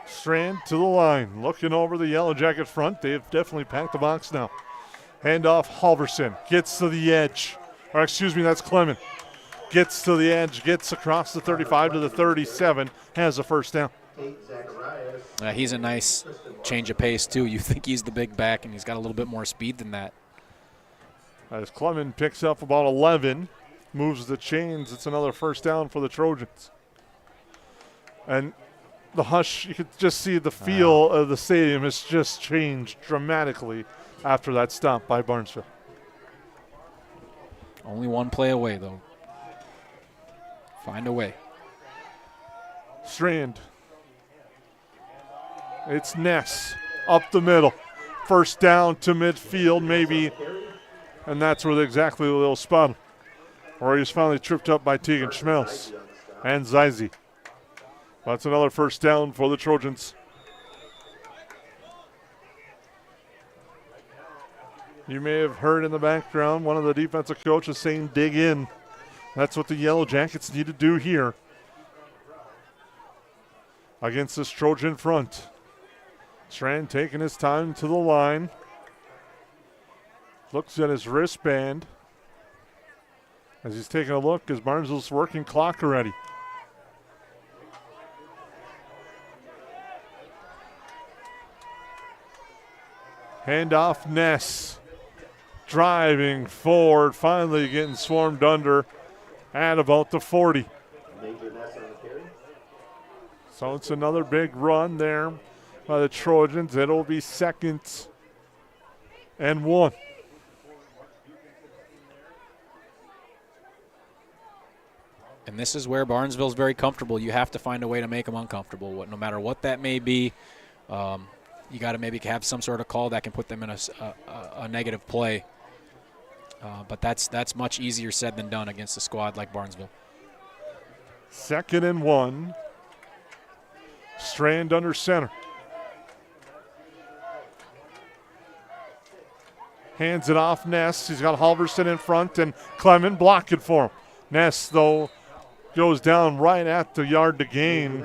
Strand to the line, looking over the Yellow Jacket front. They've definitely packed the box now. Handoff, Halverson gets to the edge. Or excuse me, that's Clement. Gets to the edge, gets across the 35 to the 37, has a first down. He's a nice change of pace, too. You think he's the big back, and he's got a little bit more speed than that. As Clement picks up about 11, moves the chains. It's another first down for the Trojans. And the hush, you could just see the feel of the stadium has just changed dramatically after that stop by Barnesville. Only one play away, though. Find a way. Strand. It's Ness up the middle. First down to midfield, maybe. And that's where exactly the little spot where he's finally tripped up by Tegan Schmelz and Zize. That's another first down for the Trojans. You may have heard in the background one of the defensive coaches saying dig in. That's what the Yellow Jackets need to do here against this Trojan front. Strand taking his time to the line. Looks at his wristband as he's taking a look as Barnesville's working clock already. Handoff, Ness. Driving forward, finally getting swarmed under at about the 40. So it's another big run there by the Trojans. It'll be 2nd and 1. And this is where Barnesville's very comfortable. You have to find a way to make them uncomfortable, no matter what that may be. You got to maybe have some sort of call that can put them in a negative play. But that's much easier said than done against a squad like Barnesville. 2nd and 1. Strand under center. Hands it off Ness. He's got Halverson in front and Clement blocking for him. Ness, though, goes down right at the yard to gain,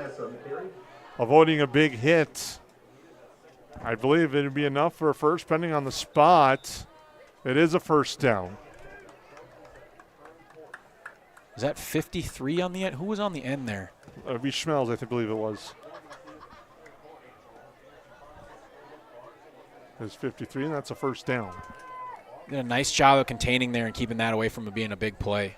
avoiding a big hit. I believe it would be enough for a first, depending on the spot. It is a first down. Is that 53 on the end? Who was on the end there? It would be Schmelz, I believe it was. It's 53, and that's a first down. Did a nice job of containing there and keeping that away from it being a big play.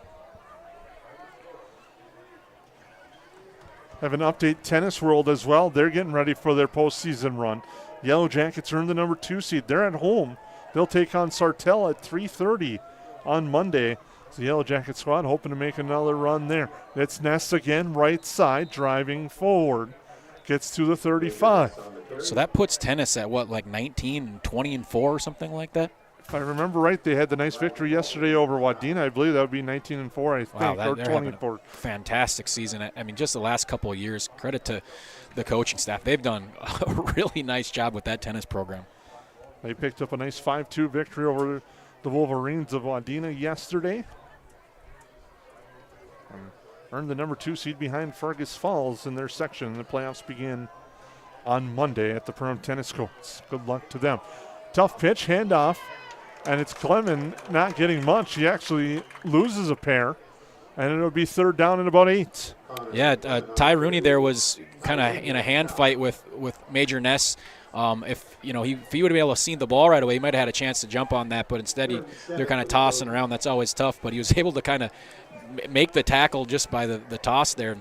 Have an update Tennis World as well. They're getting ready for their postseason run. Yellow Jackets earned the number 2 seed. They're at home. They'll take on Sartell at 3:30 on Monday. The Yellow Jacket squad hoping to make another run there. It's Ness again, right side, driving forward. Gets to the 35. So that puts Tennis at what, like 19, 20, and 4 or something like that? If I remember right, they had the nice victory yesterday over Wadena. I believe that would be 19 and 4, I think, Wow, or they're 24. Fantastic season. I mean, just the last couple of years. Credit to the coaching staff. They've done a really nice job with that tennis program. They picked up a nice 5-2 victory over the Wolverines of Wadena yesterday. Earned the number 2 seed behind Fergus Falls in their section. The playoffs begin on Monday at the Perham Tennis Courts. Good luck to them. Tough pitch, handoff, and it's Clement not getting much. He actually loses a pair, and it'll be 3rd down and about 8. Yeah, Ty Rooney there was kind of in a hand fight with Major Ness. If he would have been able to see the ball right away, he might have had a chance to jump on that, but instead they're kind of tossing around. That's always tough, but he was able to kind of make the tackle just by the toss there.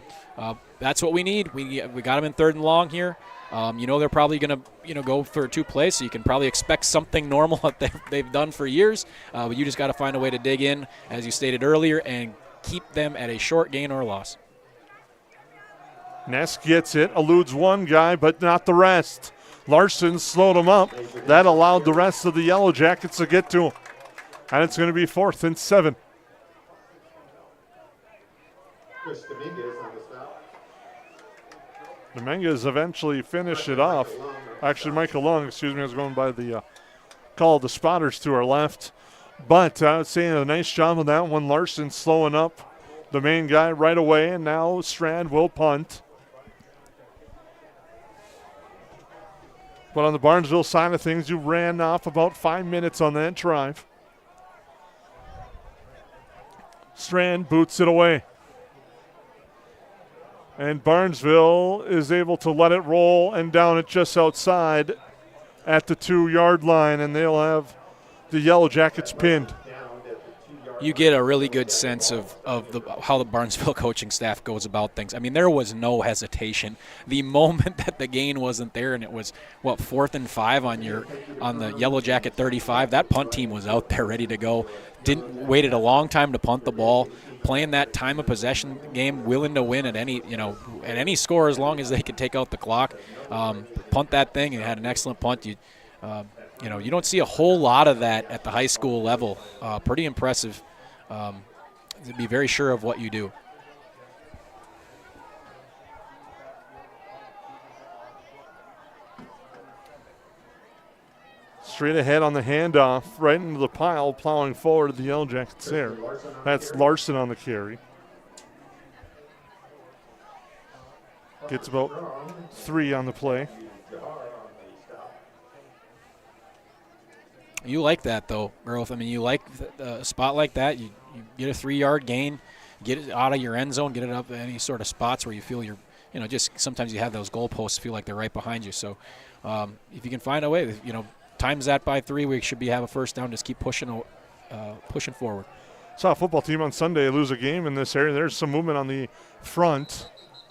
That's what we need. We got him in 3rd and long here. They're probably going to go for 2 plays, so you can probably expect something normal that they've done for years. But you just got to find a way to dig in, as you stated earlier, and keep them at a short gain or loss. Ness gets it, eludes one guy, but not the rest. Larson slowed him up. That allowed the rest of the Yellow Jackets to get to him. And it's going to be 4th and 7. Chris Dominguez on the stop. Dominguez eventually finished it off. Actually, Michael Long, excuse me, I was going by the call of the spotters to our left. But I would say a nice job on that one. Larson slowing up the main guy right away, and now Strand will punt. But on the Barnesville side of things, you ran off about 5 minutes on that drive. Strand boots it away. And Barnesville is able to let it roll and down it just outside at the 2-yard line, and they'll have the Yellow Jackets pinned. You get a really good sense of how the Barnesville coaching staff goes about things. I mean, there was no hesitation. The moment that the gain wasn't there and it was, 4th and 5 on the Yellow Jacket 35, that punt team was out there ready to go. Waited a long time to punt the ball, playing that time of possession game, willing to win at any score as long as they could take out the clock. Punt that thing and had an excellent punt. You don't see a whole lot of that at the high school level. Pretty impressive. To be very sure of what you do. Straight ahead on the handoff, right into the pile, plowing forward the Yellow Jackets there. That's Larson on the carry. Gets about 3 on the play. You like that, though, Earl. I mean, you like a spot like that. You get a 3-yard gain, get it out of your end zone, get it up any sort of spots where you feel just sometimes you have those goalposts feel like they're right behind you. So if you can find a way, times that by 3, we should have a first down. Just keep pushing forward. Saw a football team on Sunday lose a game in this area. There's some movement on the front,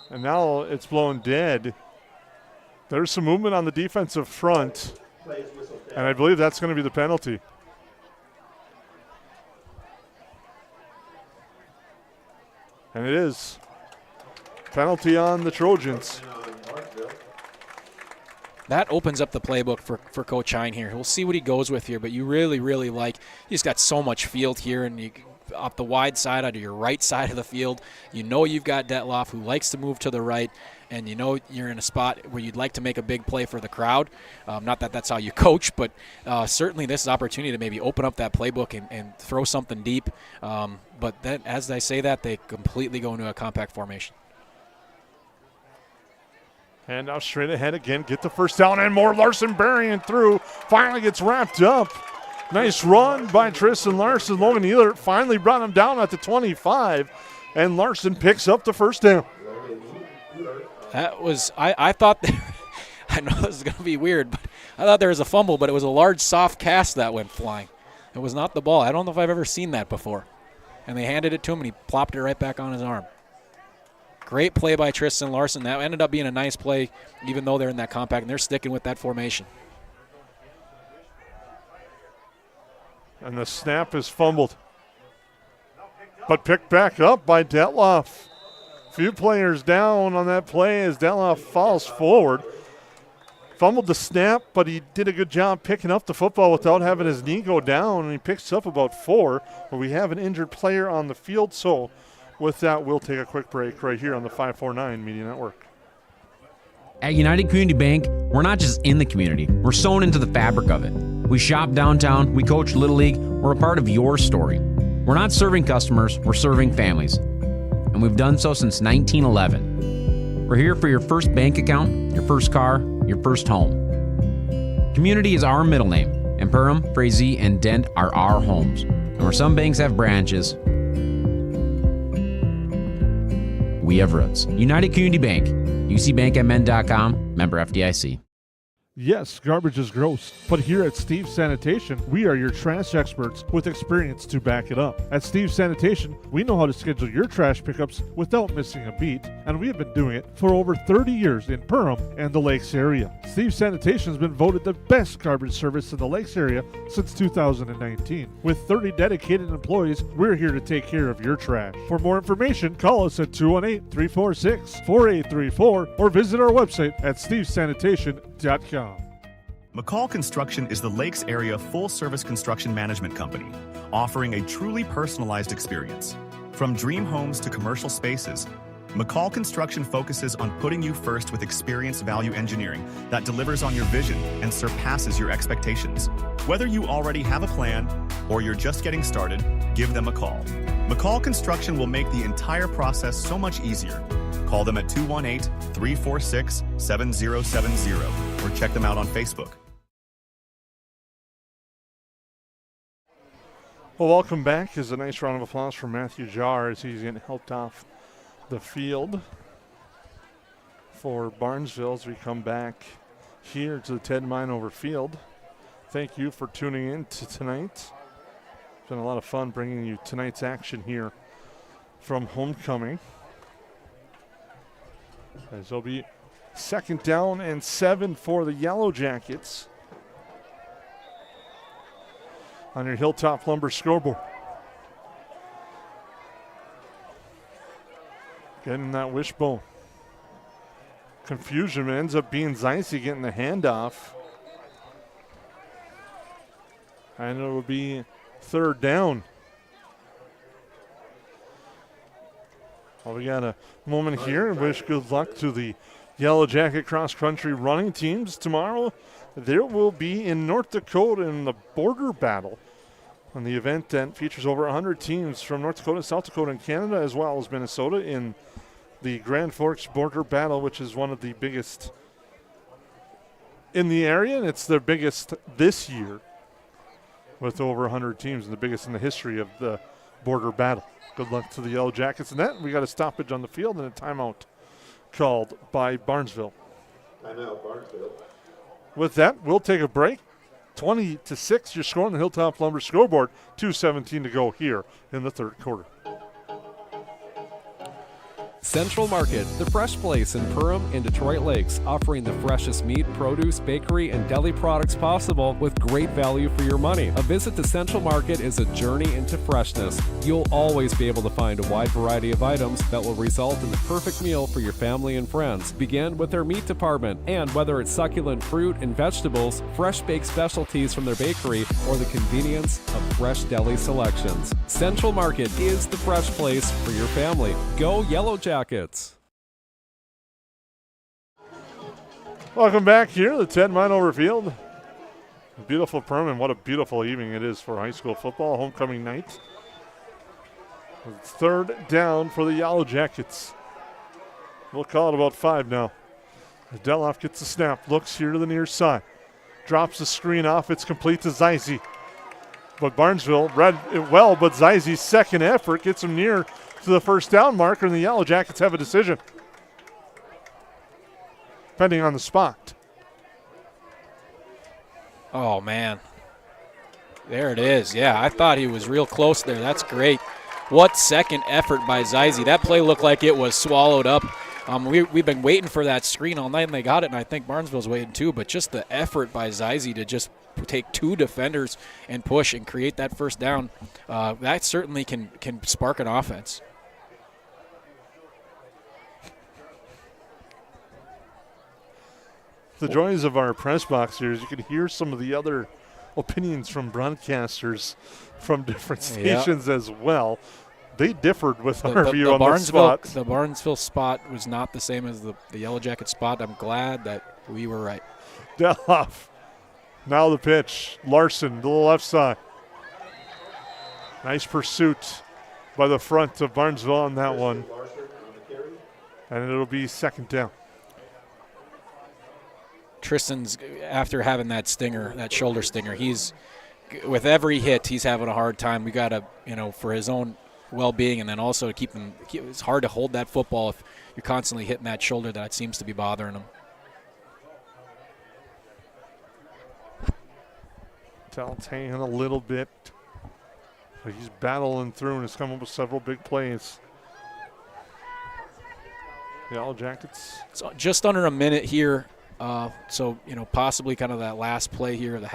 and now it's blown dead. There's some movement on the defensive front. And I believe that's going to be the penalty. And it is. Penalty on the Trojans. That opens up the playbook for Coach Hine here. We'll see what he goes with here, but you really, really he's got so much field here, and you off the wide side, out of your right side of the field. You've got Detloff, who likes to move to the right, and you're in a spot where you'd like to make a big play for the crowd. Not that that's how you coach, but certainly this is an opportunity to maybe open up that playbook and throw something deep. But then, as I say that, they completely go into a compact formation. And now straight ahead again, get the first down and more. Larson burying through, finally gets wrapped up. Nice run by Tristan Larson. Logan Ehlert finally brought him down at the 25, and Larson picks up the first down. That was, I thought, I know this is going to be weird, but I thought there was a fumble, but it was a large soft cast that went flying. It was not the ball. I don't know if I've ever seen that before. And they handed it to him, and he plopped it right back on his arm. Great play by Tristan Larson. That ended up being a nice play, even though they're in that compact, and they're sticking with that formation. And the snap is fumbled, but picked back up by Detloff. Few players down on that play as Detloff falls forward. Fumbled the snap, but he did a good job picking up the football without having his knee go down, and he picks up about 4. But we have an injured player on the field, so with that, we'll take a quick break right here on the 549 Media Network. At United Community Bank, we're not just in the community, we're sewn into the fabric of it. We shop downtown, we coach Little League, we're a part of your story. We're not serving customers, we're serving families. And we've done so since 1911. We're here for your first bank account, your first car, your first home. Community is our middle name, and Perham, Frazee, and Dent are our homes. And where some banks have branches, we have roots. United Community Bank, ucbankmn.com, member FDIC. Yes, garbage is gross, but here at Steve's Sanitation, we are your trash experts with experience to back it up. At Steve's Sanitation, we know how to schedule your trash pickups without missing a beat, and we have been doing it for over 30 years in Perham and the Lakes area. Steve's Sanitation has been voted the best garbage service in the Lakes area since 2019. With 30 dedicated employees, we're here to take care of your trash. For more information, call us at 218-346-4834 or visit our website at stevesanitation.com. McCall Construction is the Lakes area full-service construction management company, offering a truly personalized experience. From dream homes to commercial spaces, McCall Construction focuses on putting you first with experienced value engineering that delivers on your vision and surpasses your expectations. Whether you already have a plan or you're just getting started, give them a call. McCall Construction will make the entire process so much easier. Call them at 218-346-7070 or check them out on Facebook. Well, welcome back. Is a nice round of applause for Matthew Jarr as he's getting helped off the field for Barnesville as we come back here to the Ted Meinhover Field. Thank you for tuning in to tonight. It's been a lot of fun bringing you tonight's action here from homecoming. As there'll be 2nd down and 7 for the Yellowjackets on your Hilltop Lumber scoreboard. Getting that wishbone. Confusion ends up being Zeise getting the handoff. And it will be 3rd down. Well, we got a moment here and wish good luck to the Yellow Jacket cross-country running teams. Tomorrow, there will be in North Dakota in the border battle on the event that features over 100 teams from North Dakota, South Dakota, and Canada, as well as Minnesota in the Grand Forks border battle, which is one of the biggest in the area, and it's their biggest this year with over 100 teams and the biggest in the history of the border battle. Good luck to the Yellow Jackets in that. We got a stoppage on the field and a timeout called by Barnesville. Timeout, Barnesville. With that, we'll take a break. 20-6, your score on the Hilltop Lumber scoreboard. 2:17 to go here in the 3rd quarter. Central Market, the fresh place in Perham and Detroit Lakes, offering the freshest meat, produce, bakery, and deli products possible with great value for your money. A visit to Central Market is a journey into freshness. You'll always be able to find a wide variety of items that will result in the perfect meal for your family and friends. Begin with their meat department, and whether it's succulent fruit and vegetables, fresh baked specialties from their bakery, or the convenience of fresh deli selections, Central Market is the fresh place for your family. Go Yellow Jackets. Welcome back here to the Ted Meinhover Field. Beautiful Perham, and what a beautiful evening it is for high school football, homecoming night. It's 3rd down for the Yellow Jackets. We'll call it about 5 now. Deloff gets the snap, looks here to the near side. Drops the screen off, it's complete to Zeise. But Barnesville read it well, but Zeise's second effort gets him near to the 1st down marker, and the Yellow Jackets have a decision. Depending on the spot. Oh, man. There it is. Yeah, I thought he was real close there. That's great. What second effort by Zeise. That play looked like it was swallowed up. We've been waiting for that screen all night, and they got it, and I think Barnesville's waiting too. But just the effort by Zeise to just take 2 defenders and push and create that 1st down, that certainly can spark an offense. The joys of our press box here is you can hear some of the other opinions from broadcasters from different stations as well. They differed with our view on the spot. The Barnesville spot was not the same as the Yellow Jacket spot. I'm glad that we were right. Deloff. Now the pitch. Larson to the left side. Nice pursuit by the front of Barnesville on that one. And it'll be 2nd down. Tristan's, after having that stinger, that shoulder stinger, he's, with every hit, he's having a hard time. We got to, for his own well-being, and then also to keep him, it's hard to hold that football if you're constantly hitting that shoulder. That seems to be bothering him. Talt's hanging a little bit. But he's battling through and has come up with several big plays. The Yellow Jackets. It's just under a minute here. So, possibly kind of that last play here of the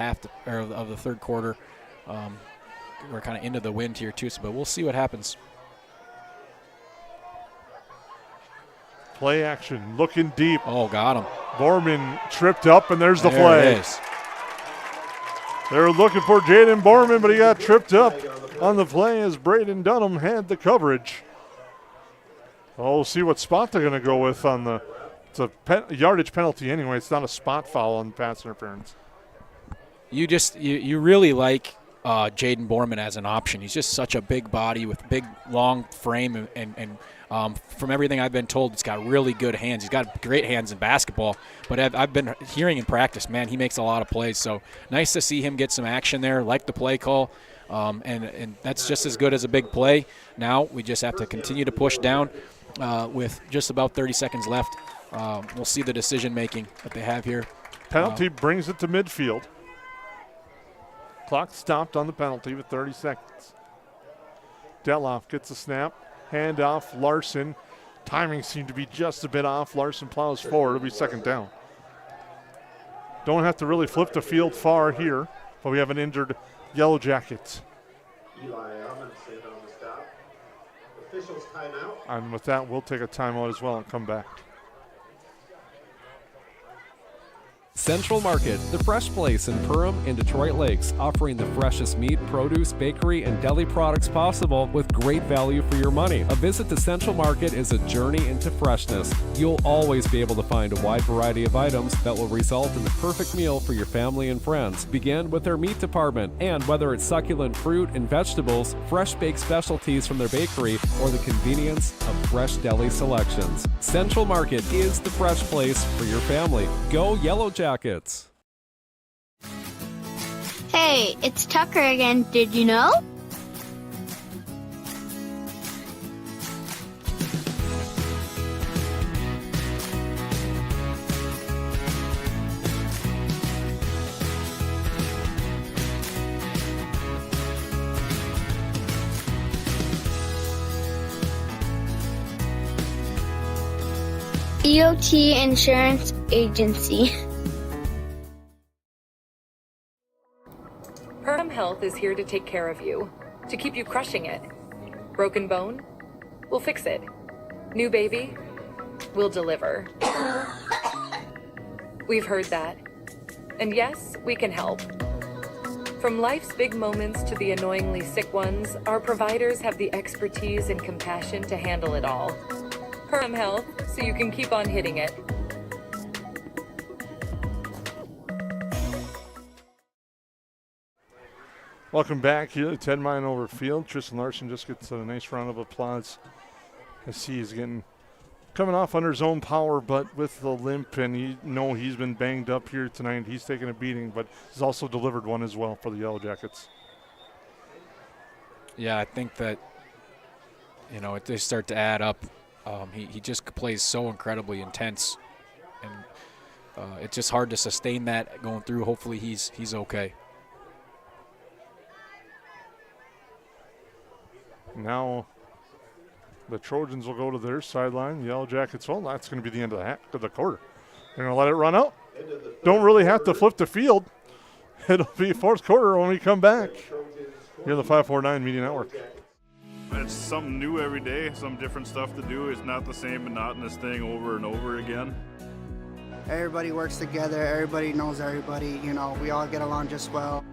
of the 3rd quarter. We're kind of into the wind here too, but we'll see what happens. Play action, looking deep. Oh, got him. Borman tripped up, and there's the flag. It is. They're looking for Jaden Borman, but he got tripped up on the play as Braden Dunham had the coverage. We'll see what spot they're going to go with on the it's a yardage penalty anyway. It's not a spot foul on pass interference. You really like Jaden Borman as an option. He's just such a big body with big, long frame, and from everything I've been told, he's got really good hands. He's got great hands in basketball, but I've been hearing in practice, man, he makes a lot of plays. So nice to see him get some action there, like the play call, and that's just as good as a big play. Now we just have to continue to push down with just about 30 seconds left. We'll see the decision-making that they have here. Penalty brings it to midfield. Clock stopped on the penalty with 30 seconds. Deloff gets a snap. Hand off Larson. Timing seemed to be just a bit off. Larson plows forward. It'll be second down. Don't have to really flip the field far here, but we have an injured Yellow Jackets. Eli Amundsen on the stop. Officials timeout. And with that, we'll take a timeout as well and come back. Central Market, the fresh place in Perham and Detroit Lakes, offering the freshest meat, produce, bakery, and deli products possible with great value for your money. A visit to Central Market is a journey into freshness. You'll always be able to find a wide variety of items that will result in the perfect meal for your family and friends. Begin with their meat department, and whether it's succulent fruit and vegetables, fresh baked specialties from their bakery, or the convenience of fresh deli selections, Central Market is the fresh place for your family. Go Yellowjackets! Hey, it's Tucker again. Did you know? EOT Insurance Agency. Perham Health is here to take care of you, to keep you crushing it. Broken bone? We'll fix it. New baby? We'll deliver. We've heard that. And yes, we can help. From life's big moments to the annoyingly sick ones, our providers have the expertise and compassion to handle it all. Perham Health, so you can keep on hitting it. Welcome back here to Ted Meinhover Field. Tristan Larson just gets a nice round of applause. I see he's coming off under his own power, but with the limp, and he's been banged up here tonight. He's taken a beating, but he's also delivered one as well for the Yellow Jackets. Yeah, I think that, they start to add up. He just plays so incredibly intense, and it's just hard to sustain that going through. Hopefully he's okay. Now the Trojans will go to their sideline. The Yellow Jackets, well, that's going to be the end of the quarter. They're going to let it run out. Don't really have to flip the field. It'll be fourth quarter when we come back. Here on the 549 Media Network. It's something new every day, some different stuff to do. It's not the same monotonous thing over and over again. Everybody works together. Everybody knows everybody. We all get along just well.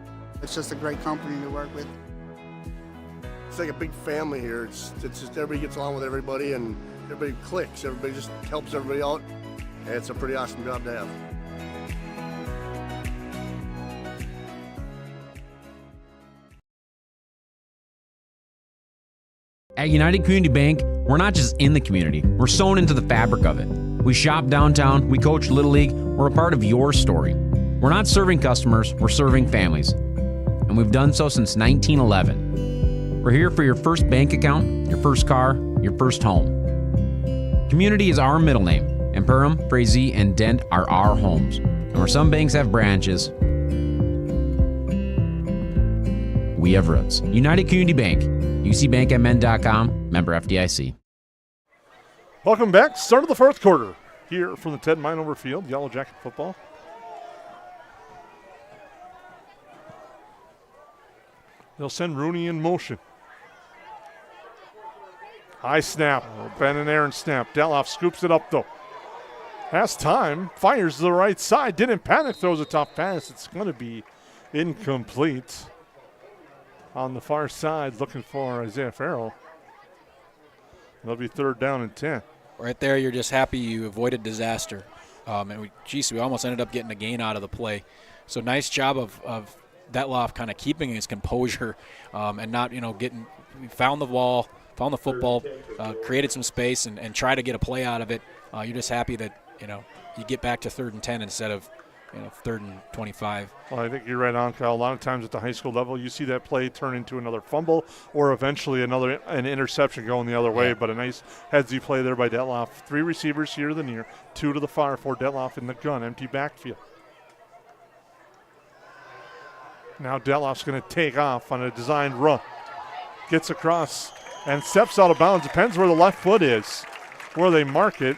It's just a great company to work with. It's like a big family here. It's just everybody gets along with everybody and everybody clicks. Everybody just helps everybody out. And it's a pretty awesome job to have. At United Community Bank, we're not just in the community, we're sewn into the fabric of it. We shop downtown, we coach Little League, we're a part of your story. We're not serving customers, we're serving families. And we've done so since 1911. We're here for your first bank account, your first car, your first home. Community is our middle name, and Perham, Frazee, and Dent are our homes. And where some banks have branches, we have roots. United Community Bank, ucbankmn.com, member FDIC. Welcome back. Start of the fourth quarter here from the Ted Meinhover Field, Yellow Jacket football. They'll send Rooney in motion. High snap. Ben and Aaron snap. Deloff scoops it up, though. Has time. Fires to the right side. Didn't panic. Throws a tough pass. It's going to be incomplete. On the far side, looking for Isaiah Farrell. It'll be 3rd down and 10. Right there, you're just happy you avoided disaster. And we almost ended up getting a gain out of the play. So nice job of Detloff kind of keeping his composure and not, found the ball, found the football, created some space, and try to get a play out of it. You're just happy that, you get back to 3rd and 10 instead of 3rd and 25. Well, I think you're right on, Kyle. A lot of times at the high school level, you see that play turn into another fumble or eventually an interception going the other way. Yeah. But a nice headsy play there by Detloff. 3 receivers here to the near, 2 to the far for Detloff in the gun, empty backfield. Now Detloff's going to take off on a designed run. Gets across and steps out of bounds. Depends where the left foot is, where they mark it.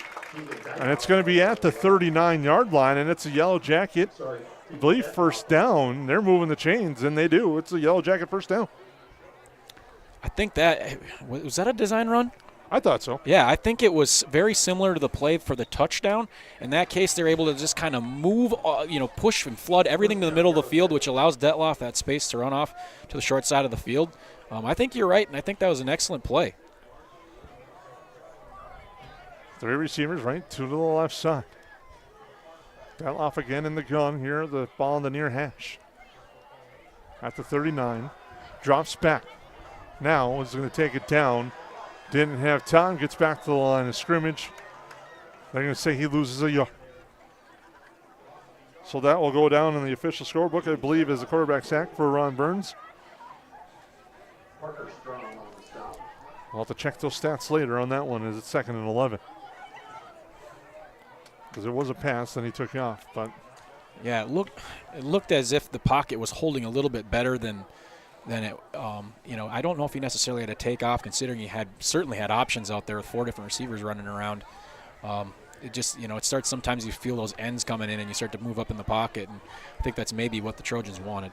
And it's going to be at the 39-yard line, and it's a Yellow Jacket, I believe, 1st down. They're moving the chains, and they do. It's a Yellow Jacket 1st down. I think was that a design run? I thought so. Yeah, I think it was very similar to the play for the touchdown. In that case, they're able to just kind of move, push and flood everything to the middle of the field, which allows Detloff that space to run off to the short side of the field. I think you're right, and I think that was an excellent play. 3 receivers, right? 2 to the left side. Detloff again in the gun here. The ball in the near hash. At the 39. Drops back. Now is going to take it down. Didn't have time. Gets back to the line of scrimmage. They're going to say he loses a yard. So that will go down in the official scorebook, I believe, as a quarterback sack for Ron Burns. Parker Strong on the stop. We'll have to check those stats later on that one as it's 2nd and 11. Because it was a pass, then he took off. But yeah, it looked as if the pocket was holding a little bit better than it. I don't know if he necessarily had to take off, considering he certainly had options out there with 4 different receivers running around. It just, it starts, sometimes you feel those ends coming in and you start to move up in the pocket, and I think that's maybe what the Trojans wanted.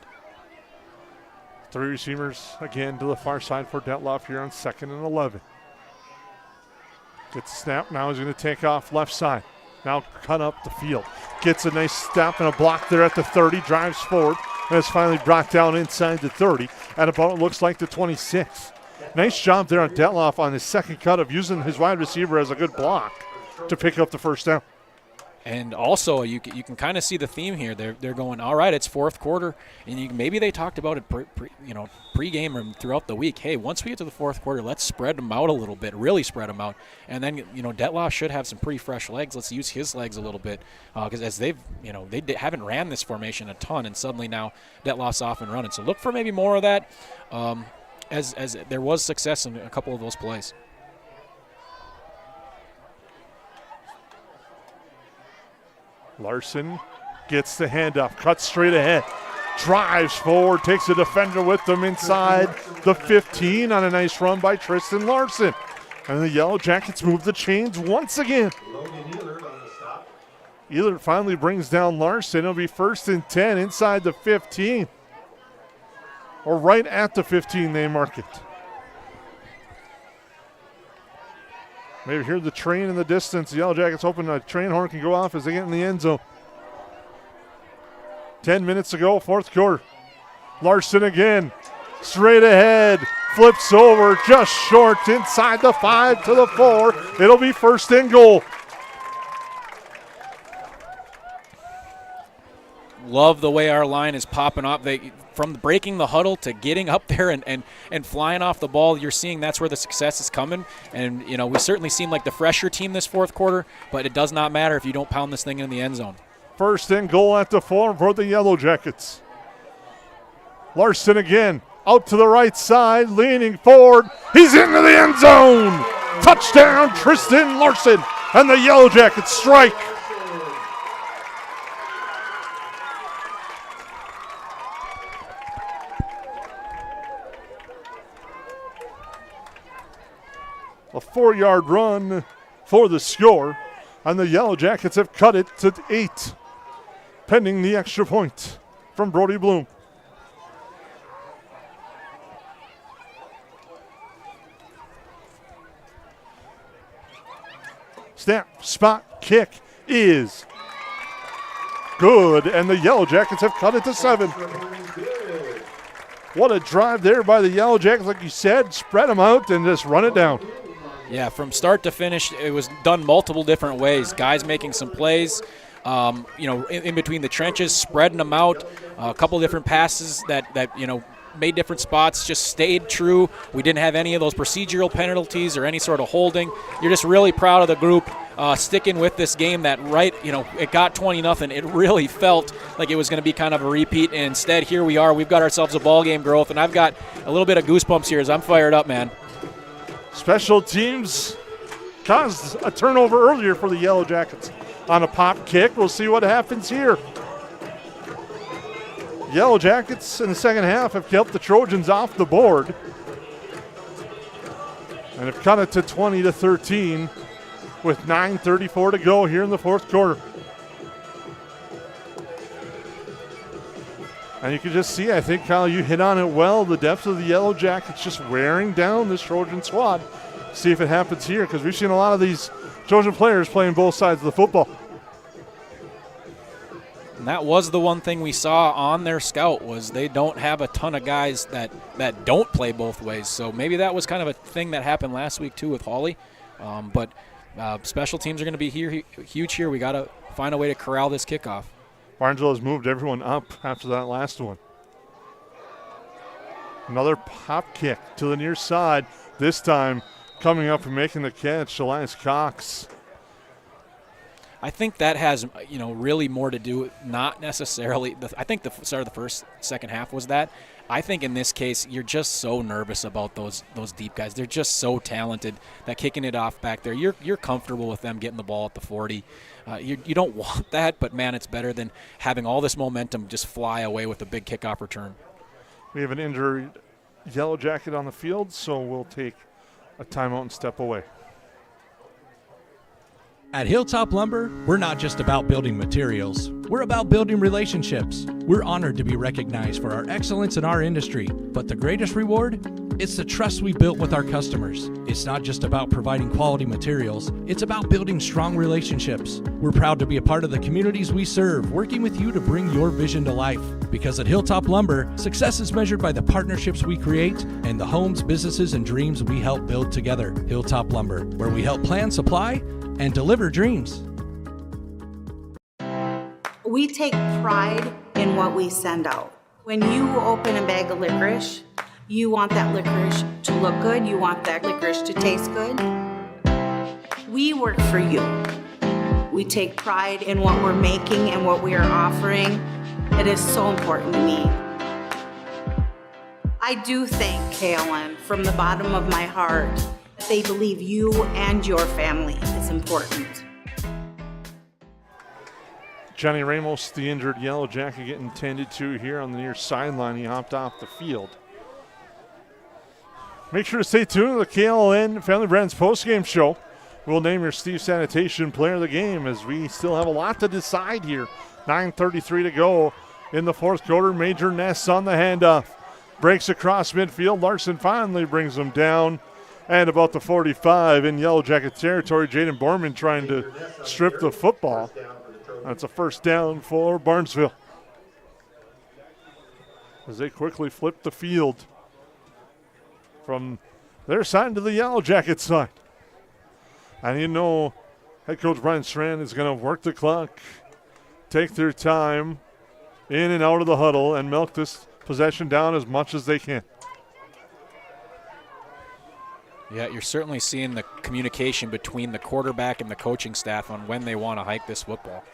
3 receivers again to the far side for Detloff here on 2nd and 11. Gets a snap. Now he's going to take off left side. Now cut up the field. Gets a nice stop and a block there at the 30. Drives forward and is finally brought down inside the 30 at about, it looks like, the 26. Nice job there on Detloff on his 2nd cut of using his wide receiver as a good block to pick up the 1st down. And also, you can kind of see the theme here. They're going, all right, it's 4th quarter, and maybe they talked about it pre-game or throughout the week. Hey, once we get to the 4th quarter, let's spread them out a little bit, really spread them out. And then, Detloff should have some pretty fresh legs. Let's use his legs a little bit, because as they haven't ran this formation a ton, and suddenly now Detloff's off and running. So look for maybe more of that, as there was success in a couple of those plays. Larson gets the handoff, cuts straight ahead, drives forward, takes a defender with them inside the 15 on a nice run by Tristan Larson. And the Yellow Jackets move the chains once again. Ehlert finally brings down Larson. It'll be 1st and 10 inside the 15. Or right at the 15, they mark it. Maybe hear the train in the distance. The Yellow Jackets hoping a train horn can go off as they get in the end zone. 10 minutes to go, 4th quarter. Larson again, straight ahead, flips over, just short, inside the 5 to the 4. It'll be 1st and goal. Love the way our line is popping up. From breaking the huddle to getting up there and flying off the ball, you're seeing that's where the success is coming. And, we certainly seem like the fresher team this 4th quarter, but it does not matter if you don't pound this thing in the end zone. 1st and goal at the 4 for the Yellow Jackets. Larson again, out to the right side, leaning forward. He's into the end zone. Touchdown, Tristan Larson, and the Yellow Jackets strike. A 4-yard run for the score, and the Yellow Jackets have cut it to 8, pending the extra point from Brody Bloom. Snap, spot, kick is good, and the Yellow Jackets have cut it to 7. What a drive there by the Yellow Jackets, like you said. Spread them out and just run it down. Yeah, from start to finish, it was done multiple different ways. Guys making some plays, in between the trenches, spreading them out. A couple different passes that made different spots, just stayed true. We didn't have any of those procedural penalties or any sort of holding. You're just really proud of the group sticking with this game that it got 20-0. It really felt like it was going to be kind of a repeat, and instead here we are. We've got ourselves a ball game growth, and I've got a little bit of goosebumps here as I'm fired up, man. Special teams caused a turnover earlier for the Yellow Jackets on a pop kick. We'll see what happens here. Yellow Jackets in the second half have kept the Trojans off the board and have cut it to 20-13 with 9:34 to go here in the fourth quarter. And you can just see, I think, Kyle, you hit on it well, the depth of the Yellow Jackets just wearing down this Trojan squad. See if it happens here, because we've seen a lot of these Trojan players playing both sides of the football. And that was the one thing we saw on their scout, was they don't have a ton of guys that don't play both ways. So maybe that was kind of a thing that happened last week too with Hawley. But special teams are going to be huge here. We got to find a way to corral this kickoff. Barnesville has moved everyone up after that last one. Another pop kick to the near side. This time coming up and making the catch, Elias Cox. I think that has, really more to do with not necessarily. I think the start of the second half was that. I think in this case, you're just so nervous about those deep guys. They're just so talented that kicking it off back there, you're comfortable with them getting the ball at the 40. You don't want that, but man, it's better than having all this momentum just fly away with a big kickoff return. We have an injured Yellow Jacket on the field, so we'll take a timeout and step away. At Hilltop Lumber, we're not just about building materials. We're about building relationships. We're honored to be recognized for our excellence in our industry. But the greatest reward? It's the trust we built with our customers. It's not just about providing quality materials. It's about building strong relationships. We're proud to be a part of the communities we serve, working with you to bring your vision to life. Because at Hilltop Lumber, success is measured by the partnerships we create and the homes, businesses, and dreams we help build together. Hilltop Lumber, where we help plan, supply, and deliver dreams. We take pride in what we send out. When you open a bag of licorice, you want that licorice to look good, you want that licorice to taste good. We work for you. We take pride in what we're making and what we are offering. It is so important to me. I do thank KLN from the bottom of my heart. They believe you and your family is important. Johnny Ramos, the injured Yellow Jacket, getting tended to here on the near sideline. He hopped off the field. Make sure to stay tuned to the KLN Family Brands postgame show. We'll name your Steve Sanitation Player of the Game, as we still have a lot to decide here. 9:33 to go in the fourth quarter. Major Ness on the handoff. Breaks across midfield. Larson finally brings him down. And about the 45 in Yellow Jacket territory, Jaden Borman trying to strip the football. That's a first down for Barnesville, as they quickly flip the field from their side to the Yellow Jacket side. And head coach Brian Strand is going to work the clock, take their time in and out of the huddle, and milk this possession down as much as they can. Yeah, you're certainly seeing the communication between the quarterback and the coaching staff on when they want to hike this football.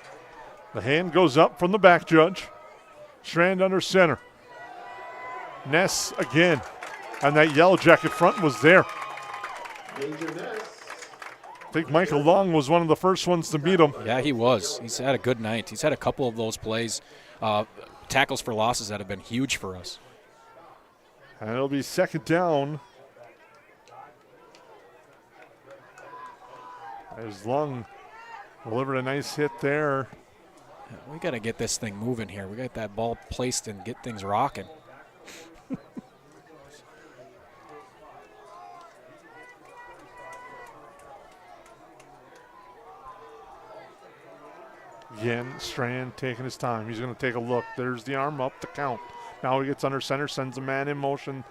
The hand goes up from the back judge. Strand under center. Ness again. And that Yellow Jacket front was there. I think Michael Long was one of the first ones to meet him. Yeah, he was. He's had a good night. He's had a couple of those plays, tackles for losses that have been huge for us. And it'll be second down. As Long delivered a nice hit there. We got to get this thing moving here. We got that ball placed and get things rocking. Again, Strand taking his time. He's going to take a look. There's the arm up, the count. Now he gets under center, sends a man in motion.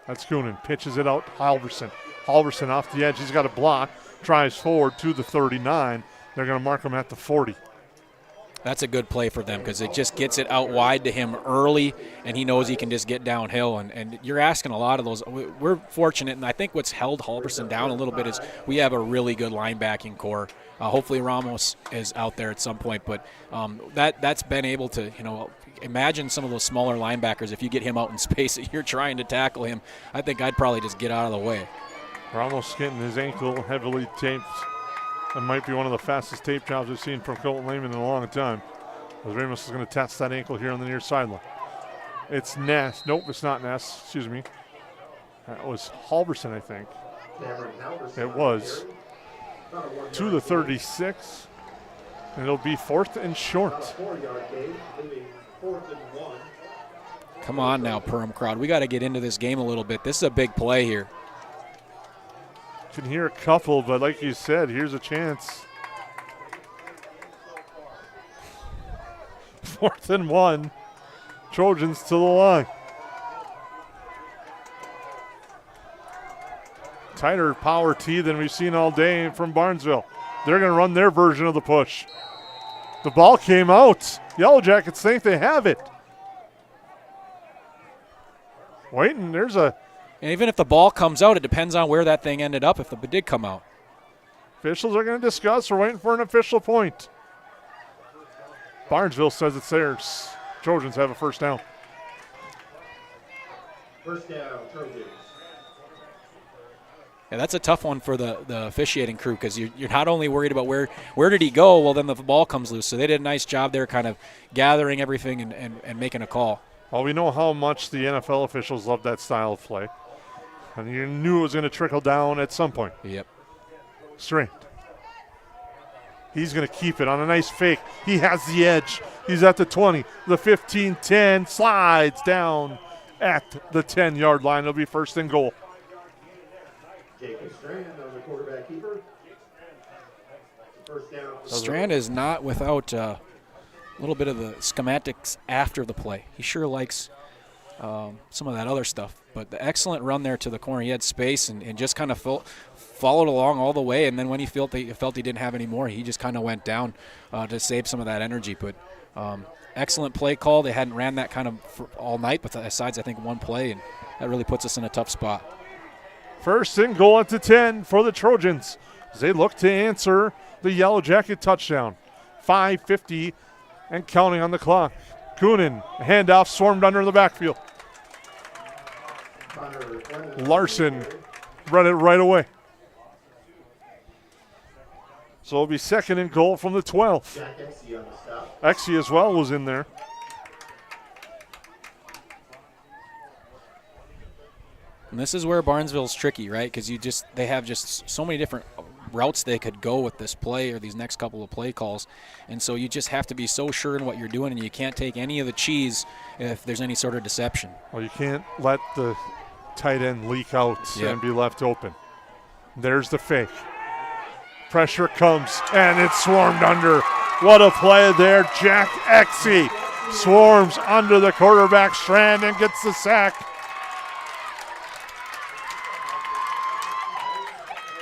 That's Coonan. Pitches it out. Halverson. Halverson off the edge. He's got a block. Drives forward to the 39. They're going to mark him at the 40. That's a good play for them because it just gets it out wide to him early, and he knows he can just get downhill. And you're asking a lot of those. We're fortunate, and I think what's held Halverson down a little bit is we have a really good linebacking core. Hopefully Ramos is out there at some point, but that's been able to, imagine some of those smaller linebackers. If you get him out in space and you're trying to tackle him, I think I'd probably just get out of the way. Ramos getting his ankle heavily taped. That might be one of the fastest tape jobs we've seen from Colton Lehman in a long time. As Ramos is going to test that ankle here on the near sideline. It's Ness. Nope, it's not Ness. Excuse me. That was Halverson, I think. It was. To the 36. And it'll be 4th and short. Come on now, Perham crowd. We got to get into this game a little bit. This is a big play here. Can hear a couple, but like you said, here's a chance. 4th and 1. Trojans to the line. Tighter power tee than we've seen all day from Barnesville. They're going to run their version of the push. The ball came out. Yellow Jackets think they have it. Waiting, there's a... And even if the ball comes out, it depends on where that thing ended up if it did come out. Officials are going to discuss. We're waiting for an official point. Barnesville says it's theirs. Trojans have a first down. First down, Trojans. Yeah, that's a tough one for the officiating crew because you're not only worried about where did he go, well, then the ball comes loose. So they did a nice job there kind of gathering everything and making a call. Well, we know how much the NFL officials love that style of play. And you knew it was going to trickle down at some point. Yep. Strand. He's going to keep it on a nice fake. He has the edge. He's at the 20, the 15, 10, slides down at the 10-yard line. It'll be 1st and goal. Jacob Strand on the quarterback keeper. First down. Strand is not without a little bit of the schematics after the play. He sure likes some of that other stuff. But the excellent run there to the corner. He had space and just kind of followed along all the way. And then when he felt he didn't have any more, he just kind of went down to save some of that energy. But excellent play call. They hadn't ran that kind of all night, but besides, I think, one play, and that really puts us in a tough spot. 1st and goal at the 10 for the Trojans as they look to answer the Yellow Jacket touchdown. 5:50 and counting on the clock. Coonan, handoff, swarmed under the backfield. Larson run it right away. So it'll be 2nd and goal from the 12. Exie as well was in there. And this is where Barnesville's tricky, right? Because they have just so many different routes they could go with this play or these next couple of play calls. And so you just have to be so sure in what you're doing, and you can't take any of the cheese if there's any sort of deception. Well, you can't let the tight end leak out and be left open. There's the fake. Pressure comes, and it's swarmed under. What a play there. Jack Exie swarms under the quarterback Strand and gets the sack.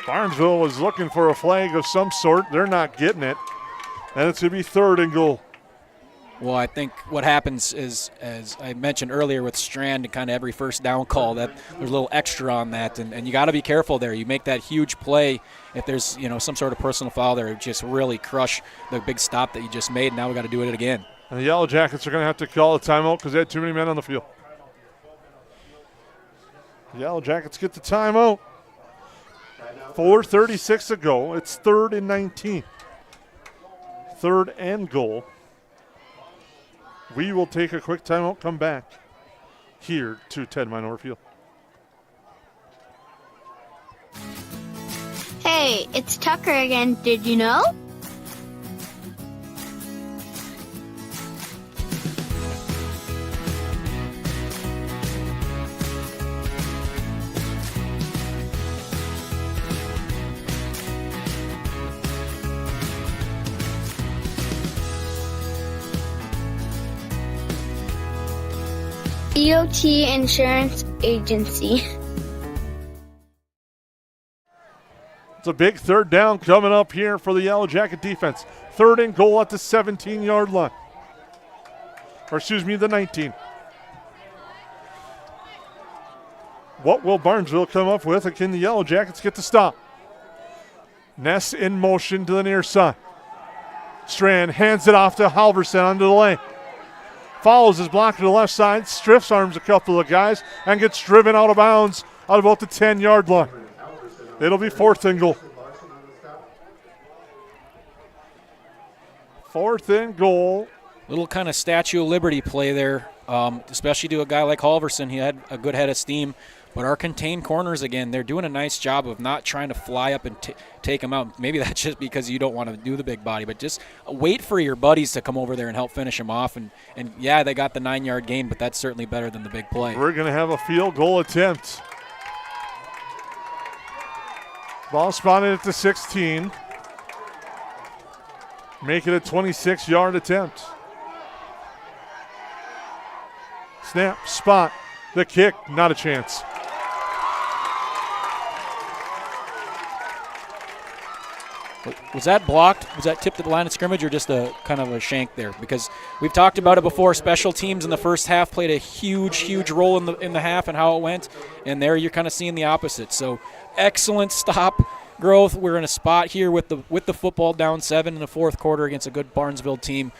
Barnesville was looking for a flag of some sort. They're not getting it. And it's going to be 3rd and goal. Well, I think what happens is, as I mentioned earlier with Strand and kind of every first down call, that there's a little extra on that, and you got to be careful there. You make that huge play. If there's some sort of personal foul there, just really crush the big stop that you just made. Now we got to do it again. And the Yellow Jackets are going to have to call a timeout because they had too many men on the field. The Yellow Jackets get the timeout. 4:36 to go. It's 3rd and 19. 3rd and goal. We will take a quick timeout, come back here to Ted Meinhover Field. Hey, it's Tucker again. Did you know? DOT Insurance Agency. It's a big third down coming up here for the Yellow Jacket defense. 3rd and goal at the 17-yard line. Or excuse me, the 19. What will Barnesville come up with, and can the Yellow Jackets get the stop? Ness in motion to the near side. Strand hands it off to Halverson onto the lane. Follows his block to the left side, strips arms a couple of guys, and gets driven out of bounds out about the 10-yard line. It'll be 4th and goal. 4th and goal. Little kind of Statue of Liberty play there, especially to a guy like Halverson. He had a good head of steam. But our contained corners, again, they're doing a nice job of not trying to fly up and take them out. Maybe that's just because you don't want to do the big body, but just wait for your buddies to come over there and help finish them off. And yeah, they got the 9-yard gain, but that's certainly better than the big play. We're going to have a field goal attempt. Ball spotted at the 16. Make it a 26-yard attempt. Snap, spot, the kick, not a chance. Was that blocked? Was that tipped at the line of scrimmage or just a kind of a shank there? Because we've talked about it before. Special teams in the first half played a huge role in the half and how it went. And there you're kind of seeing the opposite. So excellent stop, Growth. We're in a spot here with the football down 7 in the 4th quarter against a good Barnesville team.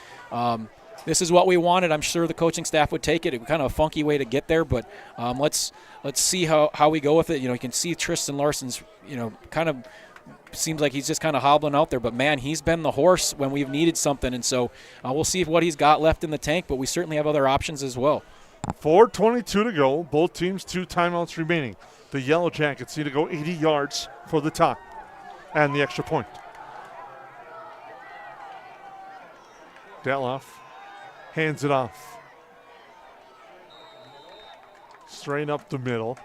This is what we wanted. I'm sure the coaching staff would take it. It was kind of a funky way to get there, but let's see how we go with it. You can see Tristan Larson's kind of seems like he's just kind of hobbling out there, but man, he's been the horse when we've needed something, and so we'll see what he's got left in the tank, but we certainly have other options as well. 4:22 to go. Both teams 2 timeouts remaining. The Yellow Jackets need to go 80 yards for the tie and the extra point. Detloff hands it off. Straight up the middle.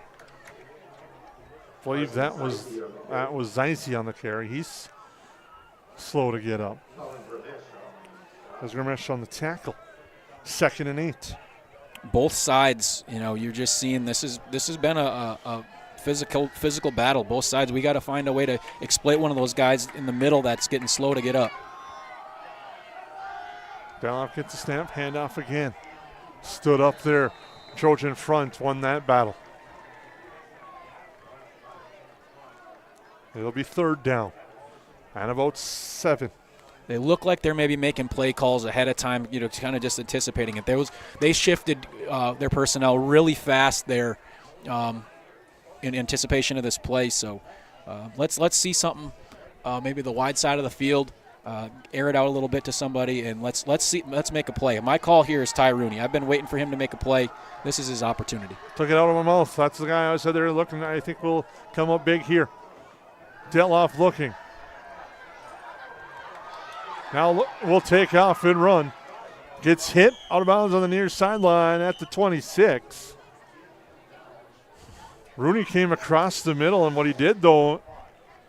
I believe that was Zeise on the carry. He's slow to get up. There's Grimesh on the tackle. 2nd and 8. Both sides, you're just seeing this has been a physical battle. Both sides, we got to find a way to exploit one of those guys in the middle that's getting slow to get up. Detloff gets the snap, handoff again. Stood up there. Trojan front won that battle. It'll be 3rd down and about 7. They look like they're maybe making play calls ahead of time, kind of just anticipating it. They shifted their personnel really fast there in anticipation of this play. So let's see something, maybe the wide side of the field, air it out a little bit to somebody, and let's make a play. My call here is Ty Rooney. I've been waiting for him to make a play. This is his opportunity. Took it out of my mouth. That's the guy I said they're looking. I think will come up big here. Detloff looking. Now we'll take off and run. Gets hit out of bounds on the near sideline at the 26. Rooney came across the middle, and what he did, though,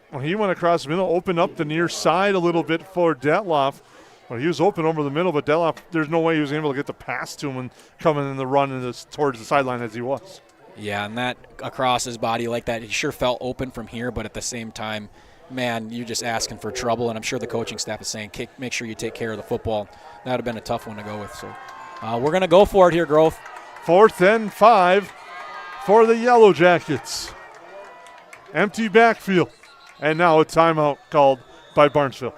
when he went across the middle, opened up the near side a little bit for Detloff. Well, he was open over the middle, but Detloff, there's no way he was able to get the pass to him and coming in the run towards the sideline as he was. Yeah, and that across his body like that, he sure felt open from here, but at the same time, man, you're just asking for trouble, and I'm sure the coaching staff is saying, make sure you take care of the football. That would have been a tough one to go with. So we're going to go for it here, Growth. 4th and 5 for the Yellow Jackets. Empty backfield. And now a timeout called by Barnesville.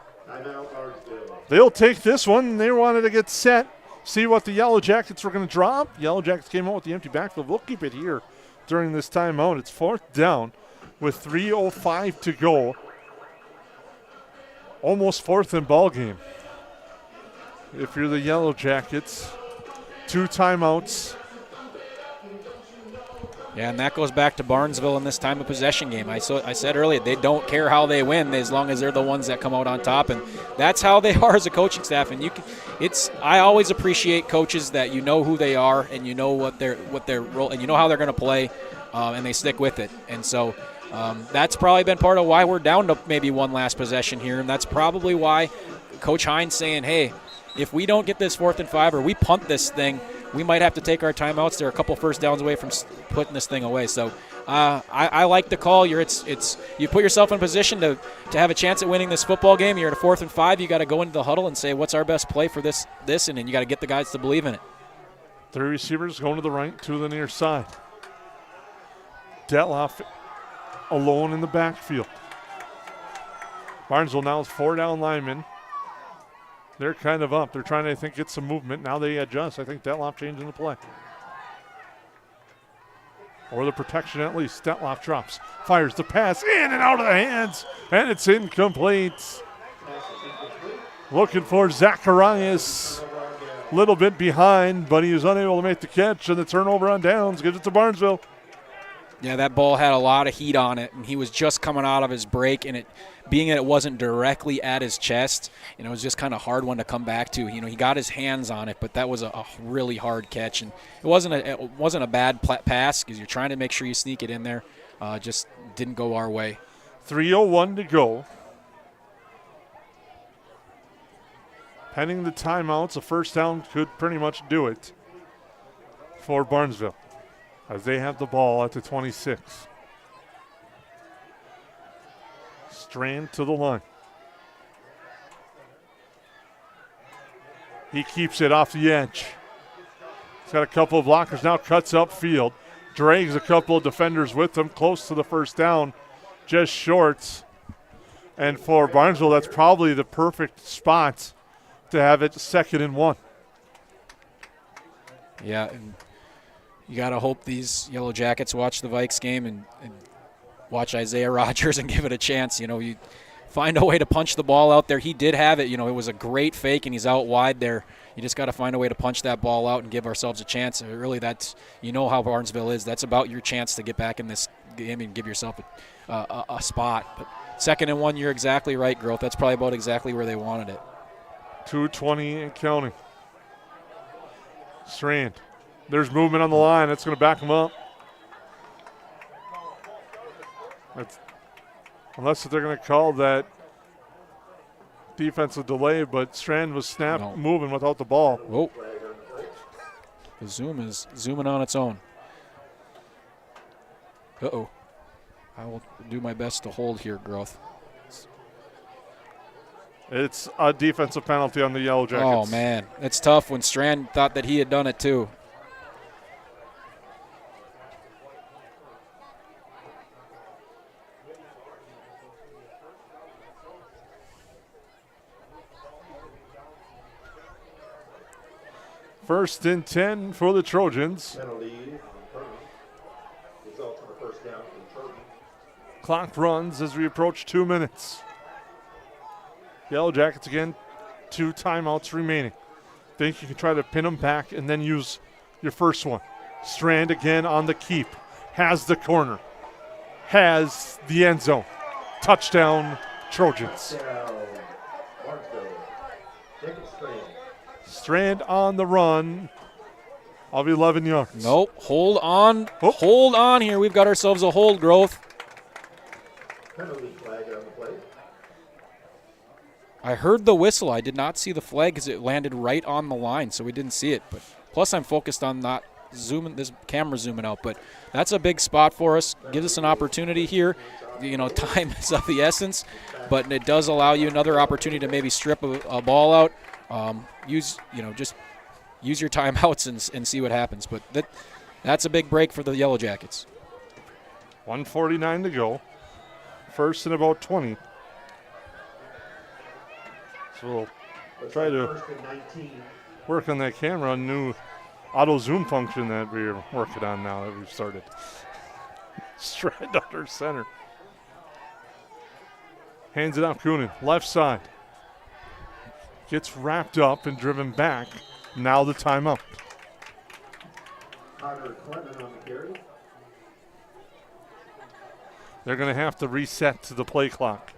They'll take this one. They wanted to get set, see what the Yellow Jackets were going to drop. Yellow Jackets came out with the empty backfield. We'll keep it here during this timeout. It's 4th down with 3:05 to go. Almost 4th in ball game. If you're the Yellow Jackets, 2 timeouts. Yeah, and that goes back to Barnesville in this time of possession game. I said earlier, they don't care how they win as long as they're the ones that come out on top, and that's how they are as a coaching staff. And I always appreciate coaches that you know who they are and you know what their role and you know how they're going to play, and they stick with it. And so that's probably been part of why we're down to maybe one last possession here, and that's probably why Coach Hines saying, hey, if we don't get this 4th and 5 or we punt this thing, we might have to take our timeouts. They're a couple first downs away from putting this thing away. So I like the call. You put yourself in a position to have a chance at winning this football game. You're at a 4th and 5. You got to go into the huddle and say, what's our best play for this, and then you got to get the guys to believe in it. 3 receivers going to the right, 2 to the near side. Detloff alone in the backfield. Barnesville now is 4 down linemen. They're kind of up. They're trying to, I think, get some movement. Now they adjust. I think Detloff changing the play. Or the protection at least. Detloff drops. Fires the pass in and out of the hands. And it's incomplete. Looking for Zacharias. A little bit behind, but he was unable to make the catch, and the turnover on downs gives it to Barnesville. Yeah, that ball had a lot of heat on it, and he was just coming out of his break, and being that it wasn't directly at his chest, it was just kind of hard one to come back to. He got his hands on it, but that was a really hard catch, and it wasn't a bad pass because you're trying to make sure you sneak it in there. Just didn't go our way. 3:01 to go. Pending the timeouts, a first down could pretty much do it for Barnesville as they have the ball at the 26. Strand to the line. He keeps it off the edge. He's got a couple of blockers now, cuts upfield, drags a couple of defenders with him, close to the first down, just short. And for Barnesville, that's probably the perfect spot to have it 2nd and 1. Yeah, and you got to hope these Yellow Jackets watch the Vikes game and watch Isaiah Rogers and give it a chance. You find a way to punch the ball out there. He did have it. It was a great fake, and he's out wide there. You just got to find a way to punch that ball out and give ourselves a chance. Really, that's how Barnesville is. That's about your chance to get back in this game and give yourself a spot. But 2nd and 1, you're exactly right, Growth. That's probably about exactly where they wanted it. 2:20 and counting. Strand. There's movement on the line. That's going to back him up. Unless they're going to call that defensive delay, but Strand was moving without the ball. Whoa. The zoom is zooming on its own. Uh-oh. I will do my best to hold here, Growth. It's a defensive penalty on the Yellow Jackets. Oh, man. It's tough when Strand thought that he had done it too. First and 10 for the Trojans. Results in a first down for the Trojans. Clock runs as we approach 2 minutes. Yellow Jackets again, 2 timeouts remaining. Think you can try to pin them back and then use your first one. Strand again on the keep. Has the corner. Has the end zone. Touchdown, Trojans. Strand on the run of 11 yards. Nope. Hold on. Oh. Hold on here. We've got ourselves a hold, Growth. Penalty flag on the play. I heard the whistle. I did not see the flag because it landed right on the line, so we didn't see it. But plus, I'm focused on not zooming, this camera zooming out. But that's a big spot for us. Gives us an opportunity here. Time is of the essence, but it does allow you another opportunity to maybe strip a ball out. Just use your timeouts and see what happens. But that's a big break for the Yellow Jackets. 1:49 to go. First and about 20. So we'll try to work on that camera, a new auto zoom function that we're working on now that we've started. Strand under center. Hands it off Coonan, left side. Gets wrapped up and driven back. Now the timeout. Connor Clement on the carry. They're going to have to reset to the play clock.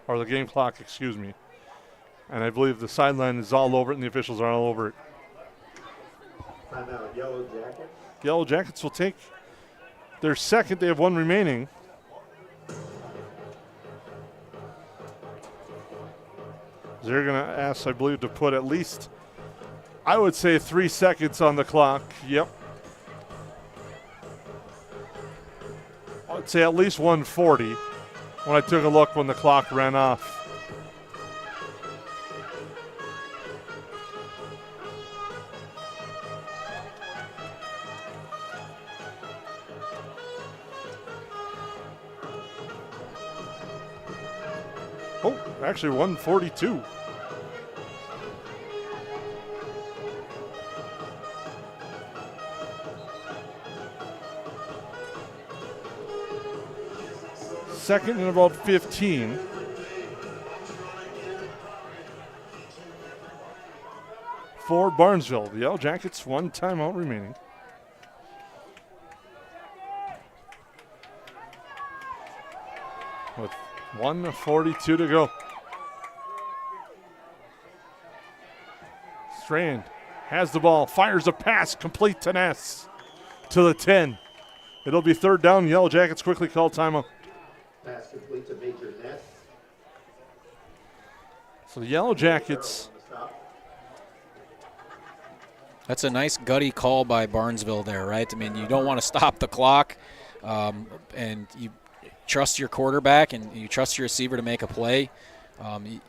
Or the game clock, excuse me. And I believe the sideline is all over it and the officials are all over it. Timeout, Yellow Jackets. Yellow Jackets will take their second. They have 1 remaining. They're going to ask, I believe, to put at least I would say 3 seconds on the clock. Yep. I'd say at least 1:40 when I took a look when the clock ran off. Oh, actually 1:42. Second and about 15. For Barnesville. The Yellowjackets, 1 timeout remaining. With 1:42 to go. Strand has the ball, fires a pass, complete to Ness to the 10. It'll be 3rd down. Yellowjackets quickly call timeout. Pass complete to Major Ness. So the Yellowjackets. That's a nice gutty call by Barnesville there, right? I mean, you don't want to stop the clock, and you trust your quarterback and you trust your receiver to make a play.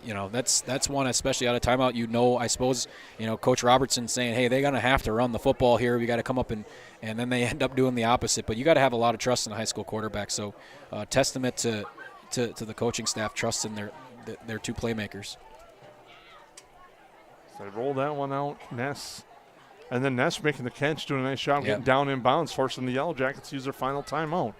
You know, that's one, especially out of timeout. You know, I suppose, you know, Coach Robertson saying, hey, they're going to have to run the football here. We got to come up and then they end up doing the opposite. But you got to have a lot of trust in a high school quarterback. So testament to the coaching staff, trust in their 2 playmakers. So they roll that one out, Ness. And then Ness making the catch, doing a nice job getting down in bounds, forcing the Yellowjackets to use their final timeout.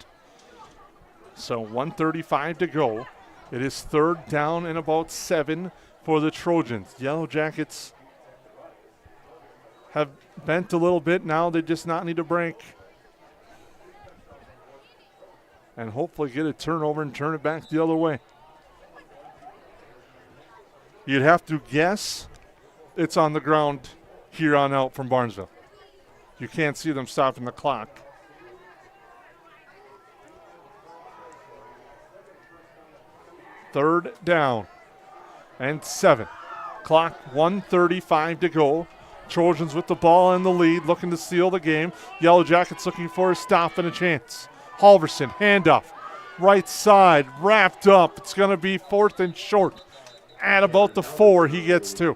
So 1:35 to go. It is 3rd down and about 7 for the Trojans. Yellowjackets have bent a little bit now. They just not need a break. And hopefully get a turnover and turn it back the other way. You'd have to guess it's on the ground here on out from Barnesville. You can't see them stopping the clock. Third down and 7. Clock 1:35 to go. Trojans with the ball in the lead, looking to seal the game. Yellowjackets looking for a stop and a chance. Halverson, handoff. Right side, wrapped up. It's going to be 4th and short. At about the 4, he gets 2.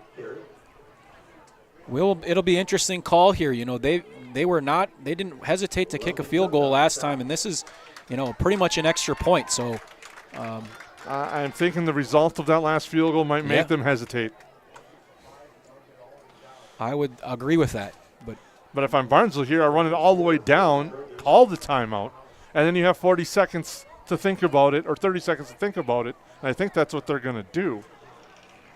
It'll be interesting call here. You know, they didn't hesitate to kick a field goal last time, and this is, you know, pretty much an extra point. So I'm thinking the result of that last field goal might make them hesitate. I would agree with that. But if I'm Barnesville here, I run it all the way down, call the timeout, and then you have 40 seconds to think about it, or 30 seconds to think about it. And I think that's what they're going to do.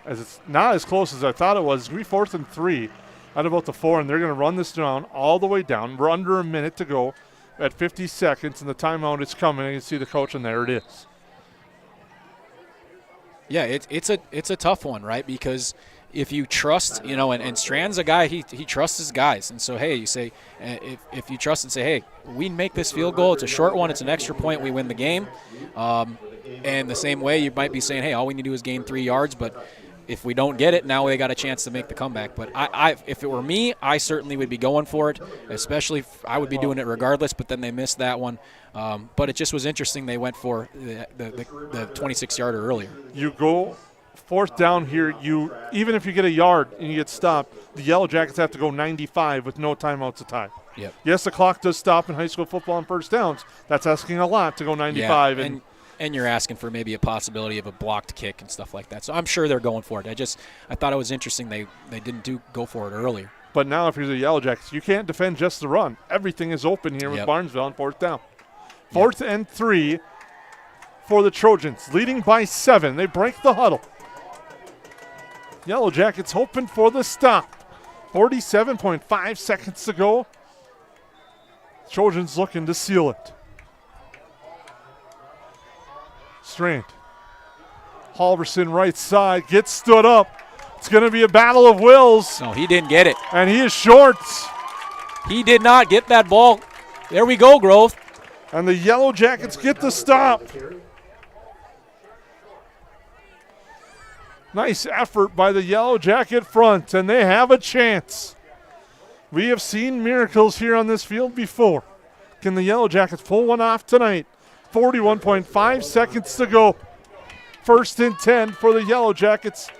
As it's not as close as I thought it was. It's going to be 4th and 3 at about the 4, and they're going to run this down all the way down. We're under a minute to go at 50 seconds, and the timeout is coming. And you see the coach, and there it is. Yeah, it's a tough one, right? Because if you trust, you know, and Strand's a guy, he trusts his guys. And so, hey, you say, if you trust and say, hey, we make this field goal, it's a short one, it's an extra point, we win the game. And the same way, you might be saying, hey, all we need to do is gain 3 yards, but if we don't get it, now they got a chance to make the comeback. But if it were me, I certainly would be going for it, especially if I would be doing it regardless, but then they missed that one. But it just was interesting they went for the 26-yarder earlier. You go 4th down here, even if you get a yard and you get stopped, the Yellowjackets have to go 95 with no timeouts to tie. Yep. Yes, the clock does stop in high school football on 1st downs. That's asking a lot to go 95. Yeah, and you're asking for maybe a possibility of a blocked kick and stuff like that. So I'm sure they're going for it. I thought it was interesting they didn't go for it earlier. But now if you're the Yellowjackets, you can't defend just the run. Everything is open here with Barnesville on 4th down. 4th and 3 for the Trojans, leading by 7. They break the huddle. Yellowjackets hoping for the stop. 47.5 seconds to go. Trojans looking to seal it. Strand. Halverson right side, gets stood up. It's going to be a battle of wills. No, he didn't get it. And he is short. He did not get that ball. There we go, Grove. And the Yellowjackets get the stop. Nice effort by the Yellow Jacket front, and they have a chance. We have seen miracles here on this field before. Can the Yellow Jackets pull one off tonight? 41.5 seconds to go. 1st and 10 for the Yellow Jackets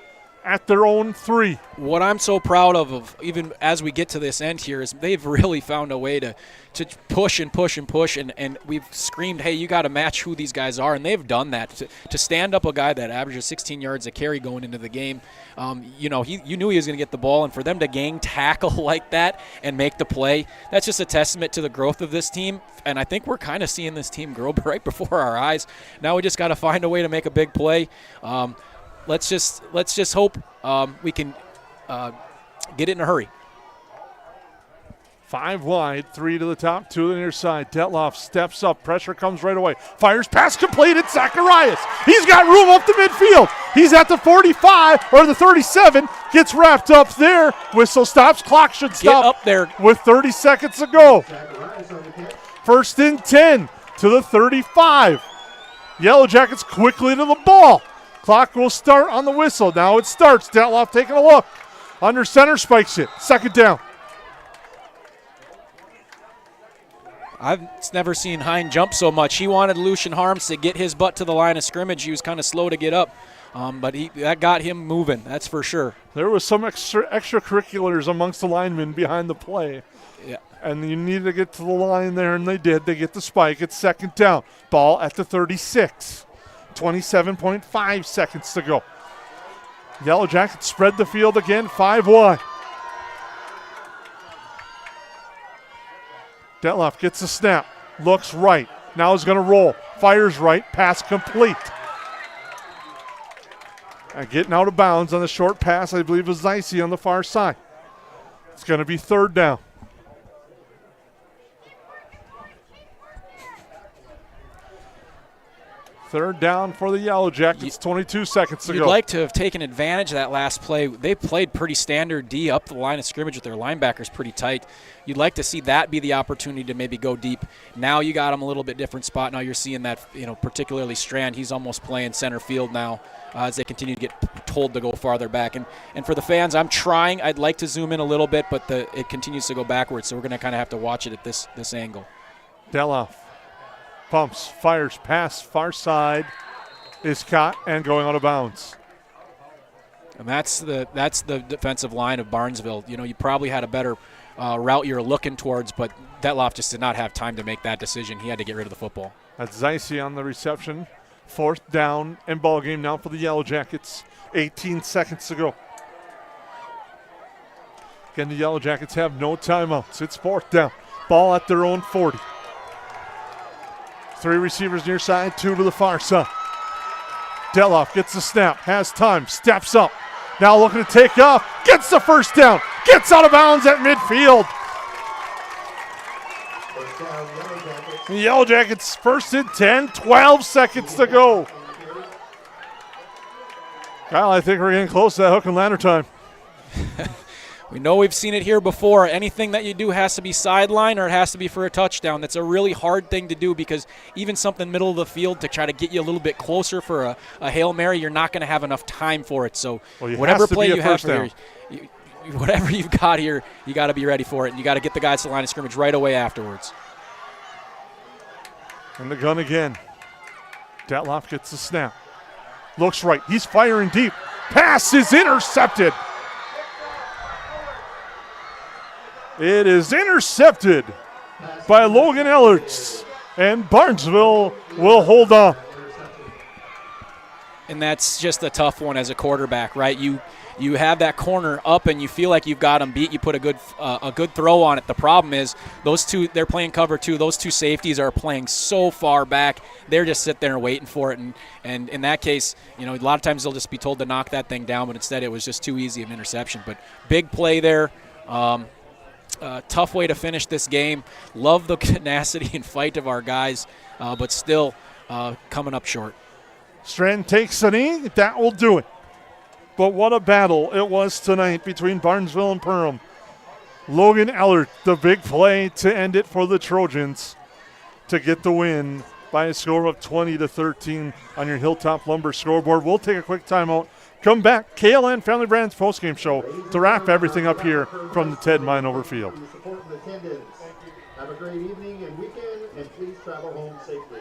at their own 3. What I'm so proud of even as we get to this end here is they've really found a way to push and push and push, and we've screamed, hey, you got to match who these guys are, and they've done that. To stand up a guy that averages 16 yards a carry going into the game, you knew he was going to get the ball, and for them to gang tackle like that and make the play, that's just a testament to the growth of this team, and I think we're kind of seeing this team grow right before our eyes. Now we just got to find a way to make a big play. Let's just hope we can get it in a hurry. 5 wide, 3 to the top, 2 to the near side. Detloff steps up, pressure comes right away. Fires, pass completed, Zacharias. He's got room up the midfield. He's at the 45 or the 37, gets wrapped up there. Whistle stops, clock should stop. Get up there with 30 seconds to go. 1st and 10 to the 35. Yellow Jackets quickly to the ball. Clock will start on the whistle. Now it starts. Detloff taking a look. Under center, spikes it. 2nd down. I've never seen Hine jump so much. He wanted Lucian Harms to get his butt to the line of scrimmage. He was kind of slow to get up, but that got him moving, that's for sure. There was some extracurriculars amongst the linemen behind the play. Yeah. And you needed to get to the line there, and they did. They get the spike. It's 2nd down. Ball at the 36. 27.5 seconds to go. Yellow Jackets spread the field again, 5 wide. Detloff gets the snap, looks right, now is going to roll, fires right, pass complete. And getting out of bounds on the short pass, I believe, was Zeise on the far side. It's going to be 3rd down. Third down for the Yellow Jackets, 22 seconds to go. You'd like to have taken advantage of that last play. They played pretty standard D up the line of scrimmage with their linebackers pretty tight. You'd like to see that be the opportunity to maybe go deep. Now you got them a little bit different spot. Now you're seeing that, particularly Strand, he's almost playing center field now as they continue to get told to go farther back. And for the fans, I'm trying. I'd like to zoom in a little bit, but it continues to go backwards, so we're going to kind of have to watch it at this angle. Detloff pumps, fires, pass, far side is caught and going out of bounds. And that's the defensive line of Barnesville. You probably had a better route you're looking towards, but Detloff just did not have time to make that decision. He had to get rid of the football. That's Zeise on the reception. 4th down and ball game now for the Yellow Jackets. 18 seconds to go. Again, the Yellow Jackets have no timeouts. It's 4th down. Ball at their own 40. 3 receivers near side, 2 to the far side. Detloff gets the snap, has time, steps up. Now looking to take off, gets the 1st down, gets out of bounds at midfield. The Yellow Jackets 1st and 10, 12 seconds to go. Kyle, I think we're getting close to that hook and ladder time. We know we've seen it here before. Anything that you do has to be sideline or it has to be for a touchdown. That's a really hard thing to do because even something middle of the field to try to get you a little bit closer for a Hail Mary, you're not going to have enough time for it. So whatever play you have for here, whatever you've got here, you got to be ready for it, and you got to get the guys to the line of scrimmage right away afterwards. And the gun again. Detloff gets the snap. Looks right. He's firing deep. Pass is intercepted. It is intercepted by Logan Ellerts, and Barnesville will hold on. And that's just a tough one as a quarterback, right? You have that corner up and you feel like you've got them beat. You put a good throw on it. The problem is those two, they're playing cover two. Those 2 safeties are playing so far back. They're just sitting there waiting for it. And in that case, a lot of times they'll just be told to knock that thing down, but instead it was just too easy of an interception. But big play there. Tough way to finish this game. Love the tenacity and fight of our guys, but still coming up short. Strand takes a knee. That will do it. But what a battle it was tonight between Barnesville and Perham. Logan Ellert, the big play to end it for the Trojans to get the win by a score of 20-13 on your Hilltop Lumber scoreboard. We'll take a quick timeout. come back. KLN Family Brands postgame show to wrap everything up here from the Ted Meinhover Field. Support and attendance. Have a great evening and weekend, and please travel home safely.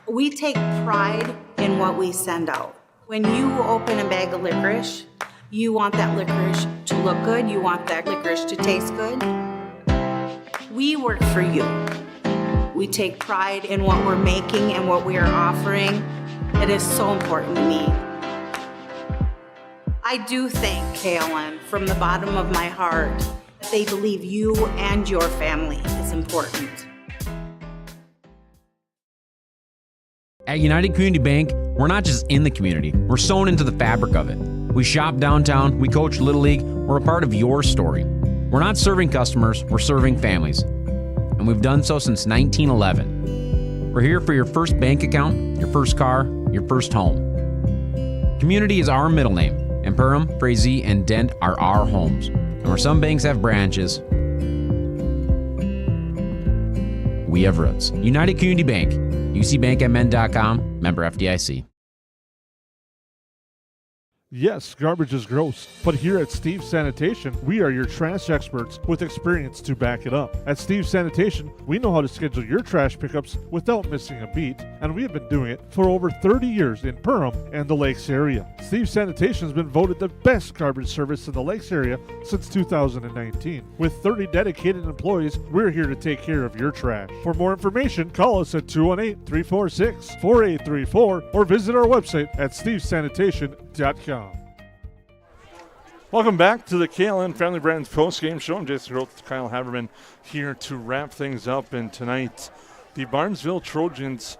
We take pride in what we send out. When you open a bag of licorice, you want that licorice to look good. You want that licorice to taste good. We work for you. We take pride in what we're making and what we are offering. It is so important to me. I do thank KLN from the bottom of my heart that they believe you and your family is important. At United Community Bank, we're not just in the community, we're sewn into the fabric of it. We shop downtown, we coach Little League, we're a part of your story. We're not serving customers, we're serving families. And we've done so since 1911. We're here for your first bank account, your first car, your first home. Community is our middle name, and Perham, Frazee, and Dent are our homes. And where some banks have branches, we have roots. United Community Bank, ucbankmn.com, member FDIC. Yes, garbage is gross, but here at Steve's Sanitation, we are your trash experts with experience to back it up. At Steve's Sanitation, we know how to schedule your trash pickups without missing a beat, and we have been doing it for over 30 years in Perham and the Lakes area. Steve's Sanitation has been voted the best garbage service in the Lakes area since 2019. With 30 dedicated employees, we're here to take care of your trash. For more information, call us at 218-346-4834 or visit our website at stevesanitation.com. Welcome back to the KLN Family Brands postgame show. I'm Jason Groth, Kyle Haberman here to wrap things up. And tonight, the Barnesville Trojans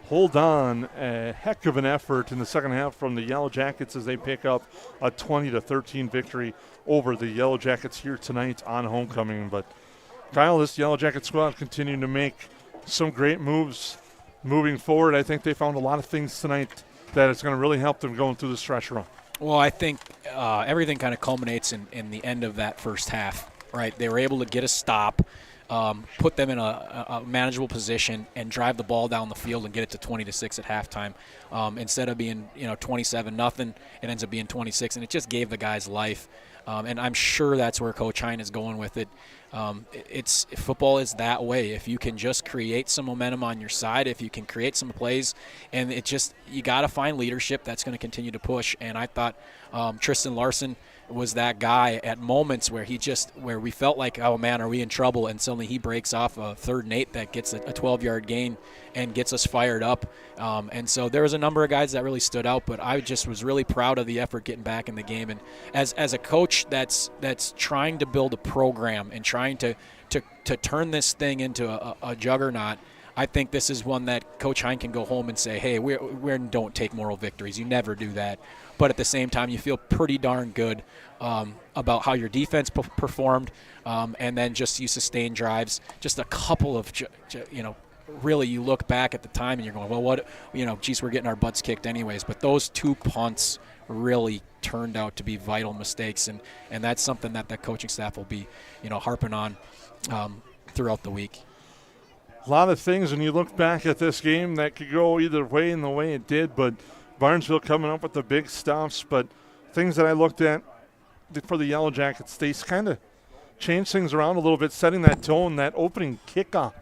hold on a heck of an effort in the second half from the Yellowjackets as they pick up a 20-13 victory over the Yellowjackets here tonight on homecoming. But Kyle, this Yellowjacket squad continuing to make some great moves moving forward. I think they found a lot of things tonight that it's going to really help them going through the stretch run. Well, I think everything kind of culminates in the end of that first half, right? They were able to get a stop, put them in a manageable position, and drive the ball down the field and get it to 20-6 at halftime. Instead of being 27-0, it ends up being 26, and it just gave the guys life. And I'm sure that's where Coach Hein is going with it. Football is that way. If you can just create some momentum on your side, if you can create some plays, and you got to find leadership that's going to continue to push. And I thought Tristan Larson was that guy at moments where where we felt like, oh man, are we in trouble? And suddenly he breaks off a 3rd and 8 that gets a 12-yard gain and gets us fired up. And so there was a number of guys that really stood out, but I just was really proud of the effort getting back in the game. And as a coach that's trying to build a program and trying to turn this thing into a juggernaut, I think this is one that Coach Hein can go home and say, hey, we don't take moral victories. You never do that. But at the same time, you feel pretty darn good about how your defense performed, and then just you sustain drives. Just a couple of, really you look back at the time and you're going, well, geez, we're getting our butts kicked anyways. But those 2 punts really turned out to be vital mistakes, and that's something that the coaching staff will be, harping on throughout the week. A lot of things when you look back at this game that could go either way in the way it did, but Barnesville coming up with the big stuffs. But things that I looked at for the Yellowjackets, they kind of changed things around a little bit, setting that tone, that opening kickoff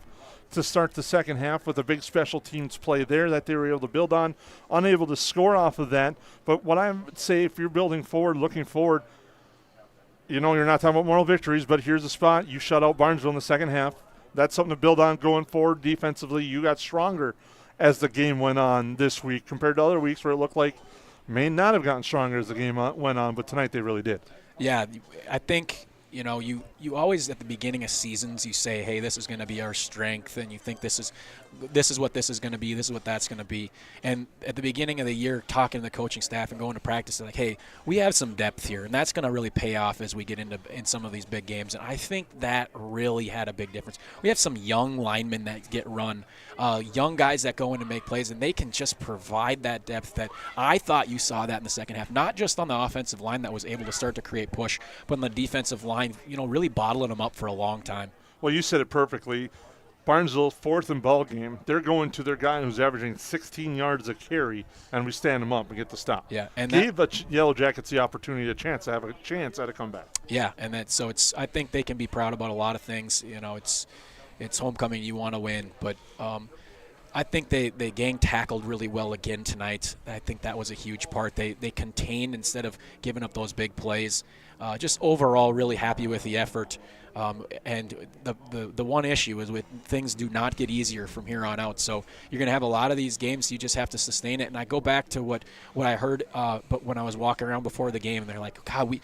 to start the second half with a big special teams play there that they were able to build on, unable to score off of that. But what I would say, if you're building forward, looking forward, you're not talking about moral victories, but here's a spot. You shut out Barnesville in the second half. That's something to build on going forward. Defensively, you got stronger as the game went on this week compared to other weeks where it looked like may not have gotten stronger as the game went on, but tonight they really did. Yeah, I think, you always at the beginning of seasons you say, hey, this is going to be our strength, and you think this is what this is going to be, this is what that's going to be. And at the beginning of the year, talking to the coaching staff and going to practice, like, hey, we have some depth here, and that's going to really pay off as we get in some of these big games. And I think that really had a big difference. We have some young linemen that get run, young guys that go in and make plays, and they can just provide that depth that I thought you saw that in the second half, not just on the offensive line that was able to start to create push, but on the defensive line, really bottling them up for a long time. Well, you said it perfectly. Barnesville, 4th and ball game. They're going to their guy who's averaging 16 yards a carry, and we stand him up and get the stop. Yeah, and gave the Yellow Jackets the opportunity, to have a chance at a comeback. Yeah, and it's. I think they can be proud about a lot of things. It's homecoming. You want to win, but I think they gang tackled really well again tonight. I think that was a huge part. They contained instead of giving up those big plays. Just overall, really happy with the effort. And the one issue is with things do not get easier from here on out. So you're going to have a lot of these games. You just have to sustain it. And I go back to what I heard, but when I was walking around before the game, and they're like, God, we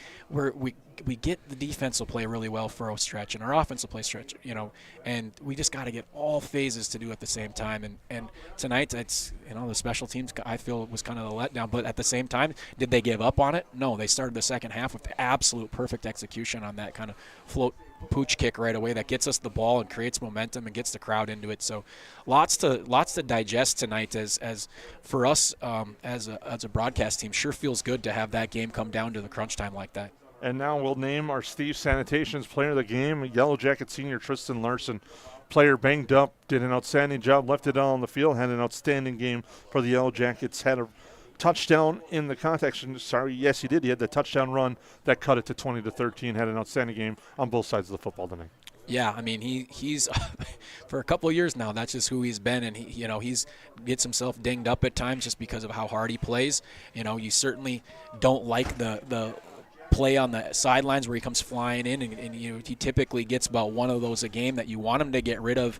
get the defense will play really well for a stretch, and our offense will play stretch, and we just got to get all phases to do at the same time. And tonight, it's the special teams I feel was kind of the letdown. But at the same time, did they give up on it? No, they started the second half with absolute perfect execution on that kind of float pooch kick right away that gets us the ball and creates momentum and gets the crowd into it. So lots to digest tonight as for us as a broadcast team. Sure feels good to have that game come down to the crunch time like that. And now we'll name our Steve Sanitation's player of the game. Yellow Jacket senior Tristan Larson, player banged up, did an outstanding job, left it all on the field, had an outstanding game for the Yellow Jackets, had a touchdown in the context. Yes, he did. He had the touchdown run that cut it to 20-13, had an outstanding game on both sides of the football tonight. Yeah, I mean he's for a couple of years now. That's just who he's been, and he's gets himself dinged up at times just because of how hard he plays. You certainly don't like the play on the sidelines where he comes flying in, and he typically gets about one of those a game that you want him to get rid of.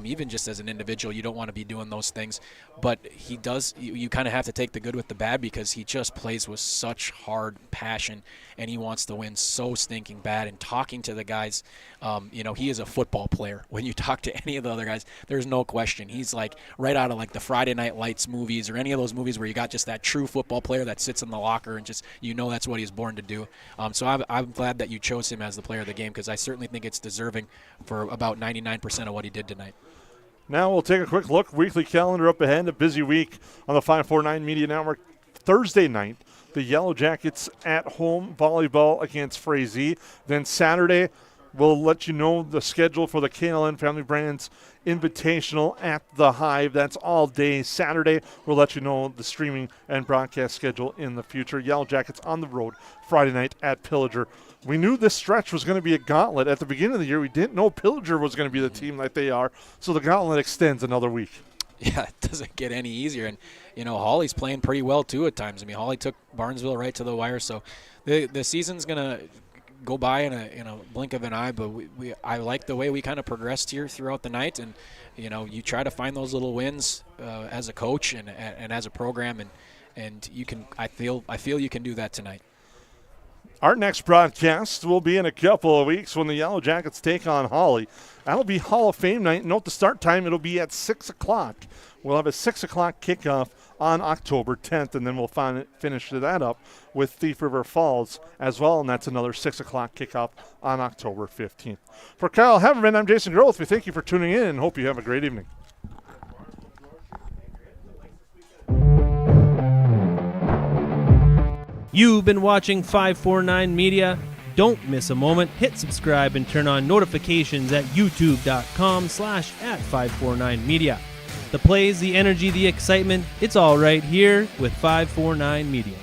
Even just as an individual, you don't want to be doing those things. But he does. You kind of have to take the good with the bad because he just plays with such hard passion, and he wants to win so stinking bad. And talking to the guys, he is a football player. When you talk to any of the other guys, there's no question. He's like right out of like the Friday Night Lights movies or any of those movies where you got just that true football player that sits in the locker and just that's what he's born to do. So I'm glad that you chose him as the player of the game because I certainly think it's deserving for about 99% of what he did tonight. Now we'll take a quick look. Weekly calendar up ahead. A busy week on the 549 Media Network. Thursday night, the Yellow Jackets at home volleyball against Frazee. Then Saturday, we'll let you know the schedule for the KLN Family Brands Invitational at the Hive. That's all day Saturday. We'll let you know the streaming and broadcast schedule in the future. Yellow Jackets on the road Friday night at Pillager. We knew this stretch was going to be a gauntlet. At the beginning of the year, we didn't know Pillager was going to be the team like they are, so the gauntlet extends another week. Yeah, it doesn't get any easier. And, Hawley's playing pretty well, too, at times. I mean, Hawley took Barnesville right to the wire, so the season's going to go by in a blink of an eye, but I like the way we kind of progressed here throughout the night. And, you try to find those little wins as a coach and as a program, and you can. I feel you can do that tonight. Our next broadcast will be in a couple of weeks when the Yellow Jackets take on Hawley. That'll be Hall of Fame night. Note the start time. It'll be at 6 o'clock. We'll have a 6 o'clock kickoff on October 10th, and then we'll finish that up with Thief River Falls as well, and that's another 6 o'clock kickoff on October 15th. For Kyle Haverman, I'm Jason Groth. We thank you for tuning in and hope you have a great evening. You've been watching 549 Media. Don't miss a moment. Hit subscribe and turn on notifications at youtube.com/@549media. The plays, the energy, the excitement, it's all right here with 549 Media.